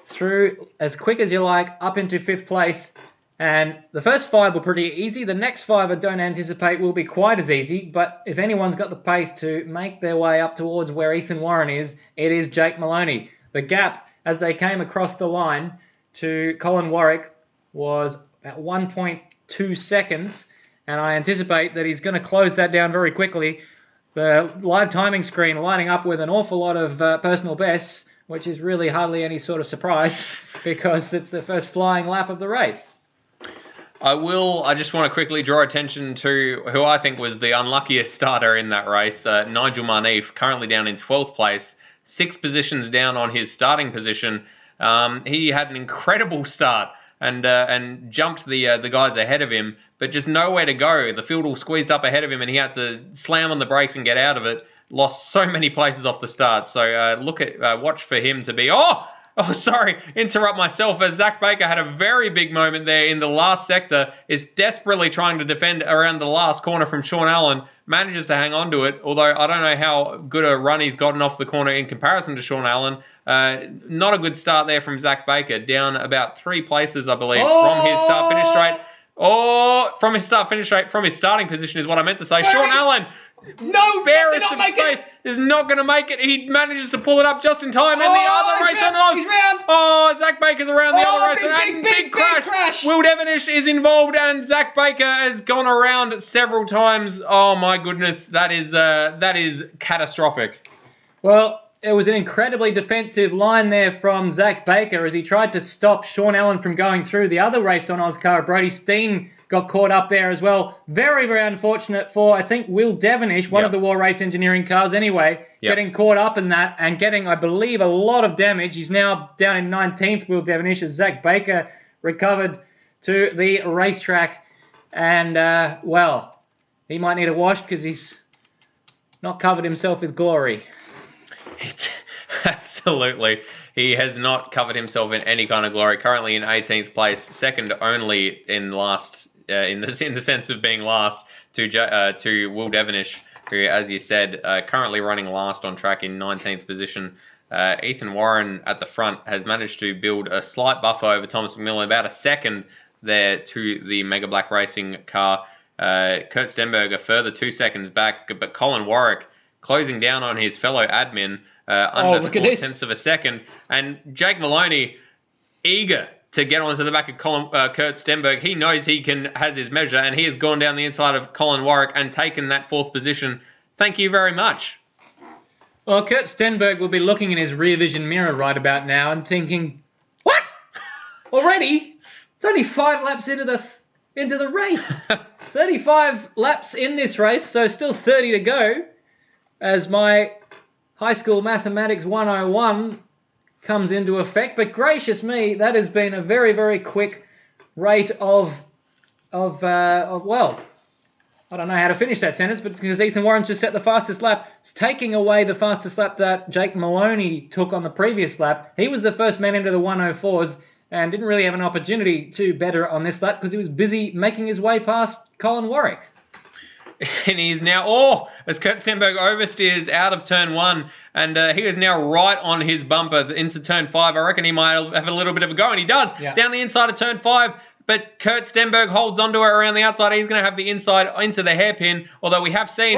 through as quick as you like up into 5th place. And the first 5 were pretty easy. The next 5 I don't anticipate will be quite as easy, but if anyone's got the pace to make their way up towards where Ethan Warren is, it is Jake Maloney. The gap as they came across the line to Colin Warwick was at 1.2 seconds, and I anticipate that he's going to close that down very quickly. The live timing screen lighting up with an awful lot of personal bests, which is really hardly any sort of surprise because it's the first flying lap of the race. I just want to quickly draw attention to who I think was the unluckiest starter in that race, Nigel Marneef, currently down in 12th place, 6 positions down on his starting position. He had an incredible start and jumped the guys ahead of him, but just nowhere to go. The field all squeezed up ahead of him, and he had to slam on the brakes and get out of it. Lost so many places off the start. So watch for him to be. Oh, sorry, interrupt myself. As Zach Baker had a very big moment there in the last sector, is desperately trying to defend around the last corner from Sean Allen, manages to hang on to it, although I don't know how good a run he's gotten off the corner in comparison to Sean Allen. Not a good start there from Zach Baker, down about 3 places, I believe, from his start-finish straight. From his start-finish straight, from his starting position is what I meant to say. Sean Allen, barest of space, is not going to make it. He manages to pull it up just in time, and the other race on he's round. Zach Baker's around the other race, and big crash. Will Devonish is involved, and Zach Baker has gone around several times. Oh my goodness, that is catastrophic. Well, it was an incredibly defensive line there from Zach Baker as he tried to stop Sean Allen from going through. The other race on Oscar, Brody Steen, got caught up there as well. Very, very unfortunate for, I think, Will Devonish, one of the War Race Engineering cars anyway, getting caught up in that and getting, I believe, a lot of damage. He's now down in 19th, Will Devonish, as Zach Baker recovered to the racetrack. And, he might need a wash because he's not covered himself with glory. Absolutely. He has not covered himself in any kind of glory. Currently in 18th place, second only in last, in the sense of being last to Will Devonish, who, as you said, currently running last on track in 19th position. Ethan Warren at the front has managed to build a slight buffer over Thomas McMillan, about a second there to the Mega Black Racing car. Kurt Stenberg a further 2 seconds back, but Colin Warwick closing down on his fellow admin under 0.4 of a second. And Jake Maloney eager to get onto the back of Kurt Stenberg. He knows has his measure, and he has gone down the inside of Colin Warwick and taken that 4th position. Thank you very much. Well, Kurt Stenberg will be looking in his rear vision mirror right about now and thinking, what? Already? It's only 5 laps into the race. 35 laps in this race, so still 30 to go. As my high school mathematics 101 comes into effect. But gracious me, that has been a very, very quick rate of I don't know how to finish that sentence, but because Ethan Warren's just set the fastest lap, it's taking away the fastest lap that Jake Maloney took on the previous lap. He was the first man into the 104s and didn't really have an opportunity to better on this lap because he was busy making his way past Colin Warwick. And he's now, as Kurt Stenberg oversteers out of turn 1, and he is now right on his bumper into turn 5. I reckon he might have a little bit of a go, and he does, down the inside of turn 5. But Kurt Stenberg holds onto it around the outside. He's going to have the inside into the hairpin, although we have seen,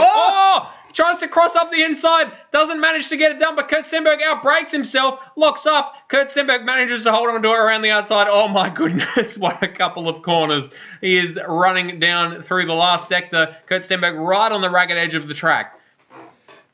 tries to cross up the inside, doesn't manage to get it done, but Kurt Stenberg outbrakes himself, locks up. Kurt Stenberg manages to hold onto it around the outside. Oh my goodness, what a couple of corners. He is running down through the last sector. Kurt Stenberg right on the ragged edge of the track.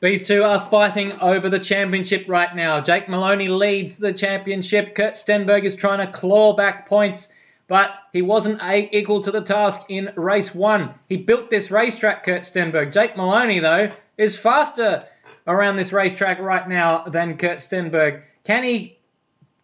These two are fighting over the championship right now. Jake Maloney leads the championship. Kurt Stenberg is trying to claw back points, but he wasn't equal to the task in race 1. He built this racetrack, Kurt Stenberg. Jake Maloney, though, is faster around this racetrack right now than Kurt Stenberg. Can he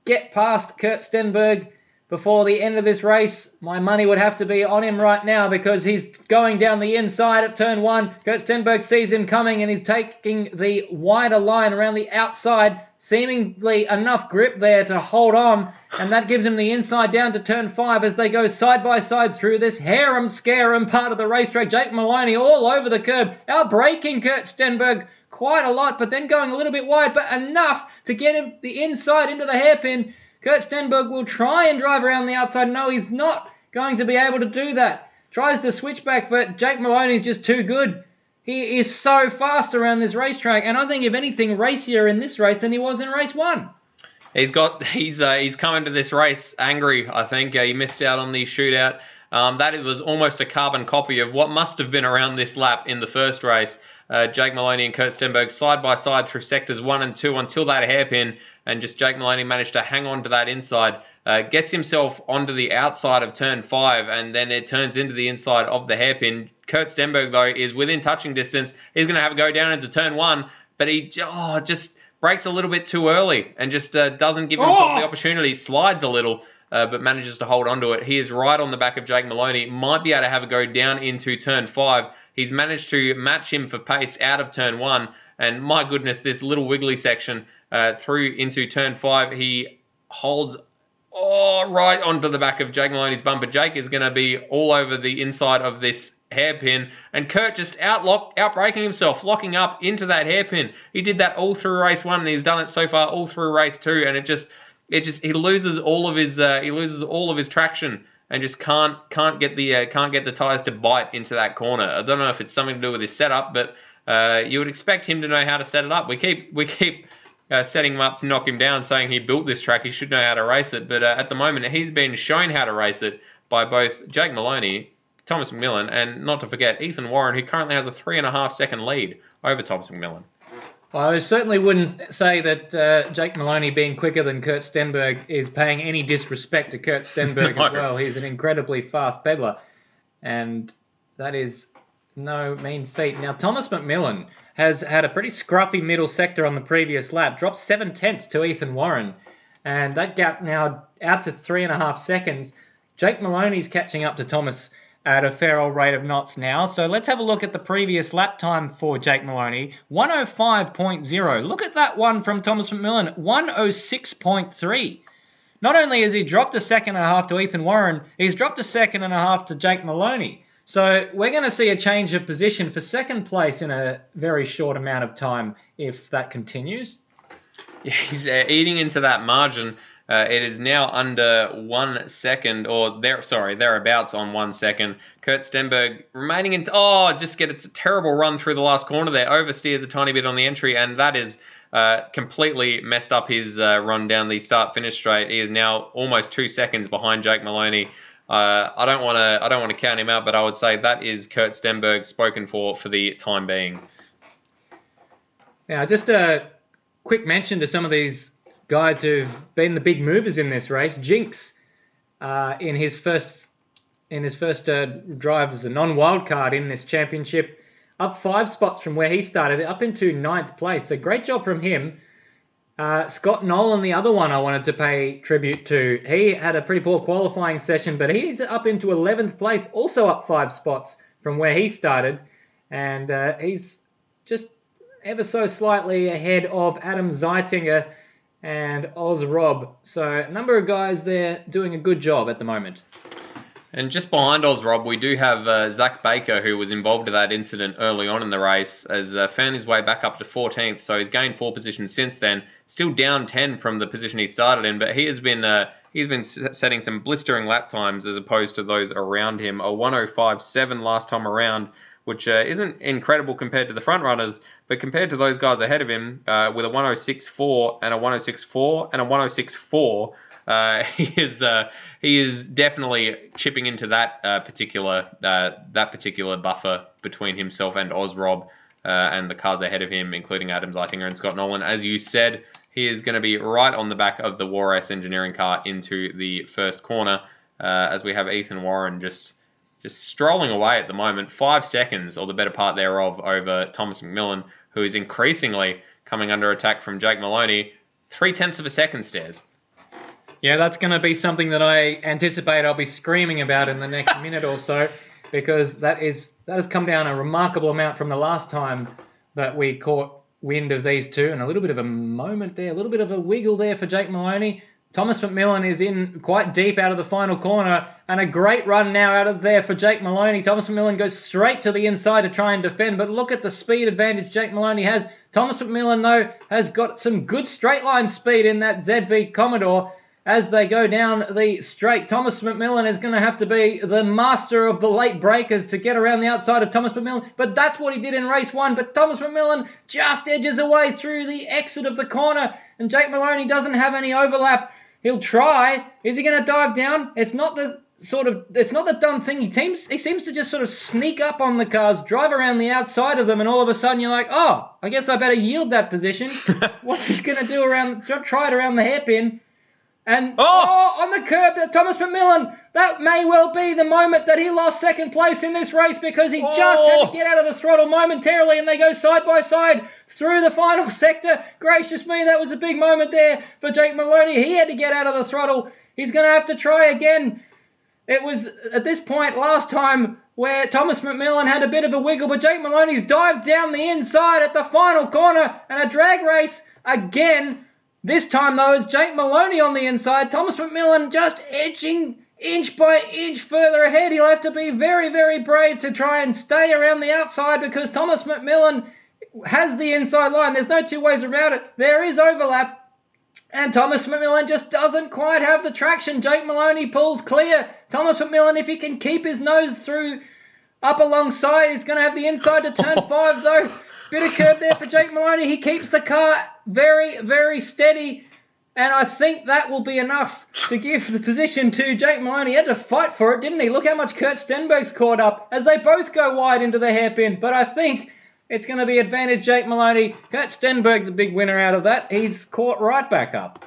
get past Kurt Stenberg before the end of this race? My money would have to be on him right now because he's going down the inside at turn 1. Kurt Stenberg sees him coming and he's taking the wider line around the outside. Seemingly enough grip there to hold on, and that gives him the inside down to turn 5 as they go side by side through this harem-scarem part of the racetrack. Jake Maloney all over the curb, outbraking Kurt Stenberg quite a lot, but then going a little bit wide, but enough to get him the inside into the hairpin. Kurt Stenberg will try and drive around the outside. No, he's not going to be able to do that. Tries to switch back, but Jake Maloney is just too good. He is so fast around this racetrack, and I think if anything racier in this race than he was in race 1. He's come into this race angry, I think. He missed out on the shootout. That was almost a carbon copy of what must have been around this lap in the first race. Jake Maloney and Kurt Stenberg side by side through sectors 1 and 2 until that hairpin, and just Jake Maloney managed to hang on to that inside gets himself onto the outside of turn 5, and then it turns into the inside of the hairpin. Kurt Stenberg, though, is within touching distance. He's going to have a go down into turn 1, but he just breaks a little bit too early and just doesn't give himself the opportunity. Slides a little, but manages to hold onto it. He is right on the back of Jake Maloney. Might be able to have a go down into turn 5. He's managed to match him for pace out of turn 1. And my goodness, this little wiggly section through into turn 5, he holds right onto the back of Jake Maloney's bumper. Jake is going to be all over the inside of this hairpin, and Kurt just outbraking himself, locking up into that hairpin. He did that all through race 1, and he's done it so far all through race 2, and he loses all of his traction and just can't get the tires to bite into that corner. I don't know if it's something to do with his setup, but you would expect him to know how to set it up. We keep setting him up to knock him down, saying he built this track, he should know how to race it. But at the moment, he's been shown how to race it by both Jake Maloney, Thomas McMillan, and not to forget Ethan Warren, who currently has a 3.5 second lead over Thomas McMillan. Well, I certainly wouldn't say that Jake Maloney being quicker than Kurt Stenberg is paying any disrespect to Kurt Stenberg as well. He's an incredibly fast peddler, and that is no mean feat. Now, Thomas McMillan has had a pretty scruffy middle sector on the previous lap, dropped 7/10 to Ethan Warren, and that gap now out to 3.5 seconds. Jake Maloney's catching up to Thomas at a fair old rate of knots now. So let's have a look at the previous lap time for Jake Maloney. 105.0. Look at that one from Thomas McMillan. 106.3. Not only has he dropped a second and a half to Ethan Warren, he's dropped a second and a half to Jake Maloney. So we're going to see a change of position for second place in a very short amount of time if that continues. Yeah, he's eating into that margin. It is now under 1 second, thereabouts on 1 second. Kurt Stenberg remaining in... just gets a terrible run through the last corner there. Oversteers a tiny bit on the entry, and that is completely messed up his run down the start-finish straight. He is now almost 2 seconds behind Jake Maloney. I don't want to count him out, but I would say that is Kurt Stenberg spoken for the time being. Now, just a quick mention to some of these guys who've been the big movers in this race. Jinx, in his first drive as a non-wildcard in this championship, up 5 spots from where he started, up into 9th place. So great job from him. Scott Nolan, the other one I wanted to pay tribute to. He had a pretty poor qualifying session, but he's up into 11th place, also up 5 spots from where he started. And he's just ever so slightly ahead of Adam Zeitinger and Oz Rob. So a number of guys there doing a good job at the moment. And just behind Oz Rob, we do have Zach Baker, who was involved in that incident early on in the race, has found his way back up to 14th, so he's gained 4 positions since then. Still down 10 from the position he started in, but he's been setting some blistering lap times as opposed to those around him. A 105.7 last time around, which isn't incredible compared to the front runners, but compared to those guys ahead of him, with a 106.4 and a 106.4 and a 106.4, he is definitely chipping into that particular buffer between himself and Oz Rob and the cars ahead of him, including Adam Zeitinger and Scott Nolan. As you said, he is going to be right on the back of the War-S engineering car into the first corner, as we have Ethan Warren just strolling away at the moment. 5 seconds, or the better part thereof, over Thomas McMillan, who is increasingly coming under attack from Jake Maloney. 0.3 of a second, Stairs. Yeah, that's going to be something that I anticipate I'll be screaming about in the next minute or so, because that has come down a remarkable amount from the last time that we caught wind of these two, and a little bit of a moment there, a little bit of a wiggle there for Jake Maloney. Thomas McMillan is in quite deep out of the final corner, and a great run now out of there for Jake Maloney. Thomas McMillan goes straight to the inside to try and defend, but look at the speed advantage Jake Maloney has. Thomas McMillan, though, has got some good straight line speed in that ZV Commodore. As they go down the straight, Thomas McMillan is going to have to be the master of the late breakers to get around the outside of Thomas McMillan. But that's what he did in race 1. But Thomas McMillan just edges away through the exit of the corner. And Jake Maloney doesn't have any overlap. He'll try. Is he going to dive down? It's not the done thing. He seems to just sort of sneak up on the cars, drive around the outside of them, and all of a sudden you're like, oh, I guess I better yield that position. What's he going to do try it around the hairpin? And on the curb, that Thomas McMillan, that may well be the moment that he lost second place in this race because he just had to get out of the throttle momentarily and they go side by side through the final sector. Gracious me, that was a big moment there for Jake Maloney. He had to get out of the throttle. He's going to have to try again. It was at this point last time where Thomas McMillan had a bit of a wiggle, but Jake Maloney's dived down the inside at the final corner and a drag race again. This time, though, it's Jake Maloney on the inside. Thomas McMillan just edging inch by inch further ahead. He'll have to be very, very brave to try and stay around the outside because Thomas McMillan has the inside line. There's no two ways around it. There is overlap. And Thomas McMillan just doesn't quite have the traction. Jake Maloney pulls clear. Thomas McMillan, if he can keep his nose through up alongside, he's going to have the inside to turn 5, though. Bit of curb there for Jake Maloney. He keeps the car very, very steady. And I think that will be enough to give the position to Jake Maloney. He had to fight for it, didn't he? Look how much Kurt Stenberg's caught up as they both go wide into the hairpin. But I think it's going to be advantage Jake Maloney. Kurt Stenberg, the big winner out of that. He's caught right back up.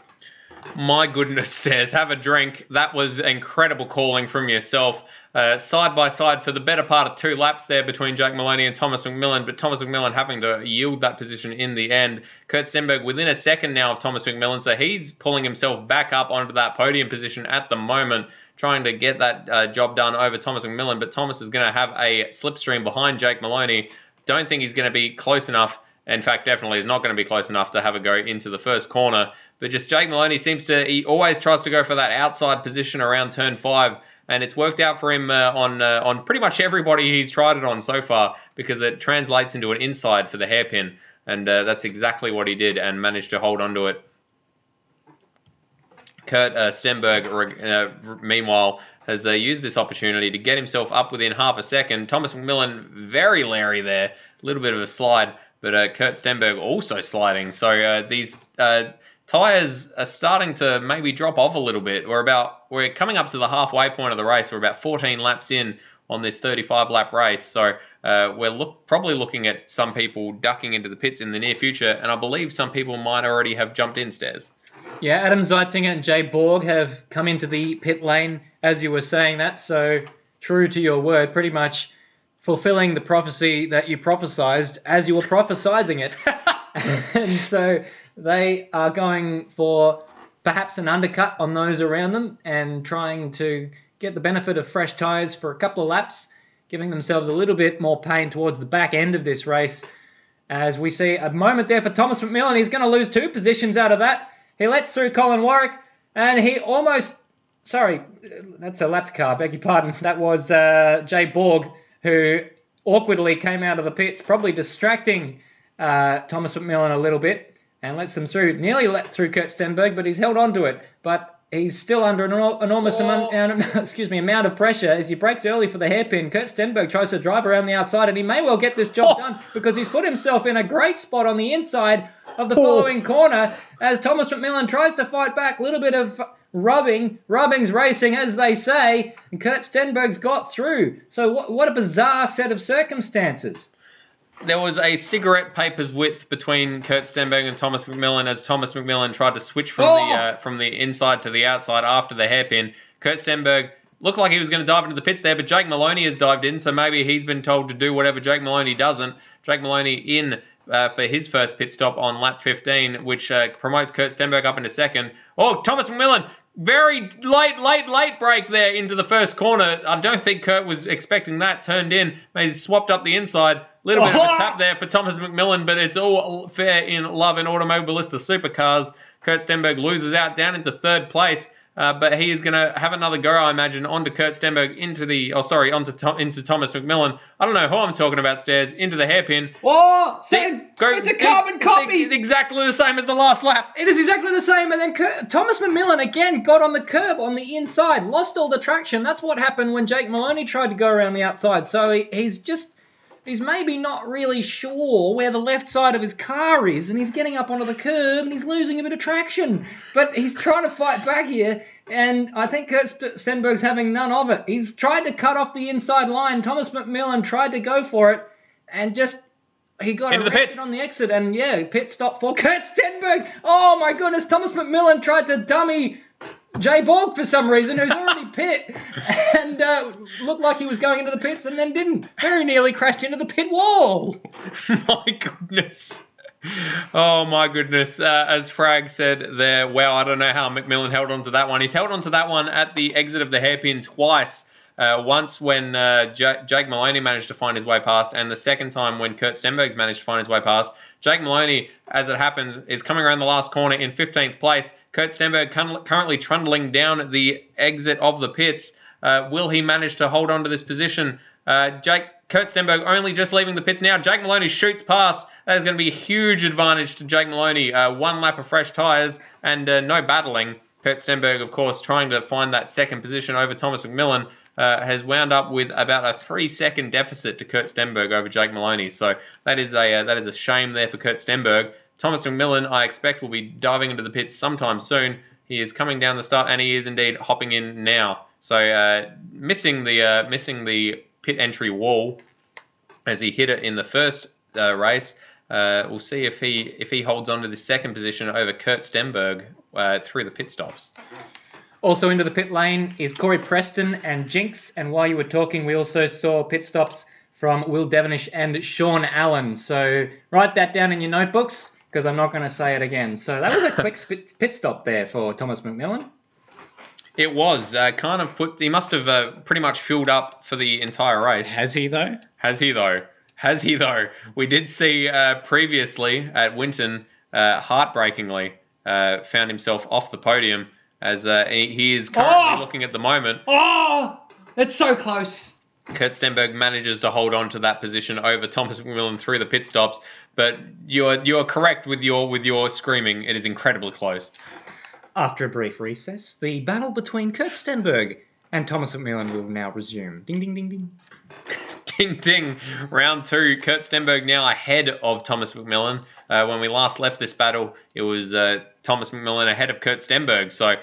My goodness, Stairs, have a drink. That was incredible calling from yourself. Side by side for the better part of 2 laps there between Jake Maloney and Thomas McMillan, but Thomas McMillan having to yield that position in the end. Kurt Stenberg within a second now of Thomas McMillan, so he's pulling himself back up onto that podium position at the moment, trying to get that job done over Thomas McMillan, but Thomas is going to have a slipstream behind Jake Maloney. Don't think he's going to be close enough. In fact, definitely is not going to be close enough to have a go into the first corner. But just Jake Maloney he always tries to go for that outside position around turn 5. And it's worked out for him on pretty much everybody he's tried it on so far because it translates into an inside for the hairpin. And that's exactly what he did and managed to hold on to it. Kurt Stenberg, meanwhile, has used this opportunity to get himself up within half a second. Thomas McMillan, very leery there. A little bit of a slide. But Kurt Stenberg also sliding. So these tyres are starting to maybe drop off a little bit. We're coming up to the halfway point of the race. We're about 14 laps in on this 35-lap race. So we're probably looking at some people ducking into the pits in the near future. And I believe some people might already have jumped in, Stairs. Yeah, Adam Zeitzinger and Jay Borg have come into the pit lane as you were saying that. So true to your word, pretty much fulfilling the prophecy that you prophesized as you were prophesizing it. And so they are going for perhaps an undercut on those around them and trying to get the benefit of fresh tyres for a couple of laps, giving themselves a little bit more pain towards the back end of this race. As we see a moment there for Thomas McMillan, he's going to lose 2 positions out of that. He lets through Colin Warwick and he almost... Sorry, that's a lapped car, beg your pardon. That was Jay Borg, who awkwardly came out of the pits, probably distracting Thomas McMillan a little bit, and lets them through. Nearly let through Kurt Stenberg, but he's held on to it. But he's still under an enormous amount of pressure as he breaks early for the hairpin. Kurt Stenberg tries to drive around the outside, and he may well get this job done because he's put himself in a great spot on the inside of the following corner as Thomas McMillan tries to fight back. A little bit of rubbing's racing, as they say, and Kurt Stenberg's got through. So what a bizarre set of circumstances. There was a cigarette paper's width between Kurt Stenberg and Thomas McMillan as Thomas McMillan tried to switch from the inside to the outside after the hairpin. Kurt Stenberg looked like he was going to dive into the pits there, but Jake Maloney has dived in, so maybe he's been told to do whatever Jake Maloney doesn't. Jake Maloney in for his first pit stop on lap 15, which promotes Kurt Stenberg up into second. Thomas McMillan, very late break there into the first corner. I don't think Kurt was expecting that. Turned in, maybe swapped up the inside. Little bit of a tap there for Thomas McMillan, but it's all fair in love in Automobilista Supercars. Kurt Stenberg loses out down into 3rd place, but he is going to have another go, I imagine, onto Kurt Stenberg into Thomas McMillan. I don't know who I'm talking about, Stairs, into the hairpin. It's a carbon copy. Exactly the same as the last lap. It is exactly the same, and then Thomas McMillan again got on the curb on the inside, lost all the traction. That's what happened when Jake Maloney tried to go around the outside. So he's maybe not really sure where the left side of his car is, and he's getting up onto the curb, and he's losing a bit of traction. But he's trying to fight back here, and I think Kurt Stenberg's having none of it. He's tried to cut off the inside line. Thomas McMillan tried to go for it, and he got arrested on the exit, and pit stop for Kurt Stenberg. Oh my goodness, Thomas McMillan tried to dummy Jay Borg for some reason, who's already pit, and looked like he was going into the pits and then didn't. Very nearly crashed into the pit wall. My goodness. Oh, my goodness. As Frag said there, wow, I don't know how McMillan held on to that one. He's held on to that one at the exit of the hairpin twice. Once when Jake Maloney managed to find his way past, and the second time when Kurt Stenberg's managed to find his way past. Jake Maloney, as it happens, is coming around the last corner in 15th place. Kurt Stenberg currently trundling down the exit of the pits. Will he manage to hold on to this position? Kurt Stenberg only just leaving the pits now. Jake Maloney shoots past. That is going to be a huge advantage to Jake Maloney. One lap of fresh tyres and no battling. Kurt Stenberg, of course, trying to find that second position over Thomas McMillan. Has wound up with about a 3-second deficit to Kurt Stenberg over Jake Maloney. So that is a shame there for Kurt Stenberg. Thomas McMillan, I expect, will be diving into the pits sometime soon. He is coming down the start, and he is indeed hopping in now. So missing the pit entry wall as he hit it in the first race. We'll see if he holds on to the second position over Kurt Stenberg through the pit stops. Also into the pit lane is Corey Preston and Jinx. And while you were talking, we also saw pit stops from Will Devonish and Sean Allen. So write that down in your notebooks because I'm not going to say it again. So that was a quick pit stop there for Thomas McMillan. It was. He must have pretty much filled up for the entire race. Has he, though? We did see previously at Winton, heartbreakingly, found himself off the podium. As he is currently looking at the moment. Oh, it's so close. Kurt Stenberg manages to hold on to that position over Thomas McMillan through the pit stops. But you're correct with your screaming. It is incredibly close. After a brief recess, the battle between Kurt Stenberg and Thomas McMillan will now resume. Ding, ding, ding, ding. Ding, ding. Round 2. Kurt Stenberg now ahead of Thomas McMillan. When we last left this battle, it was Thomas McMillan ahead of Kurt Stenberg. So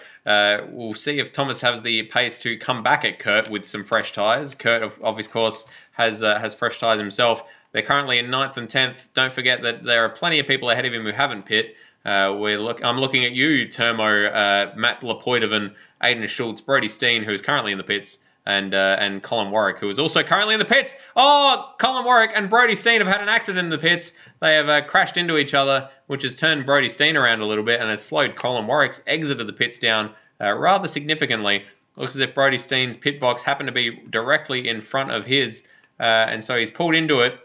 we'll see if Thomas has the pace to come back at Kurt with some fresh tyres. Kurt, of his course, has fresh tyres himself. They're currently in 9th and 10th. Don't forget that there are plenty of people ahead of him who haven't pit. I'm looking at you, Termo, Matt Lepoitovan, Aidan Schultz, Brody Steen, who is currently in the pits, and Colin Warwick, who is also currently in the pits. Oh, Colin Warwick and Brody Steen have had an accident in the pits. They have crashed into each other, which has turned Brody Steen around a little bit and has slowed Colin Warwick's exit of the pits down rather significantly. Looks as if Brody Steen's pit box happened to be directly in front of his, and so he's pulled into it.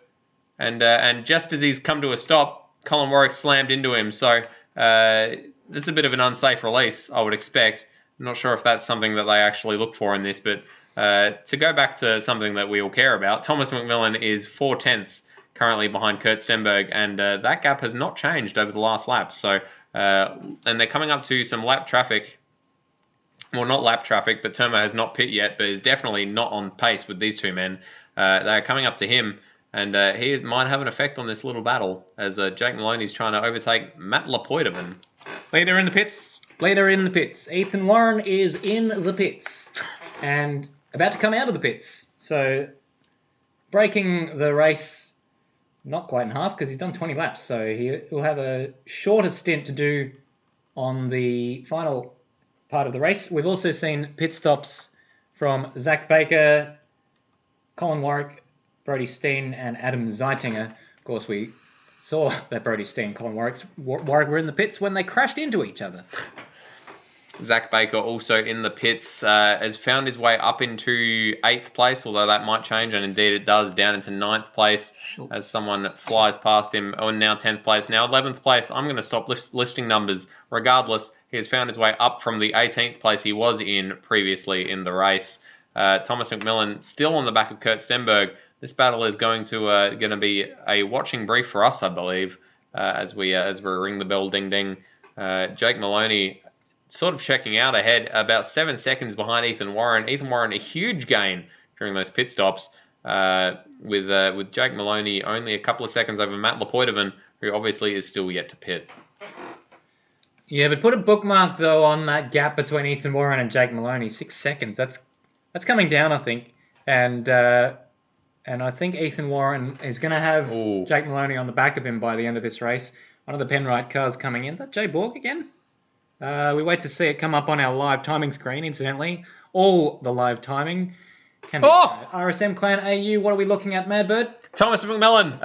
And just as he's come to a stop, Colin Warwick slammed into him. So it's a bit of an unsafe release, I would expect. I'm not sure if that's something that they actually look for in this, but to go back to something that we all care about, Thomas McMillan is 4/10 currently behind Kurt Stenberg, and that gap has not changed over the last lap. So, and they're coming up to some lap traffic. Well, not lap traffic, but Termo has not pit yet, but is definitely not on pace with these two men. They're coming up to him, and he might have an effect on this little battle as Jake Maloney's trying to overtake Matt Lepoitovan. Leader in the pits. Ethan Warren is in the pits and about to come out of the pits. So breaking the race not quite in half because he's done 20 laps. So he'll have a shorter stint to do on the final part of the race. We've also seen pit stops from Zach Baker, Colin Warwick, Brody Steen, and Adam Zeitinger. Of course, we saw that Brody Steen and Colin Warwick were in the pits when they crashed into each other. Zach Baker also in the pits has found his way up into 8th place, although that might change, and indeed it does, down into 9th place as someone flies past him. Oh, now 10th place, now 11th place. I'm going to stop listing numbers. Regardless, he has found his way up from the 18th place he was in previously in the race. Thomas McMillan still on the back of Kurt Stenberg. This battle is going to be a watching brief for us, I believe, as we ring the bell, ding ding. Jake Maloney sort of checking out ahead, about 7 seconds behind Ethan Warren. Ethan Warren, a huge gain during those pit stops, with Jake Maloney only a couple of seconds over Matt Lepoitovan, who obviously is still yet to pit. Yeah, but put a bookmark, though, on that gap between Ethan Warren and Jake Maloney. 6 seconds. That's coming down, I think. And I think Ethan Warren is going to have Jake Maloney on the back of him by the end of this race. One of the Penrite cars coming in. Is that Jay Borg again? We wait to see it come up on our live timing screen, incidentally. All the live timing can be RSM Clan AU. What are we looking at, Madbird? Thomas McMillan,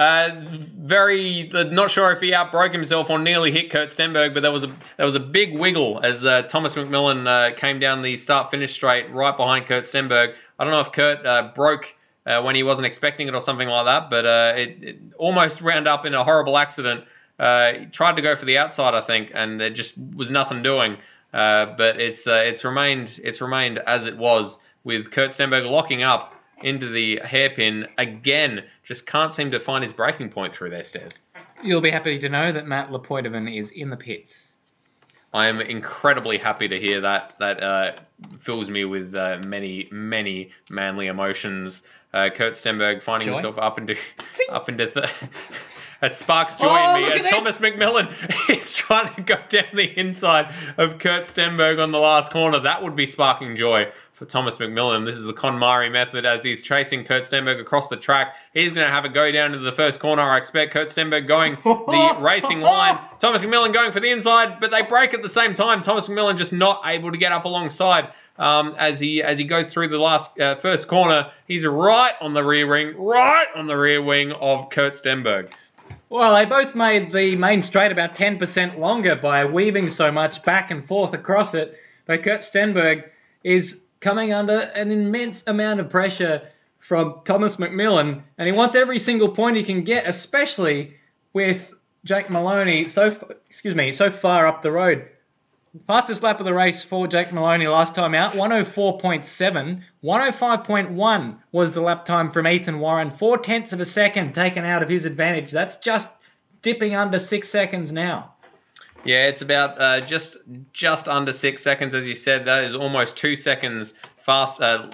not sure if he outbroke himself or nearly hit Kurt Stenberg, but there was a big wiggle as Thomas McMillan came down the start-finish straight right behind Kurt Stenberg. I don't know if Kurt broke when he wasn't expecting it or something like that, but it almost wound up in a horrible accident. He tried to go for the outside, I think, and there just was nothing doing. But it's remained as it was, with Kurt Stenberg locking up into the hairpin again. Just can't seem to find his breaking point through there, Stairs. You'll be happy to know that Matt Lepoitovan is in the pits. I am incredibly happy to hear that. That fills me with many, many manly emotions. Kurt Stenberg finding himself up into That sparks joy in me as Thomas McMillan is trying to go down the inside of Kurt Stenberg on the last corner. That would be sparking joy for Thomas McMillan. This is the KonMari method as he's chasing Kurt Stenberg across the track. He's going to have a go down into the first corner. I expect Kurt Stenberg going the racing line. Thomas McMillan going for the inside, but they break at the same time. Thomas McMillan just not able to get up alongside. As he goes through the first corner, he's right on the rear wing of Kurt Stenberg. Well, they both made the main straight about 10% longer by weaving so much back and forth across it. But Kurt Stenberg is coming under an immense amount of pressure from Thomas McMillan, and he wants every single point he can get, especially with Jake Maloney so far up the road. Fastest lap of the race for Jake Maloney last time out, 104.7. 105.1 was the lap time from Ethan Warren. 0.4 of a second taken out of his advantage. That's just dipping under 6 seconds now. Yeah, it's about just under 6 seconds, as you said. That is almost 2 seconds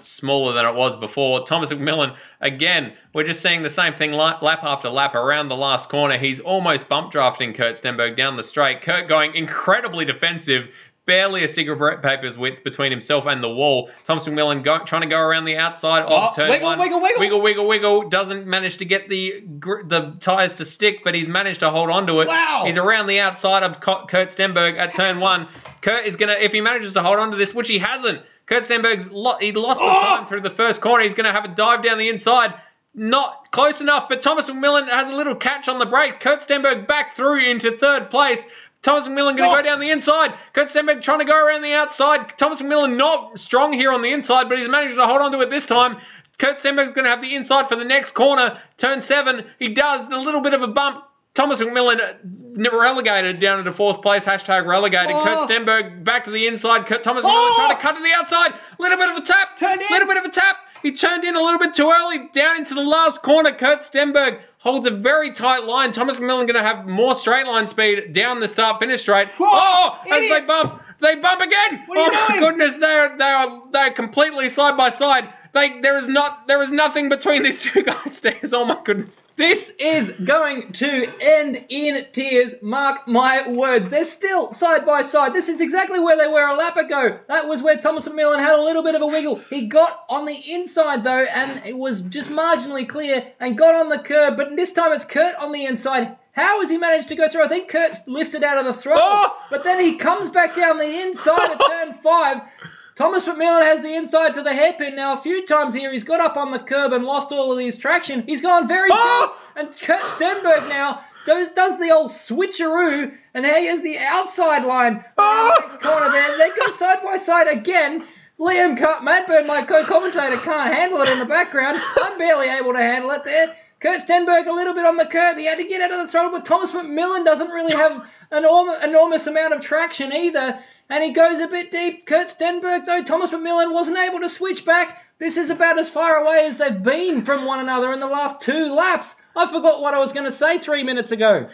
smaller than it was before. Thomas McMillan, again, we're just seeing the same thing lap after lap around the last corner. He's almost bump drafting Kurt Stenberg down the straight. Kurt going incredibly defensive, barely a cigarette paper's width between himself and the wall. Thomas McMillan trying to go around the outside of turn one. Wiggle. Doesn't manage to get the tyres to stick, but he's managed to hold on to it. Wow. He's around the outside of Kurt Stenberg at turn one. Kurt is going to, if he manages to hold on to this, which he hasn't, Kurt Stenberg's he lost the time through the first corner. He's going to have a dive down the inside. Not close enough, but Thomas McMillan has a little catch on the brakes. Kurt Stenberg back through into third place. Thomas McMillan going to go down the inside. Kurt Stenberg trying to go around the outside. Thomas McMillan not strong here on the inside, but he's managed to hold on to it this time. Kurt Stenberg's going to have the inside for the next corner. Turn 7. He does a little bit of a bump. Thomas McMillan relegated down into fourth place. # relegated. Kurt Stenberg back to the inside. Thomas McMillan trying to cut to the outside. Little bit of a tap. Little bit of a tap. He turned in a little bit too early. Down into the last corner. Kurt Stenberg holds a very tight line. Thomas McMillan going to have more straight line speed down the start-finish straight. As they bump. They bump again. My goodness. They're completely side by side. There is nothing between these two guys, Stairs. Oh my goodness. This is going to end in tears. Mark my words. They're still side by side. This is exactly where they were a lap ago. That was where Thomas McMillan had a little bit of a wiggle. He got on the inside though, and it was just marginally clear and got on the curb. But this time it's Kurt on the inside. How has he managed to go through? I think Kurt's lifted out of the throttle, but then he comes back down the inside at turn 5. Thomas McMillan has the inside to the hairpin. Now, a few times here, he's got up on the curb and lost all of his traction. He's gone very deep. And Kurt Stenberg now does the old switcheroo, and he has the outside line the next corner there. They go side by side again. Liam Madburn, my co-commentator, can't handle it in the background. I'm barely able to handle it there. Kurt Stenberg a little bit on the curb. He had to get out of the throttle, but Thomas McMillan doesn't really have an enormous amount of traction either. And he goes a bit deep. Kurt Stenberg, though, Thomas McMillan wasn't able to switch back. This is about as far away as they've been from one another in the last 2 laps. I forgot what I was going to say 3 minutes ago.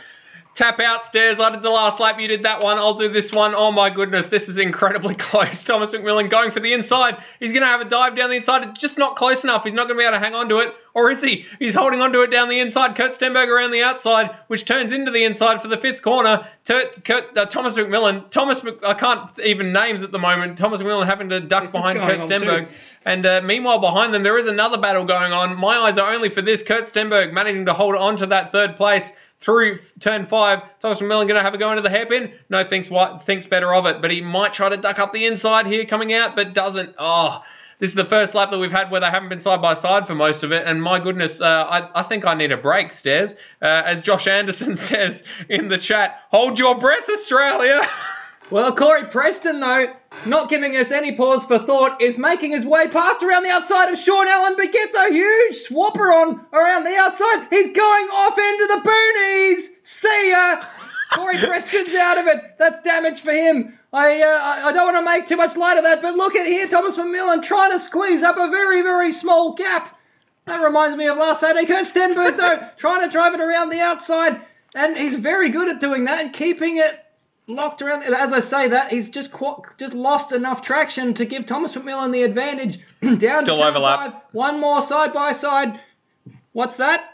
Tap out, Stairs. I did the last lap. You did that one. I'll do this one. Oh, my goodness. This is incredibly close. Thomas McMillan going for the inside. He's going to have a dive down the inside. It's just not close enough. He's not going to be able to hang on to it. Or is he? He's holding on to it down the inside. Kurt Stenberg around the outside, which turns into the inside for the 5th corner. Thomas McMillan. I can't even names at the moment. Thomas McMillan having to duck behind Kurt Stenberg. And meanwhile, behind them, there is another battle going on. My eyes are only for this. Kurt Stenberg managing to hold on to that 3rd place. through turn 5. Thomas McMillan going to have a go into the hairpin. No, thinks better of it, but he might try to duck up the inside here coming out, but doesn't. Oh, this is the first lap that we've had where they haven't been side by side for most of it, and my goodness, I think I need a break, Stairs. As Josh Anderson says in the chat, hold your breath, Australia. Well, Corey Preston, though, not giving us any pause for thought, is making his way past around the outside of Sean Allen, but gets a huge swapper on around the outside. He's going off into the boonies. See ya. Corey Preston's out of it. That's damage for him. I don't want to make too much light of that, but look at here, Thomas McMillan trying to squeeze up a very, very small gap. That reminds me of last Saturday. Kurt Stenberg, though, trying to drive it around the outside, and he's very good at doing that and keeping it locked around. As I say that, he's just lost enough traction to give Thomas McMillan the advantage. Down Still to overlap. 5, one more side by side. What's that?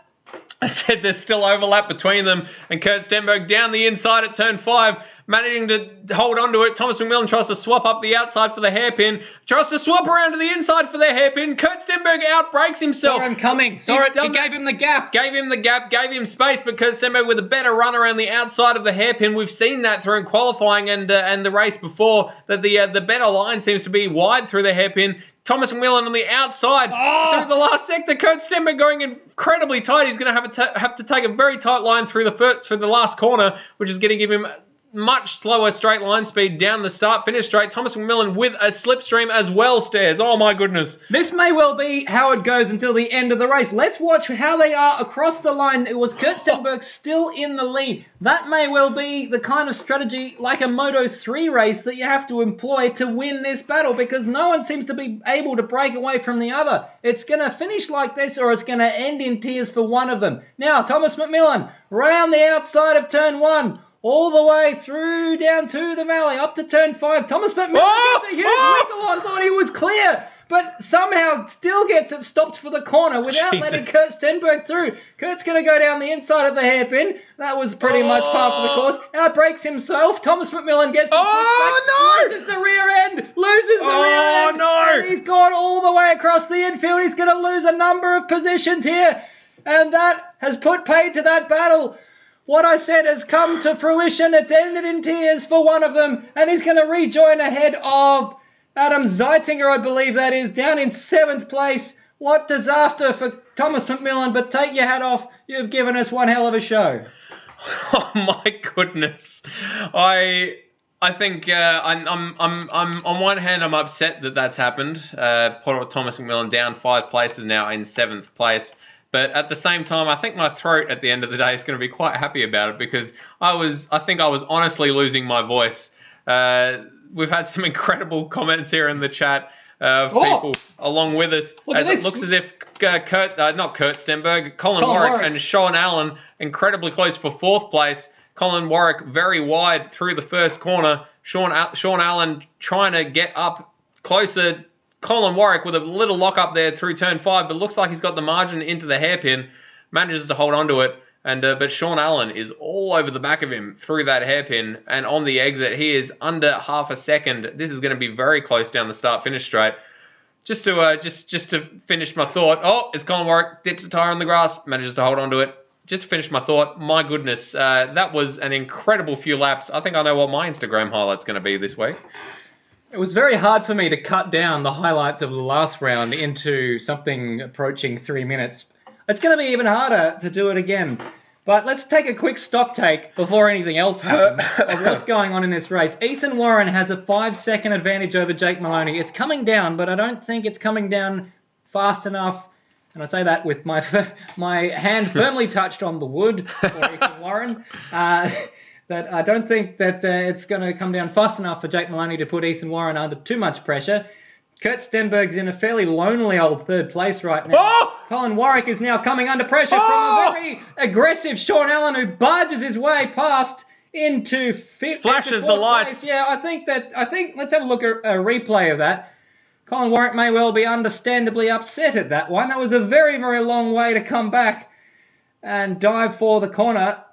I said there's still overlap between them, and Kurt Stenberg down the inside at turn 5, managing to hold on to it. Thomas McMillan tries to swap up the outside for the hairpin, tries to swap around to the inside for the hairpin. Kurt Stenberg outbreaks himself. Saw him coming. He gave him the gap. Gave him space, but Kurt Stenberg with a better run around the outside of the hairpin. We've seen that through qualifying and the race before, that the better line seems to be wide through the hairpin. Thomas McMillan on the outside through the last sector. Kurt Stenberg going incredibly tight. He's going to have to take a very tight line through the last corner, which is going to give him much slower straight line speed down the start-finish straight. Thomas McMillan with a slipstream as well, Stairs. Oh, my goodness. This may well be how it goes until the end of the race. Let's watch how they are across the line. It was Kurt Stenberg still in the lead. That may well be the kind of strategy like a Moto3 race that you have to employ to win this battle, because no one seems to be able to break away from the other. It's going to finish like this, or it's going to end in tears for one of them. Now, Thomas McMillan, round the outside of turn 1, all the way through down to the valley, up to turn 5. Thomas McMillan gets a huge wiggle on, thought he was clear, but somehow still gets it stopped for the corner without letting Kurt Stenberg through. Kurt's going to go down the inside of the hairpin. That was pretty much par for the course. Outbreaks himself. Thomas McMillan gets loses the rear end. And he's gone all the way across the infield. He's going to lose a number of positions here, and that has put paid to that battle. What I said has come to fruition. It's ended in tears for one of them, and he's going to rejoin ahead of Adam Zeitinger, I believe that is, down in 7th place. What disaster for Thomas McMillan, but take your hat off. You've given us one hell of a show. Oh, my goodness. I think I'm on one hand, I'm upset that that's happened. Poor Thomas McMillan down 5 places now in 7th place. But at the same time, I think my throat at the end of the day is going to be quite happy about it, because I think I was honestly losing my voice. We've had some incredible comments here in the chat of people along with us. It looks as if not Kurt Stenberg, Colin Warwick and Sean Allen incredibly close for 4th place. Colin Warwick very wide through the first corner. Sean Allen trying to get up closer. Colin Warwick with a little lock up there through turn 5, but looks like he's got the margin into the hairpin, manages to hold on to it, and but Sean Allen is all over the back of him through that hairpin, and on the exit he is under half a second. This is going to be very close down the start-finish straight. Just to finish my thought, as Colin Warwick dips a tyre on the grass, manages to hold on to it. Just to finish my thought, my goodness, that was an incredible few laps. I think I know what my Instagram highlight's going to be this week. It was very hard for me to cut down the highlights of the last round into something approaching 3 minutes. It's going to be even harder to do it again. But let's take a quick stock take before anything else happens of what's going on in this race. Ethan Warren has a 5-second advantage over Jake Maloney. It's coming down, but I don't think it's coming down fast enough. And I say that with my hand firmly touched on the wood for Ethan Warren. That I don't think that it's going to come down fast enough for Jake Maloney to put Ethan Warren under too much pressure. Kurt Stenberg's in a fairly lonely old 3rd place right now. Colin Warwick is now coming under pressure from a very aggressive Sean Allen, who barges his way past into 5th. Flashes the lights. Place. Yeah, I think let's have a look at a replay of that. Colin Warwick may well be understandably upset at that one. That was a very, very long way to come back and dive for the corner.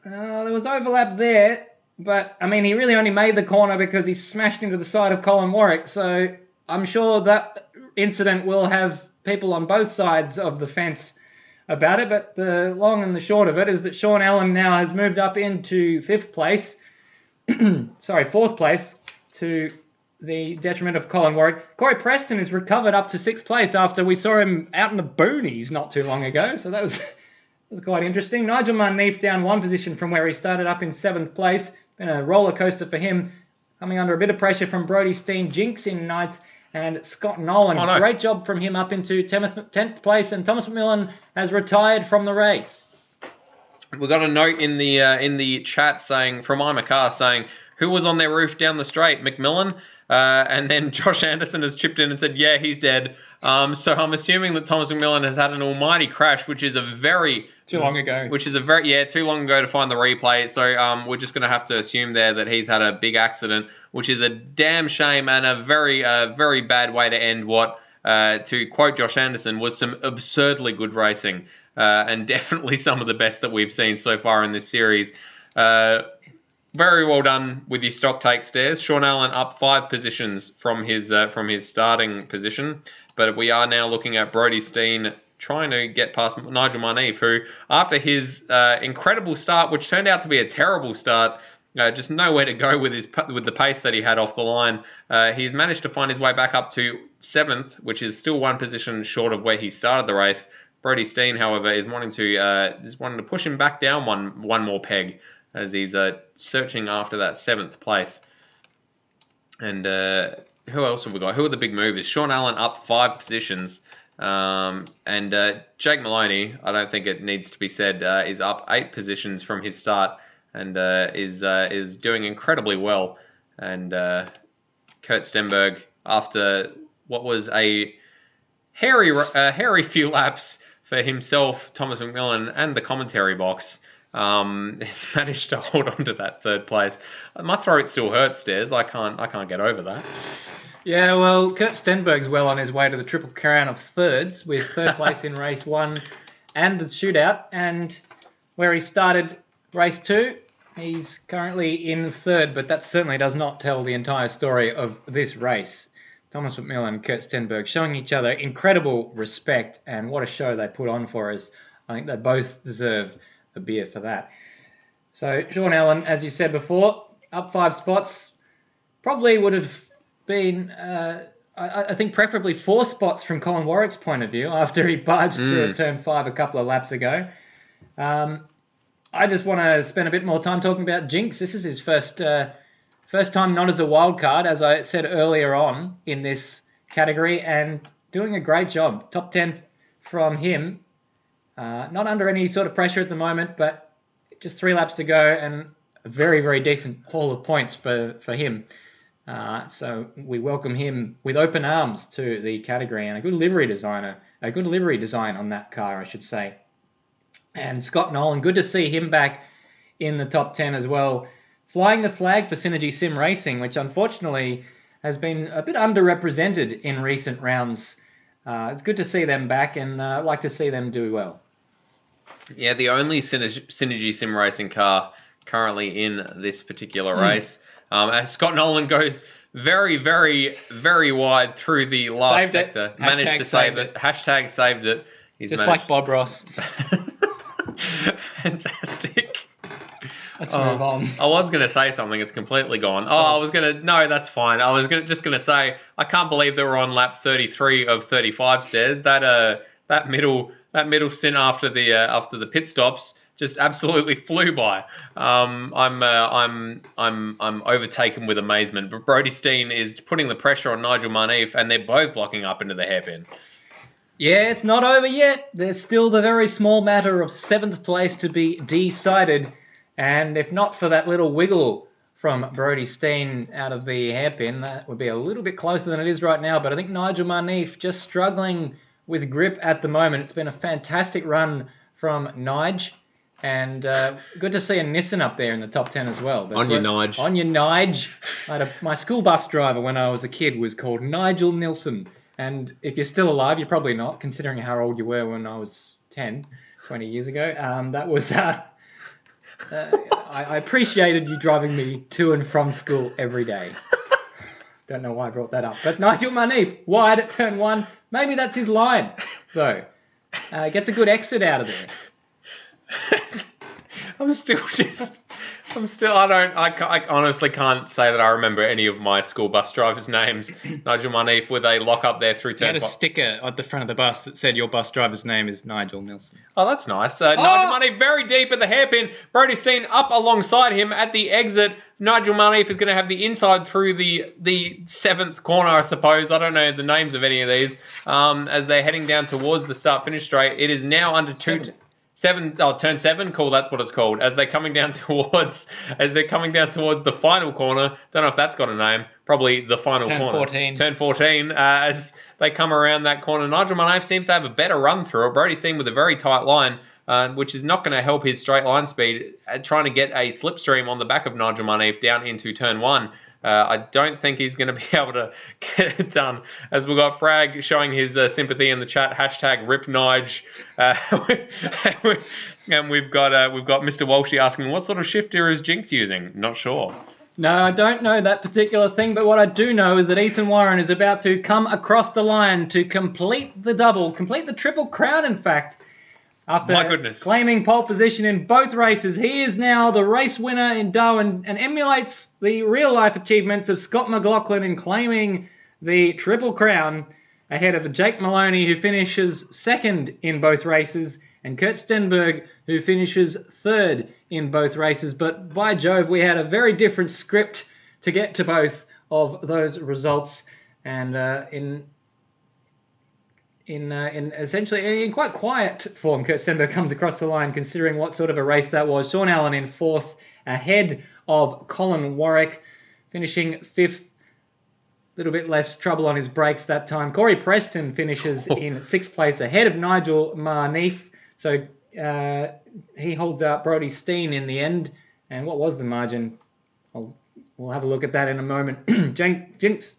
There was overlap there, but, I mean, he really only made the corner because he smashed into the side of Colin Warwick, so I'm sure that incident will have people on both sides of the fence about it, but the long and the short of it is that Sean Allen now has moved up into fourth place, to the detriment of Colin Warwick. Corey Preston has recovered up to 6th place after we saw him out in the boonies not too long ago, so that was quite interesting. Nigel Marneef down 1 position from where he started up in 7th place. Been a roller coaster for him, coming under a bit of pressure from Brodie Steen, Jinx in 9th, and Scott Nolan. Oh, no. Great job from him up into 10th place, and Thomas McMillan has retired from the race. We got a note in the chat saying from iMacar saying who was on their roof down the straight, McMillan, and then Josh Anderson has chipped in and said, yeah, he's dead. So I'm assuming that Thomas McMillan has had an almighty crash, which is too long ago. Too long ago to find the replay. So we're just going to have to assume there that he's had a big accident, which is a damn shame and a very bad way to end what, to quote Josh Anderson, was some absurdly good racing, and definitely some of the best that we've seen so far in this series. Very well done with your stock take, Stairs. Sean Allen up 5 positions from his starting position, but we are now looking at Brodie Steen trying to get past Nigel Marneef, who, after his incredible start, which turned out to be a terrible start, just nowhere to go with the pace that he had off the line, he's managed to find his way back up to 7th, which is still 1 position short of where he started the race. Brodie Steen, however, is wanting to push him back down one more peg, as he's searching after that 7th place. And who else have we got? Who are the big movers? Sean Allen up 5 positions. And Jake Maloney, I don't think it needs to be said, is up 8 positions from his start and is doing incredibly well. And Kurt Stenberg, after what was a hairy few laps for himself, Thomas McMillan, and the commentary box, has managed to hold on to that 3rd place. My throat still hurts, Stairs. I can't get over that. Yeah, well, Kurt Stenberg's well on his way to the Triple Crown of thirds, with 3rd place in race 1 and the shootout, and where he started race 2, he's currently in 3rd, but that certainly does not tell the entire story of this race. Thomas McMillan and Kurt Stenberg showing each other incredible respect, and what a show they put on for us. I think they both deserve a beer for that. So Sean Allen, as you said before, up 5 spots, probably would have been, I think, preferably 4 spots from Colin Warwick's point of view after he barged through at turn 5 a couple of laps ago. I just want to spend a bit more time talking about Jinx. This is his first time not as a wild card, as I said earlier on in this category, and doing a great job. Top 10 from him. Not under any sort of pressure at the moment, but just 3 laps to go and a very, very decent haul of points for him. So we welcome him with open arms to the category, and a good livery design on that car, I should say. And Scott Nolan, good to see him back in the top 10 as well, flying the flag for Synergy Sim Racing, which unfortunately has been a bit underrepresented in recent rounds. It's good to see them back, and I'd like to see them do well. Yeah, the only Synergy Sim Racing car currently in this particular race. As Scott Nolan goes very, very, very wide through the last sector. Managed to save it. Hashtag saved it. Like Bob Ross. Fantastic. Let's move on. I was going to say something. It's completely gone. No, that's fine. I was just going to say, I can't believe that we're on lap 33 of 35, Stairs. That middle stint after the pit stops just absolutely flew by. I'm overtaken with amazement. But Brodie Steen is putting the pressure on Nigel Marneef, and they're both locking up into the hairpin. Yeah, it's not over yet. There's still the very small matter of 7th place to be decided. And if not for that little wiggle from Brodie Steen out of the hairpin, that would be a little bit closer than it is right now. But I think Nigel Marneef just struggling with grip at the moment. It's been a fantastic run from Nige. And good to see a Nissan up there in the top 10 as well. But on your Nige. On your Nige. My school bus driver when I was a kid was called Nigel Nilsson. And if you're still alive, you're probably not, considering how old you were when I was 10, 20 years ago. That was... I appreciated you driving me to and from school every day. Don't know why I brought that up. But Nigel Marneef, wide at turn 1. Maybe that's his line, though. Gets a good exit out of there. I honestly can't say that I remember any of my school bus drivers' names. Nigel Monteith with a lock up there through You turn had a 5. sticker at the front of the bus that said your bus driver's name is Nigel Nilsson. Oh, that's nice. Nigel Monteith very deep at the hairpin. Brody Steen up alongside him at the exit. Nigel Monteith is going to have the inside through the 7th corner, I suppose. I don't know the names of any of these. As they're heading down towards the start-finish straight, it is now under turn 7. Cool, that's what it's called. As they're coming down towards the final corner. Don't know if that's got a name. Probably the final Turn corner. 14. Turn 14. As they come around that corner, Nigel Monteith seems to have a better run through it. Brody Steen with a very tight line, which is not going to help his straight line speed. Trying to get a slipstream on the back of Nigel Monteith down into turn 1. I don't think he's going to be able to get it done. As we've got Frag showing his sympathy in the chat, #RipNige. And we've got Mr. Walshy asking, what sort of shifter is Jinx using? Not sure. No, I don't know that particular thing, but what I do know is that Ethan Warren is about to come across the line to complete the Triple Crown, in fact. After My goodness. claiming pole position in both races, he is now the race winner in Darwin and emulates the real-life achievements of Scott McLaughlin in claiming the Triple Crown ahead of Jake Maloney, who finishes 2nd in both races, and Kurt Stenberg, who finishes 3rd in both races. But by Jove, we had a very different script to get to both of those results, and in essentially in quite quiet form, Kurt Stenberg comes across the line, considering what sort of a race that was. Sean Allen in 4th, ahead of Colin Warwick, finishing 5th. A little bit less trouble on his brakes that time. Corey Preston finishes in 6th place, ahead of Nigel Monteith. So he holds out Brody Steen in the end. And what was the margin? We'll have a look at that in a moment. Jinx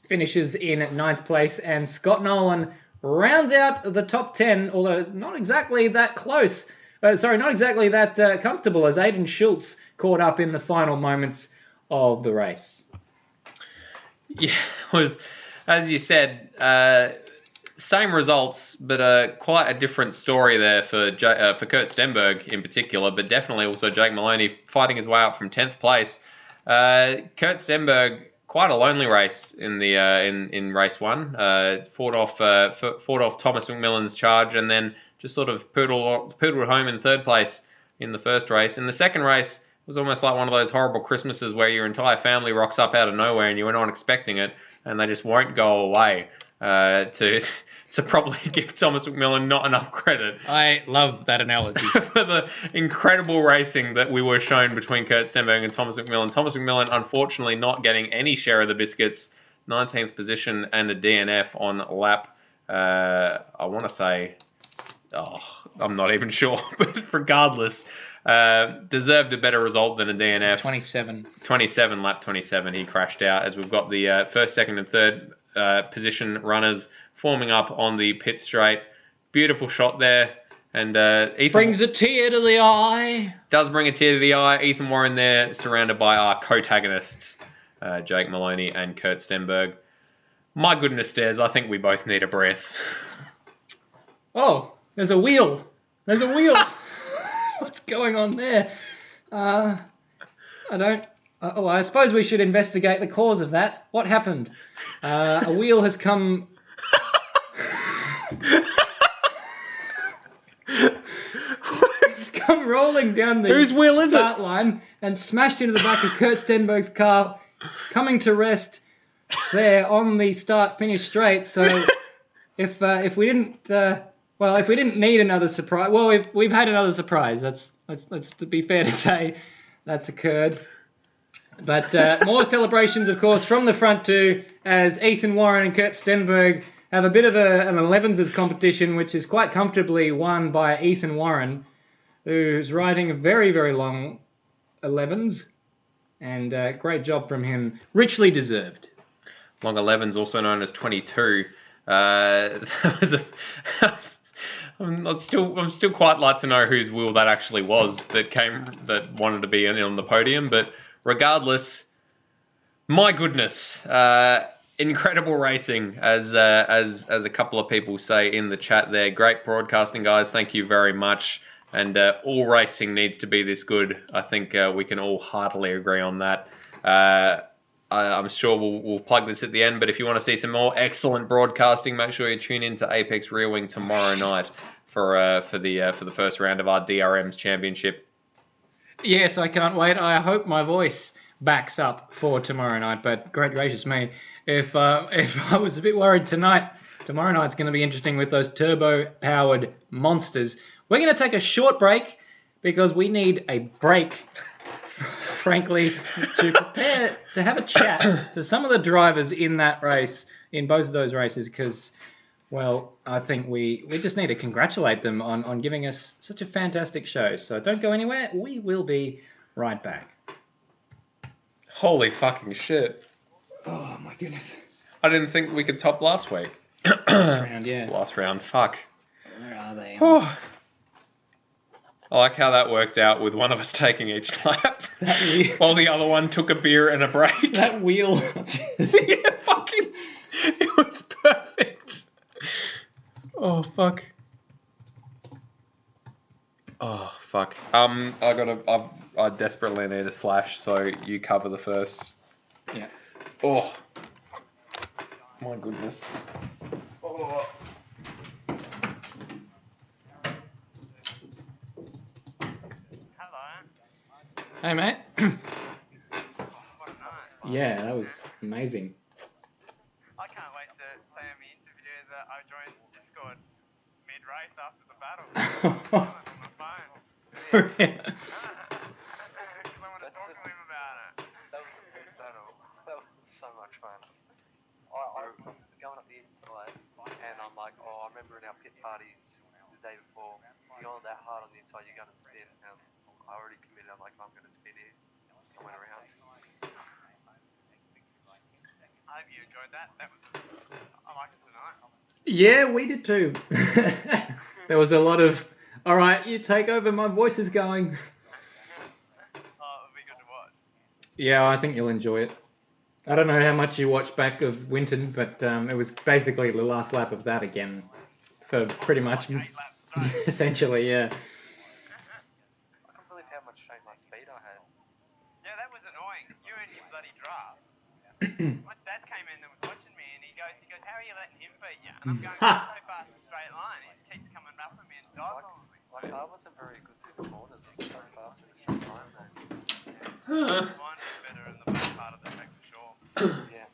finishes in 9th place, and Scott Nolan rounds out the top 10, although not exactly that close. Not exactly that comfortable, as Aiden Schultz caught up in the final moments of the race. Yeah, it was, as you said, same results, but quite a different story there for Kurt Stenberg in particular, but definitely also Jake Maloney fighting his way up from 10th place. Kurt Stenberg, quite a lonely race in the in race 1. Fought off Thomas McMillan's charge, and then just sort of poodled home in 3rd place in the first race. In the second race, it was almost like one of those horrible Christmases where your entire family rocks up out of nowhere and you were not expecting it, and they just won't go away. To probably give Thomas McMillan not enough credit. I love that analogy. For the incredible racing that we were shown between Kurt Stenberg and Thomas McMillan. Thomas McMillan, unfortunately, not getting any share of the biscuits. 19th position and a DNF on lap, I want to say, I'm not even sure, but regardless, deserved a better result than a DNF. 27, lap 27, he crashed out, as we've got the 1st, 2nd and 3rd position runners forming up on the pit straight. Beautiful shot there. And Ethan brings a tear to the eye. Does bring a tear to the eye. Ethan Warren there, surrounded by our protagonists, Jake Maloney and Kurt Stenberg. My goodness, Des, I think we both need a breath. Oh, there's a wheel. What's going on there? I suppose we should investigate the cause of that. What happened? A wheel has come... It's come rolling down the Whose wheel is start line and smashed into the back of Kurt Stenberg's car, coming to rest there on the start-finish straight. So if we didn't need another surprise, well, we've had another surprise. Let's to be fair to say, that's occurred. But more celebrations, of course, from the front two, as Ethan Warren and Kurt Stenberg have a bit of an 11s competition, which is quite comfortably won by Ethan Warren, who's riding a very, very long 11s, and great job from him. Richly deserved. Long 11s, also known as 22. I'm still quite like to know whose wheel that actually was that wanted to be on the podium, but regardless, my goodness, incredible racing, as a couple of people say in the chat there. Great broadcasting, guys. Thank you very much. And all racing needs to be this good. I think we can all heartily agree on that. I'm sure we'll plug this at the end, but if you want to see some more excellent broadcasting, make sure you tune in to Apex Rear Wing tomorrow night for the first round of our DRM's championship. Yes, I can't wait. I hope my voice backs up for tomorrow night. But great gracious me, if I was a bit worried tonight, tomorrow night's going to be interesting with those turbo-powered monsters. We're going to take a short break because we need a break, frankly, to prepare to have a chat to some of the drivers in that race, in both of those races, because, well, I think we just need to congratulate them on giving us such a fantastic show. So don't go anywhere. We will be right back. Holy fucking shit. Oh, my goodness. I didn't think we could top last week. Last round, yeah. Last round, fuck. Where are they? Oh. I like how that worked out with one of us taking each lap while the other one took a beer and a break. That wheel. Yeah, fucking. It was perfect. Oh, fuck. Oh, fuck. I desperately need a slash, so you cover the first. Yeah. Oh. My goodness. Oh. Hey, mate. Yeah, that was amazing. I can't wait to say in the interview that I joined Discord mid-race after the battle. On my phone. Because I want to talk to him about it. That was the best battle. That was so much fun. I'm going up the inside, and I'm like, I remember in our pit parties the day before, you're going that hard on the inside, you're going to spin. And I already committed, I'm like, I'm going to spin here. I went around. I hope you enjoyed that. I liked it tonight. Yeah, we did too. There was a lot of, all right, you take over, my voice is going. It'll be good to watch. Yeah, I think you'll enjoy it. I don't know how much you watched back of Winton, but it was basically the last lap of that again for pretty much, 8 laps straight. essentially, yeah. I couldn't believe how much speed I had. Yeah, that was annoying. You and your bloody draft. My dad came in and was watching me, and he goes, how are you letting him beat you? And I'm going so fast in a straight line. He just keeps coming up at me and dives on me. My car wasn't very good through the corners. It was so fast in a short time, man. Mine was better in the back part of the track for sure. Yeah.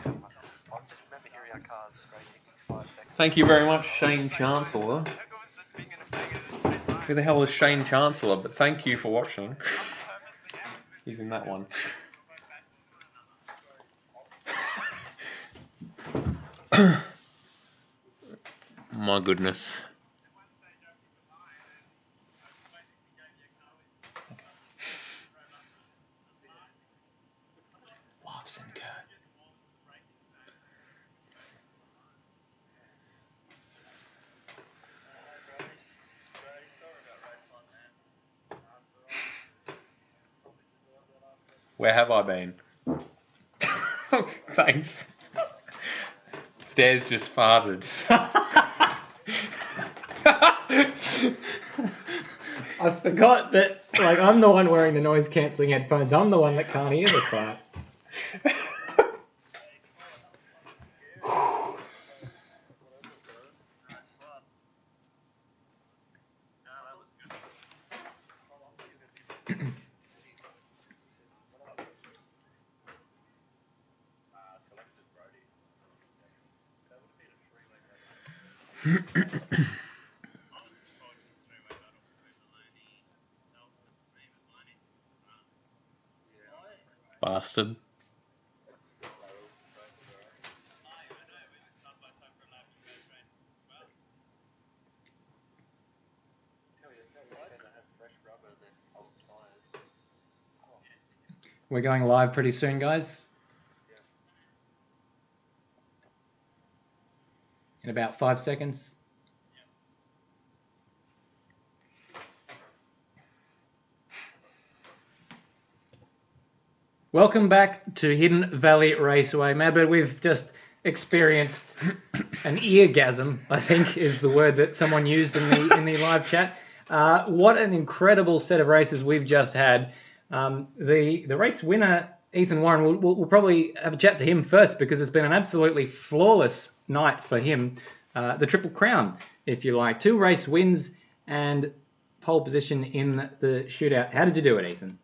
I just remember hearing our cars scraping 5 seconds. Thank you very much, Shane Chancellor. Who was the thing in a bag at the straight line? Who the hell is Shane Chancellor? But thank you for watching. Purposely out. He's in that one. My goodness. Loves and Kurt. Where have I been? Thanks. Stairs just farted. I forgot that, like, I'm the one wearing the noise-cancelling headphones. I'm the one that can't hear the fart. Bastard. We're going live pretty soon, guys. In about 5 seconds. Welcome back to Hidden Valley Raceway. Maybe we've just experienced an eargasm, I think is the word that someone used in the live chat. What an incredible set of races we've just had. The race winner, Ethan Warren, we'll probably have a chat to him first because it's been an absolutely flawless night for him. The Triple Crown, if you like. 2 race wins and pole position in the shootout. How did you do it, Ethan?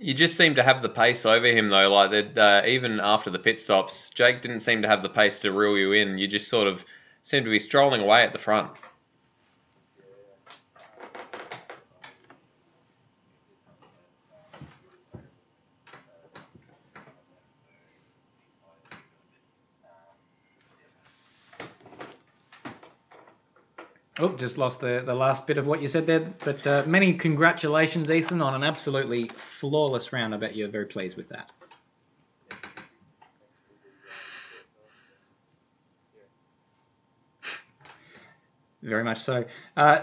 You just seem to have the pace over him, though. Like that, even after the pit stops, Jake didn't seem to have the pace to reel you in. You just sort of seemed to be strolling away at the front. Oh, just lost the last bit of what you said there. But many congratulations, Ethan, on an absolutely flawless round. I bet you're very pleased with that. Very much so.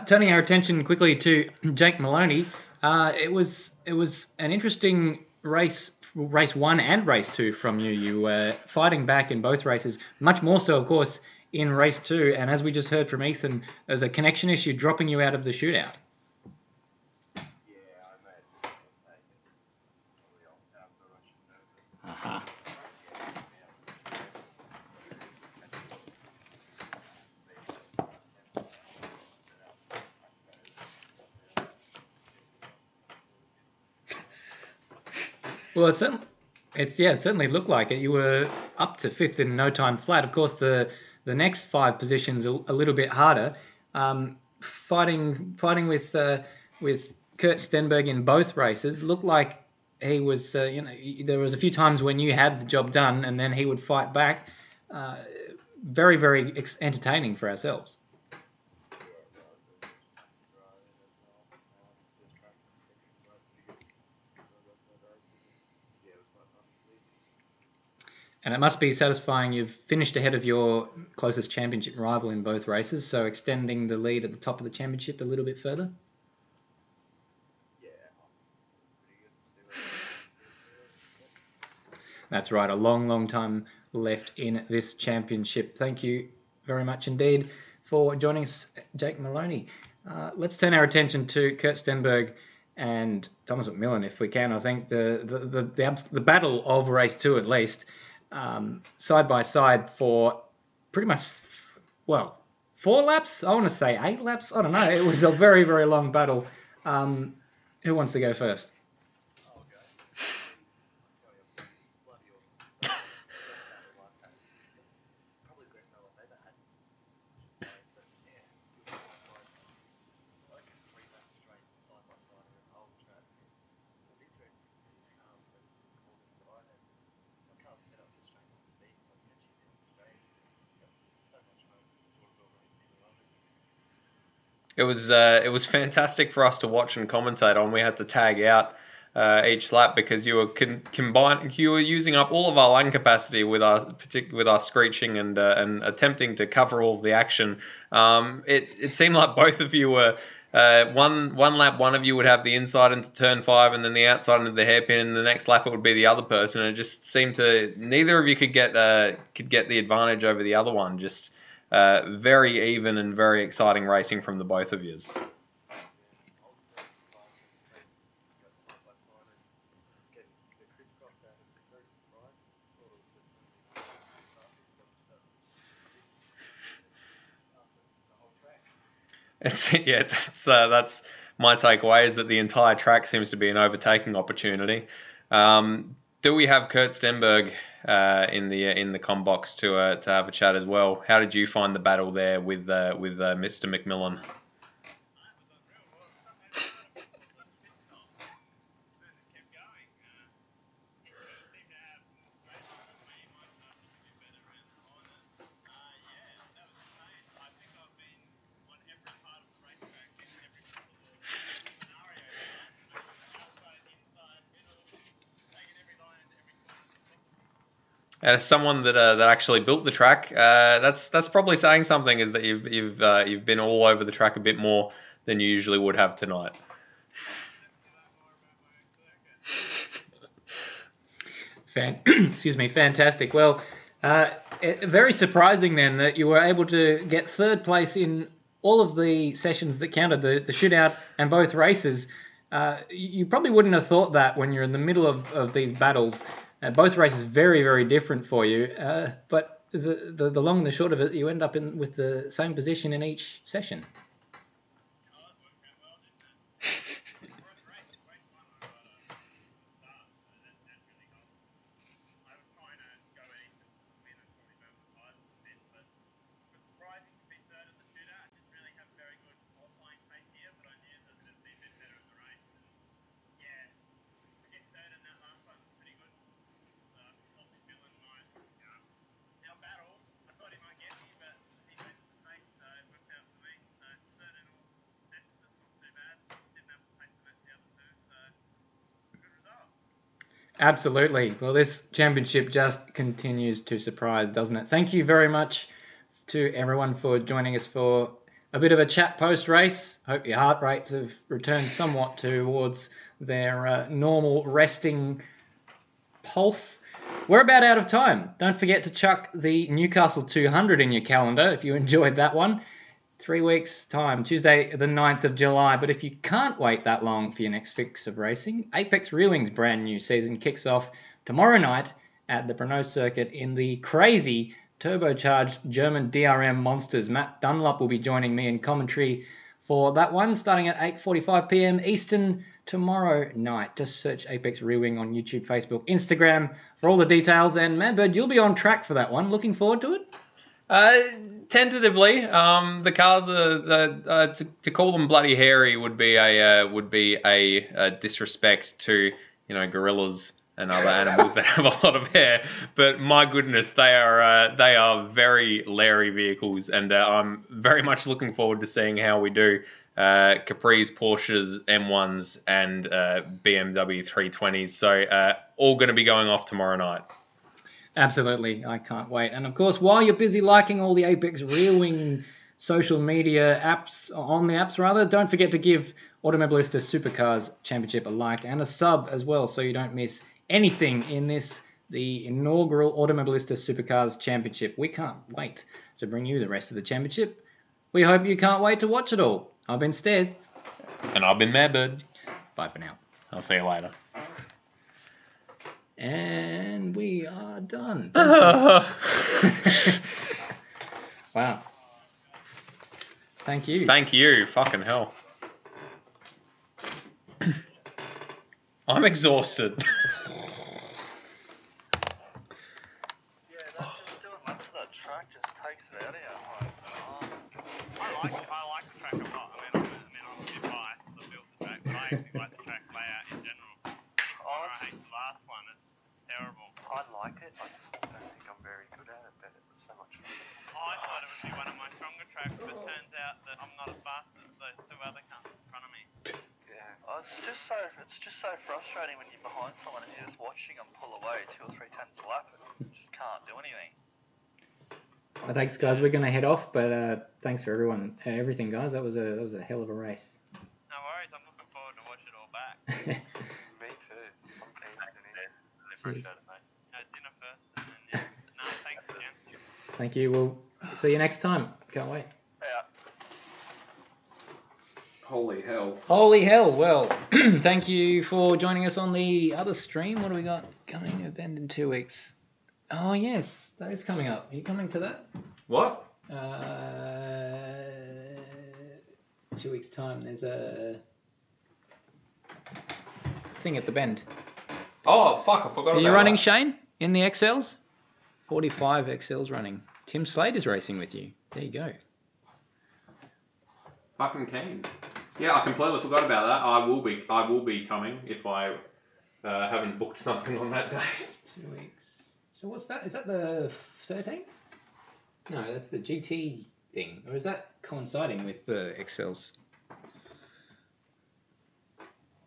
Turning our attention quickly to Jake Maloney, it was an interesting race 1 and race 2 from you. You were fighting back in both races, much more so, of course, in race 2. And as we just heard from Ethan, there's a connection issue dropping you out of the shootout. Uh-huh. Well, it certainly looked like it. You were up to 5th in no time flat. Of course, the next 5 positions are a little bit harder. Fighting with Kurt Stenberg in both races looked like he was. There was a few times when you had the job done, and then he would fight back. Very, very entertaining for ourselves. And it must be satisfying. You've finished ahead of your closest championship rival in both races, so extending the lead at the top of the championship a little bit further. That's right, a long, long time left in this championship. Thank you very much indeed for joining us, Jake Maloney. Let's turn our attention to Kurt Stenberg and Thomas McMillan, if we can. I think the battle of race 2, at least, side by side for pretty much, 4 laps? I want to say 8 laps. I don't know. It was a very, very long battle. Who wants to go first? It was fantastic for us to watch and commentate on. We had to tag out each lap because you were using up all of our lung capacity with our screeching and attempting to cover all of the action. It seemed like both of you were one lap. One of you would have the inside into turn 5, and then the outside into the hairpin. And the next lap it would be the other person. And it just seemed to neither of you could get the advantage over the other one. Just very even and very exciting racing from the both of yous. That's my takeaway, is that the entire track seems to be an overtaking opportunity. Do we have Kurt Stenberg in the comm box to have a chat as well? How did you find the battle there with Mr. McMillan? as someone that actually built the track, that's probably saying something. Is that you've been all over the track a bit more than you usually would have tonight. Excuse me, fantastic. Well, very surprising then that you were able to get third place in all of the sessions that counted, the shootout and both races. You probably wouldn't have thought that when you're in the middle of these battles. Both races very, very different for you. But the long and the short of it, you end up with the same position in each session. Absolutely. Well, this championship just continues to surprise, doesn't it? Thank you very much to everyone for joining us for a bit of a chat post-race. Hope your heart rates have returned somewhat towards their normal resting pulse. We're about out of time. Don't forget to chuck the Newcastle 200 in your calendar if you enjoyed that one. 3 weeks' time, Tuesday the 9th of July. But if you can't wait that long for your next fix of racing, Apex Reeling's brand new season kicks off tomorrow night at the Brno Circuit in the crazy turbocharged German DRM monsters. Matt Dunlop will be joining me in commentary for that one, starting at 8:45 p.m. Eastern tomorrow night. Just search Apex Reeling on YouTube, Facebook, Instagram for all the details. And Madbird, you'll be on track for that one. Looking forward to it? Tentatively, the cars are to call them bloody hairy would be a disrespect to gorillas and other animals that have a lot of hair. But my goodness, they are very leery vehicles, and I'm very much looking forward to seeing how we do. Capris, Porsches, M1s, and BMW 320s. So all going to be going off tomorrow night. Absolutely, I can't wait. And of course, while you're busy liking all the Apex Reeling social media apps, don't forget to give Automobilista Supercars Championship a like and a sub as well, so you don't miss anything in the inaugural Automobilista Supercars Championship. We can't wait to bring you the rest of the championship. We hope you can't wait to watch it all. I've been Stairs. And I've been Madbird. Bye for now. I'll see you later. And we are done. Wow. Thank you. Thank you. Fucking hell. I'm exhausted. Just doing laps of that track just takes it out of you. I like the track a lot. I'm a bit biased because I built the track, but I actually like the track layout in general. I hate the last one. It's terrible. I like it. I just don't think I'm very good at it, but it was so much fun. I thought it would be one of my stronger tracks, but it turns out that I'm not as fast as those two other cunts in front of me. Yeah. It's just so frustrating when you're behind someone and you're just watching them pull away 2 or 3 tenths a lap and you just can't do anything. Well, thanks, guys. We're going to head off, but thanks for everything, guys. That was a hell of a race. No worries. I'm looking forward to watch it all back. Me too. I'm keen to do it. Appreciate it, mate. Dinner first, and then no, thanks again. Thank you. We'll see you next time. Can't wait. Holy hell. Holy hell. Well, thank you for joining us on the other stream. What do we got coming to Bend in 2 weeks? Oh, yes. That is coming up. Are you coming to that? What? 2 weeks' time. There's a thing at the Bend. Oh, fuck. I forgot about Are you running, that. Shane, in the XLs? 45 XLs running. Tim Slade is racing with you. There you go. Fucking keen. Yeah, I completely forgot about that. I will be coming if I haven't booked something on that day. 2 weeks. So what's that? Is that the 13th? No, that's the GT thing. Or is that coinciding with the XLs?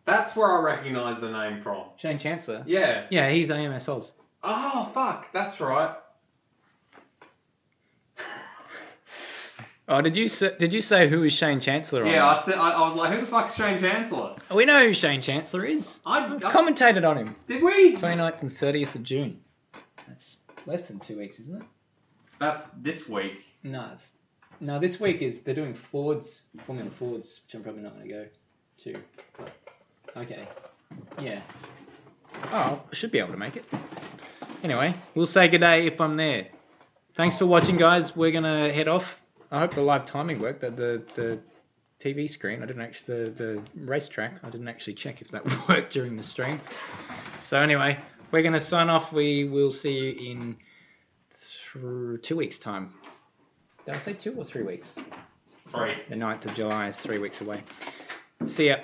That's where I recognise the name from. Shane Chancellor? Yeah. Yeah, he's AMS Oz. Oh, fuck. That's right. Oh, did you say who is Shane Chancellor on? Yeah, I that? said. I was like, who the fuck's Shane Chancellor? We know who Shane Chancellor is. I've commentated on him. Did we? 29th and 30th of June. That's less than 2 weeks, isn't it? That's this week. No, this week they're doing Formula Fords, which I'm probably not going to go to. But, okay. Yeah. Oh, I should be able to make it. Anyway, we'll say good day if I'm there. Thanks for watching, guys. We're going to head off. I hope the live timing worked. The TV screen, the racetrack, I didn't actually check if that worked during the stream. So anyway, we're going to sign off. We will see you in 2 weeks' time. Did I say 2 or 3 weeks? 3. The 9th of July is 3 weeks away. See ya.